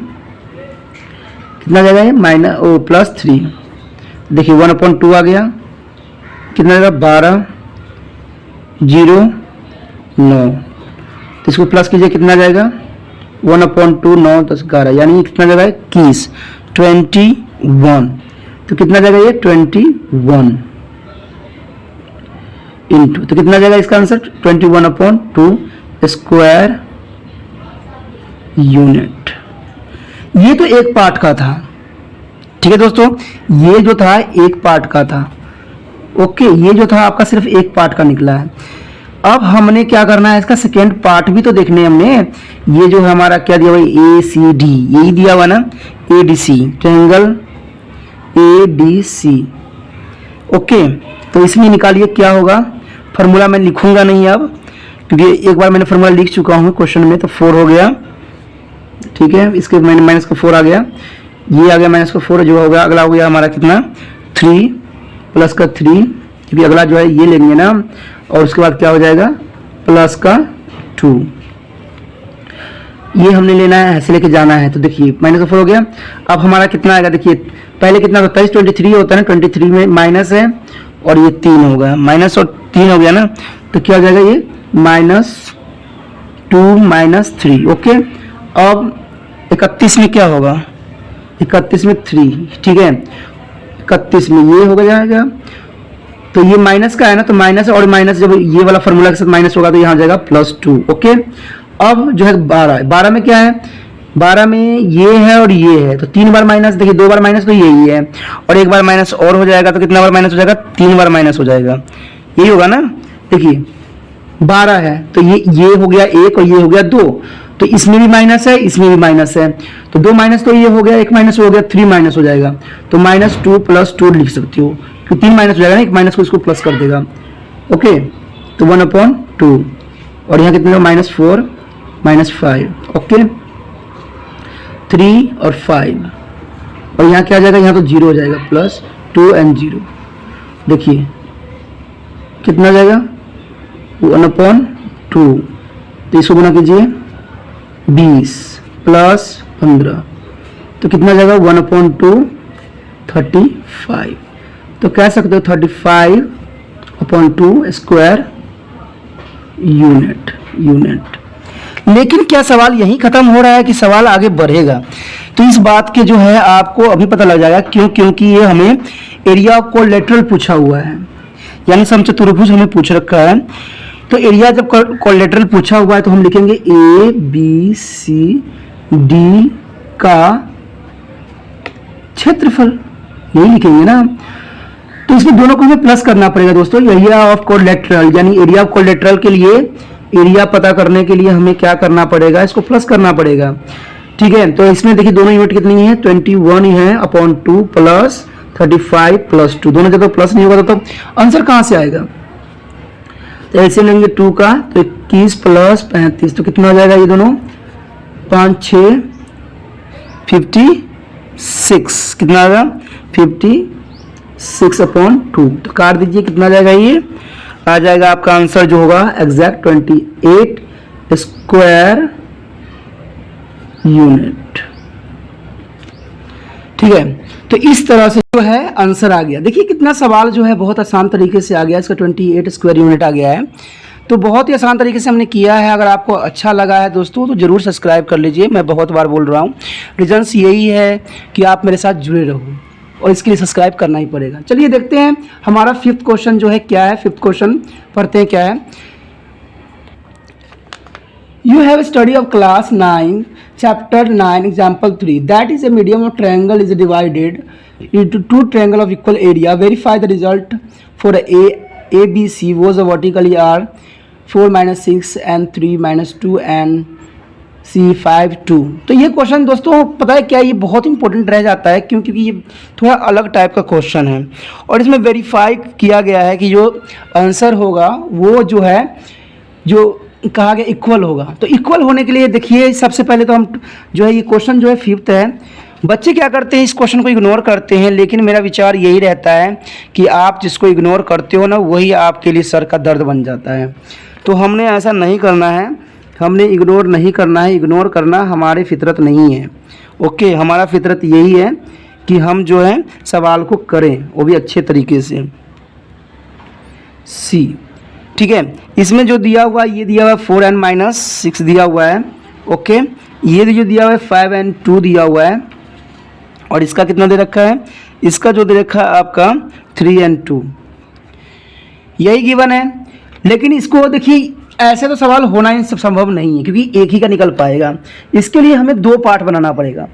कितना जाएगा ये +3, देखिए 1/2 आ गया, कितना जाएगा 12, 0, 9, तो इसको प्लस कीजिए, कितना जाएगा 1/2, 9, 10, 11, यानी कितना जाएगा 21, 21, तो कितना जाएगा ये 21 इंटू, तो कितना जाएगा इसका आंसर 21/2 स्क्वायर यूनिट। ये तो एक पार्ट का था, ठीक है दोस्तों, ये जो था एक पार्ट का था, ओके, ये जो था आपका सिर्फ एक पार्ट का निकला है। अब हमने क्या करना है, इसका सेकेंड पार्ट भी तो देखने हैं हमने। ये जो है हमारा क्या दिया हुआ है ACD, यही दिया हुआ ना, ADC, ट्रायंगल ADC, ओके, तो इसमें निकालिए क्या होगा। फार्मूला मैं लिखूंगा नहीं अब, क्योंकि एक बार मैंने फार्मूला लिख चुका हूँ क्वेश्चन में, तो 4 हो गया, ठीक है, इसके माइनस का 4 आ गया, ये आ गया -4, जो होगा अगला हो गया हमारा कितना 3 प्लस का 3, क्योंकि अगला जो है ये लेंगे ना, और उसके बाद क्या हो जाएगा प्लस का 2, ये हमने लेना है, ऐसे लेके जाना है। तो देखिए -4 हो गया। अब हमारा कितना आएगा, देखिए पहले कितना होता है 23 होता है ना, 23 में माइनस है और ये 3 होगा, माइनस और 3 हो गया ना, तो क्या हो जाएगा ये -2 - 3, ओके। अब 31 में क्या होगा, 31 में 3, ठीक है, 31 में ये हो जाएगा, तो ये माइनस का है ना, तो माइनस और माइनस जब ये वाला फार्मूला के साथ माइनस होगा तो यहाँ जाएगा +2, ओके। अब जो है 12 में क्या है, 12 में ये है और ये है, तो 3 बार माइनस, देखिए 2 बार माइनस तो यही है, और 1 बार माइनस और हो जाएगा, तो कितना बार माइनस हो जाएगा 3 बार माइनस हो जाएगा, यही होगा ना। देखिए 12 है तो ये हो गया 1 और ये हो गया 2, तो इसमें भी माइनस है, इसमें भी माइनस है, तो 2 माइनस तो ये हो गया, 1 माइनस हो गया, 3 माइनस हो जाएगा, तो -2 + 2 लिख सकती हो, क्योंकि 3 माइनस हो जाएगा ना, 1 माइनस को इसको प्लस कर देगा, ओके, तो 1/2, और यहाँ कितने -4 -5, ओके, 3 और 5, और यहाँ क्या आ जाएगा, यहाँ तो 0 हो जाएगा, +2 और 0, देखिए कितना जाएगा 1/2, तो इसको गुना कीजिए 20 + 15, तो कितना जाएगा 1/2 35, तो कह सकते हो 35/2 स्क्वायर यूनिट। लेकिन क्या सवाल यहीं खत्म हो रहा है कि सवाल आगे बढ़ेगा, तो इस बात के जो है आपको अभी पता लग जाएगा, क्योंकि ये हमें एरिया ऑफ कोलेटरल पूछा हुआ है, यानी समचतुर्भुज हमें पूछ रखा है। तो एरिया जब कोलेटरल पूछा हुआ है तो हम लिखेंगे ABCD का क्षेत्रफल, यही लिखेंगे ना। तो इसमें दोनों को हमें प्लस करना पड़ेगा दोस्तों, एरिया ऑफ कोलेटरल, यानी एरिया ऑफ कोलेटरल के लिए एरिया पता करने के लिए हमें क्या करना पड़ेगा, इसको प्लस करना पड़ेगा, ठीक है। तो इसमें देखिए दोनों यूनिट कितनी है 21 है /2 + 35 + 2, दोनों जब प्लस नहीं होगा तो आंसर कहाँ से आएगा, तो ऐसे लेंगे 2 का, तो 21 + 35, तो कितना हो जाएगा, ये दोनों 5 6 56, कितना आएगा 56/2, तो काट दीजिए, कितना जाएगा, ये आ जाएगा आपका आंसर जो होगा एग्जैक्ट 28 स्क्वायर यूनिट, ठीक है। तो इस तरह से जो है आंसर आ गया। देखिए कितना सवाल जो है बहुत आसान तरीके से आ गया, इसका 28 स्क्वायर यूनिट आ गया है, तो बहुत ही आसान तरीके से हमने किया है। अगर आपको अच्छा लगा है दोस्तों तो ज़रूर सब्सक्राइब कर लीजिए, मैं बहुत बार बोल रहा हूँ, रीजन्स यही है कि आप मेरे साथ जुड़े रहो, और इसके लिए सब्सक्राइब करना ही पड़ेगा। चलिए देखते हैं हमारा फिफ्थ क्वेश्चन जो है क्या है। फिफ्थ क्वेश्चन पढ़ते हैं क्या है। You have a study of class 9, chapter 9, example 3. That is a medium of triangle is divided into two triangle of equal area. Verify the result for A, B, C was vertically are 4 minus 6 and 3 minus 2 and C 5 2। तो ये question दोस्तों पता है क्या, ये बहुत important रह जाता है क्योंकि ये थोड़ा अलग टाइप का क्वेश्चन है और इसमें वेरीफाई किया गया है कि जो आंसर होगा वो जो है जो कहा गया इक्वल होगा। तो इक्वल होने के लिए देखिए सबसे पहले तो हम जो है ये क्वेश्चन जो है फिफ्थ है, बच्चे क्या करते हैं इस क्वेश्चन को इग्नोर करते हैं, लेकिन मेरा विचार यही रहता है कि आप जिसको इग्नोर करते हो ना वही आपके लिए सर का दर्द बन जाता है। तो हमने ऐसा नहीं करना है, हमने इग्नोर नहीं करना है, इग्नोर करना हमारी फितरत नहीं है। ओके, हमारा फितरत यही है कि हम जो है सवाल को करें वो भी अच्छे तरीके से। सी ठीक है, इसमें जो दिया हुआ ये दिया हुआ है 4 and minus 6 दिया हुआ है। ओके, ये जो दिया हुआ है 5 and 2 दिया हुआ है और इसका कितना दे रखा है, इसका जो दे रखा है आपका 3 and 2, यही गिवन है। लेकिन इसको देखिए ऐसे तो सवाल होना ही संभव नहीं है क्योंकि एक ही का निकल पाएगा। इसके लिए हमें दो पार्ट बनाना पड़ेगा।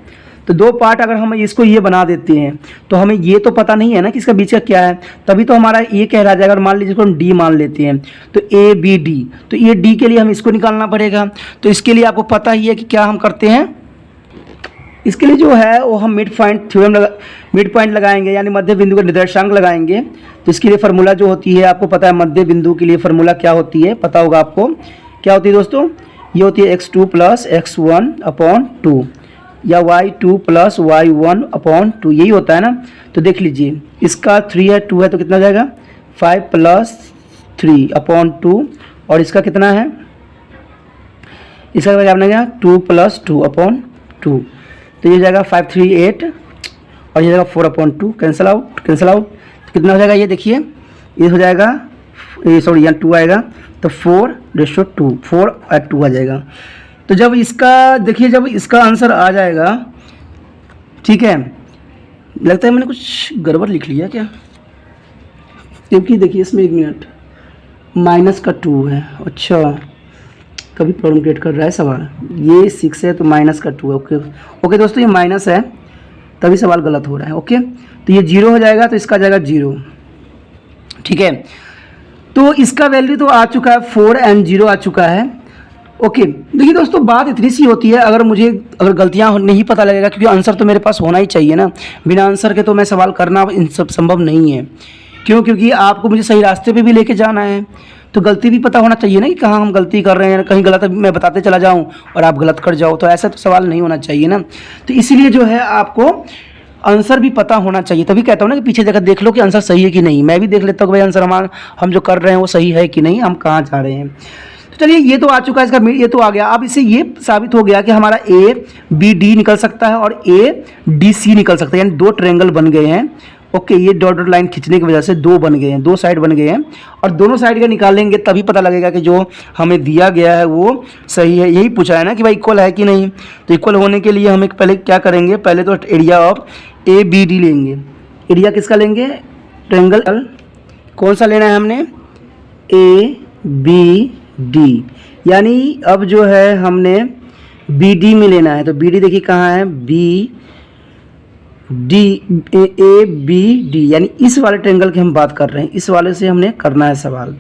तो दो पार्ट अगर हम इसको ये बना देते हैं तो हमें ये तो पता नहीं है ना कि इसका बीच का क्या है, तभी तो हमारा ये कहला जाएगा। अगर मान लीजिए इसको हम डी मान लेते हैं तो ए बी डी, तो ये डी के लिए हम इसको निकालना पड़ेगा। तो इसके लिए आपको पता ही है कि क्या हम करते हैं, इसके लिए जो है वो हम mid point theorem mid point लगाएंगे यानी मध्य बिंदु का निर्देशांक लगाएंगे। तो इसके लिए फार्मूला जो होती है आपको पता है, मध्य बिंदु के लिए फार्मूला क्या होती है पता होगा आपको, क्या होती है दोस्तों, ये होती है x2 प्लस x1 अपॉन 2 या y2 प्लस y1 अपॉन 2, यही होता है ना। तो देख लीजिए इसका 3 है 2 है तो कितना जाएगा 5 प्लस 3 अपॉन 2 और इसका कितना है, इसका क्या बनेगा 2 प्लस 2 अपॉन 2, तो ये जाएगा 5 3 8 और ये जाएगा 4 अपॉन 2, कैंसिल आउट तो कितना हो जाएगा, ये देखिए ये हो जाएगा, ये सॉरी यहाँ 2 आएगा तो 4:2 4 और 2 आ जाएगा। तो जब इसका देखिए जब इसका आंसर आ जाएगा, ठीक है, लगता है मैंने कुछ गड़बड़ लिख लिया क्या, क्योंकि देखिए इसमें 1 मिनट माइनस का 2 है। अच्छा, कभी प्रॉब्लम क्रिएट कर रहा है सवाल, ये 6 है तो माइनस का 2 है। ओके दोस्तों, ये माइनस है तभी सवाल गलत हो रहा है। ओके, तो ये 0 हो जाएगा तो इसका जाएगा 0, ठीक है। तो इसका वैल्यू तो आ चुका है 4 and 0 आ चुका है। ओके, देखिए दोस्तों बात इतनी सी होती है, अगर गलतियां नहीं पता लगेगा, क्योंकि आंसर तो मेरे पास होना ही चाहिए ना, बिना आंसर के तो मैं सवाल करना इन सब संभव नहीं है। क्यों, क्योंकि आपको मुझे सही रास्ते पे भी लेके जाना है, तो गलती भी पता होना चाहिए ना कि कहाँ हम गलती कर रहे हैं, कहीं गलत मैं बताते चला जाऊँ और आप गलत कर जाओ, तो ऐसा तो सवाल नहीं होना चाहिए ना। तो इसीलिए जो है आपको आंसर भी पता होना चाहिए, तभी कहता हूँ ना कि पीछे जगह देख लो कि आंसर सही है कि नहीं। मैं भी देख लेता हूँ कि भाई आंसर हम जो कर रहे हैं वो सही है कि नहीं, हम कहाँ जा रहे हैं। तो चलिए ये तो आ चुका है, इसका ये तो आ गया। अब इससे ये साबित हो गया कि हमारा ए बी डी निकल सकता है और ए डी सी निकल सकता है, यानी 2 ट्रायंगल बन गए हैं। ओके, ये डॉट लाइन खींचने की वजह से 2 बन गए हैं, 2 साइड बन गए हैं, और दोनों साइड का निकालेंगे तभी पता लगेगा कि जो हमें दिया गया है वो सही है। यही पूछा है ना कि भाई इक्वल है कि नहीं। तो इक्वल होने के लिए हमें पहले क्या करेंगे, पहले तो area of A B D लेंगे। एरिया किसका लेंगे, ट्रायंगल कौन सा लेना है हमने, ए बी डी, यानी अब जो है हमने बी डी में लेना है। तो बी डी देखिए कहाँ है, B D A B D, यानी इस वाले ट्रायंगल की हम बात कर रहे हैं, इस वाले से हमने करना है सवाल।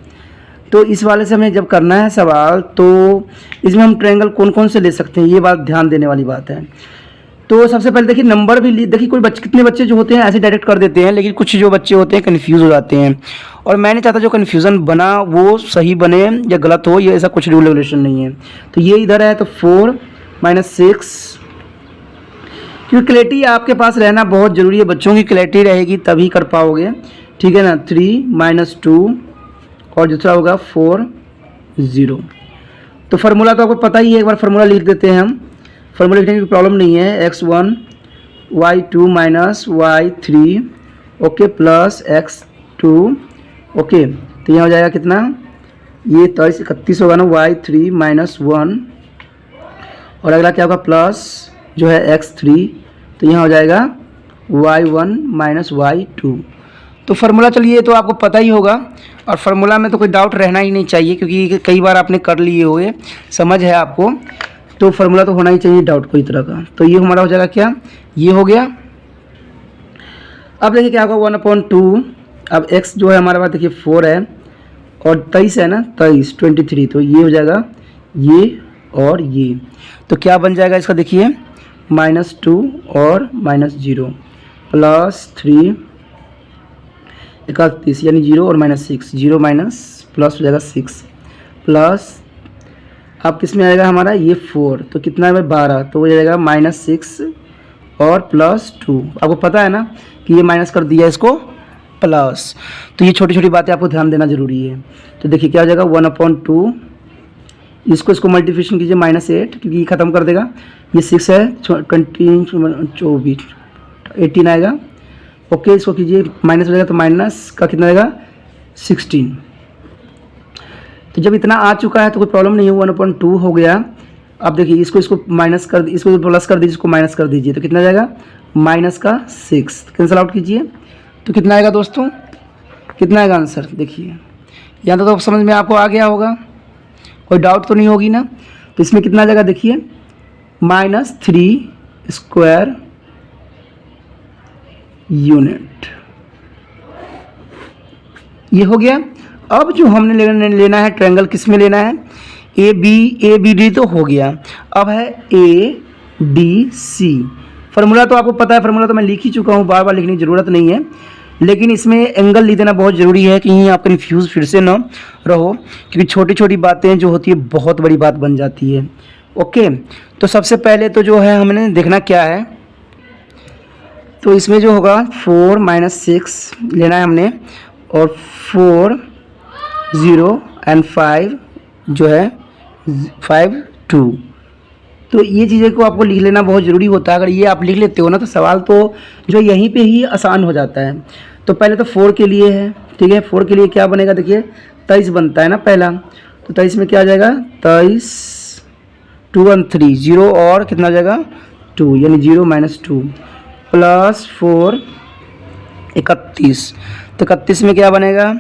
तो इस वाले से हमें जब करना है सवाल तो इसमें हम ट्रायंगल कौन कौन से ले सकते हैं, ये बात ध्यान देने वाली बात है। तो सबसे पहले देखिए नंबर भी देखिए, कोई बच्चे कितने बच्चे जो होते हैं ऐसे डायरेक्ट कर देते हैं, लेकिन कुछ जो बच्चे होते हैं कन्फ्यूज़ हो जाते हैं, और मैं नहीं चाहता जो कन्फ्यूज़न बना वो सही बने या गलत हो, ये ऐसा कुछ रूल रेगुलेशन नहीं है। तो ये इधर है तो 4 - 6, क्योंकि क्लैरिटी आपके पास रहना बहुत ज़रूरी है, बच्चों की क्लैरिटी रहेगी तभी कर पाओगे, ठीक है ना। 3 - 2 और दूसरा होगा 4 0। तो फार्मूला तो आपको पता ही है, एक बार फार्मूला लिख देते हैं हम, फार्मूला लिखने की प्रॉब्लम नहीं है। x1 y2 - y3 okay plus x2 okay, तो यहाँ हो जाएगा कितना, ये 31 होगा ना, y3 - 1 और अगला क्या होगा प्लस जो है x3, तो यहाँ हो जाएगा y1 माइनस y2। तो फार्मूला चलिए तो आपको पता ही होगा, और फार्मूला में तो कोई डाउट रहना ही नहीं चाहिए क्योंकि कई बार आपने कर लिए होंगे, समझ है आपको, तो फार्मूला तो होना ही चाहिए डाउट कोई तरह का। तो ये हमारा हो जाएगा क्या, ये हो गया। अब देखिए क्या होगा 1/2। अब x जो है हमारे पास देखिए 4 है और 23 है ना, 23 23, तो ये हो जाएगा ये और ये। तो क्या बन जाएगा इसका देखिए -2 और -0 प्लस 3 31, यानी 0 और -6, 0 माइनस प्लस हो जाएगा 6 प्लस, अब किस में आएगा हमारा ये 4, तो कितना है 12, तो हो जाएगा -6 और प्लस 2। आपको पता है ना कि ये माइनस कर दिया इसको प्लस, तो ये छोटी छोटी बातें आपको ध्यान देना जरूरी है। तो देखिए क्या हो जाएगा 1/2, इसको मल्टीप्लिकेशन कीजिए -8 क्योंकि ये ख़त्म कर देगा, ये 6 है 24 18 आएगा। ओके, इसको कीजिए माइनस हो जाएगा तो माइनस का कितना आएगा 16। तो जब इतना आ चुका है तो कोई प्रॉब्लम नहीं है, 1/2 हो गया। अब देखिए इसको माइनस कर, इसको प्लस कर दीजिए, इसको माइनस कर दीजिए, तो कितना जाएगा -6, कैंसिल आउट कीजिए, तो कितना आएगा दोस्तों, कितना आएगा आंसर देखिए। यहाँ तो समझ में आपको आ गया होगा, कोई डाउट तो नहीं होगी ना। तो इसमें कितना आ जाएगा देखिए -3 यूनिट, ये हो गया। अब जो हमने लेना है ट्रायंगल, किस में लेना है, ए बी डी तो हो गया, अब है ADC। फार्मूला तो आपको पता है, फार्मूला तो मैं लिख ही चुका हूँ, बार बार लिखने की ज़रूरत नहीं है, लेकिन इसमें एंगल लिख देना बहुत ज़रूरी है कि आप कन्फ्यूज़ फिर से ना रहो, क्योंकि छोटी छोटी बातें जो होती है बहुत बड़ी बात बन जाती है। ओके, तो सबसे पहले तो जो है हमने देखना क्या है, तो इसमें जो होगा 4 - 6 लेना है हमने, और 4 0 एंड 5 जो है 5 2। तो ये चीज़ें को आपको लिख लेना बहुत ज़रूरी होता है। अगर ये आप लिख लेते हो ना तो सवाल तो जो यहीं पे ही आसान हो जाता है। तो पहले तो 4 के लिए है, ठीक है, 4 के लिए क्या बनेगा देखिए 23 बनता है ना पहला, तो 23 में क्या आ जाएगा 23 2 1 3 0 और कितना आ जाएगा 2, यानी 0 - 2 प्लस 4 31, तो 31 में क्या बनेगा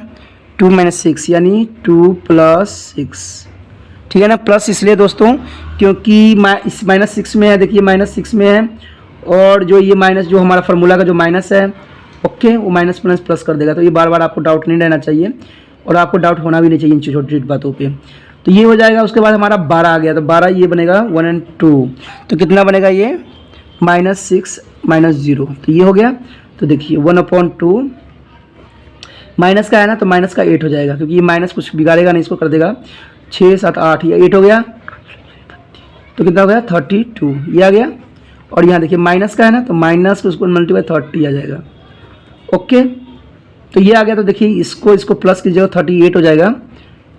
2 - 6 यानी 2 + 6, ठीक है ना। प्लस इसलिए दोस्तों क्योंकि इस -6 में है, देखिए -6 में है, और जो ये माइनस जो हमारा फार्मूला का जो माइनस है, ओके, वो माइनस प्लस कर देगा। तो ये बार बार आपको डाउट नहीं रहना चाहिए, और आपको डाउट होना भी नहीं चाहिए इन छोटी छोटी बातों पे। तो ये हो जाएगा, उसके बाद हमारा 12 आ गया, तो 12 ये बनेगा 1 और 2, तो कितना बनेगा ये -6 - 0, तो ये हो गया। तो देखिए 1/2 माइनस का है ना, तो माइनस का 8 हो जाएगा, क्योंकि ये माइनस कुछ बिगाड़ेगा नहीं, इसको कर देगा 6 7 8, ये 8 हो गया, तो कितना हो गया 32, ये आ गया। और यहाँ देखिए माइनस का है ना, तो माइनस को उसको मल्टीप्लाई 30 आ जाएगा। ओके, तो ये आ गया। तो देखिए इसको प्लस कीजिएगा 38 हो जाएगा।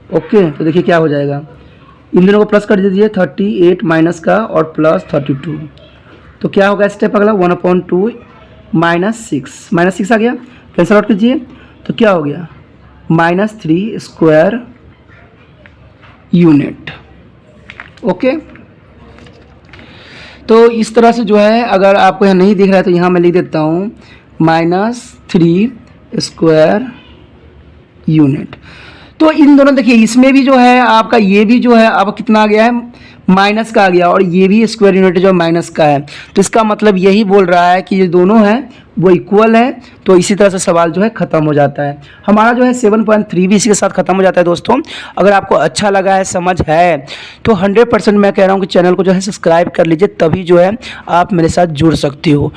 ओके, तो देखिए क्या हो जाएगा, इन दोनों को प्लस कर दीजिए, 38 माइनस का और प्लस 32, तो क्या होगा स्टेप अगला 1/2 -6 आ गया, कैंसिल आउट कीजिए, तो क्या हो गया -3 यूनिट। ओके, तो इस तरह से जो है, अगर आपको यहाँ नहीं दिख रहा है तो यहाँ मैं लिख देता हूँ -3 यूनिट। तो इन दोनों देखिए, इसमें भी जो है आपका ये भी जो है अब कितना आ गया है माइनस का आ गया, और ये भी स्क्वायर यूनिट जो माइनस का है, तो इसका मतलब यही बोल रहा है कि ये दोनों हैं वो इक्वल है। तो इसी तरह से सवाल जो है ख़त्म हो जाता है। हमारा जो है 7.3 भी इसी के साथ ख़त्म हो जाता है दोस्तों। अगर आपको अच्छा लगा है, समझ है, तो 100% मैं कह रहा हूँ कि चैनल को जो है सब्सक्राइब कर लीजिए, तभी जो है आप मेरे साथ जुड़ सकते हो।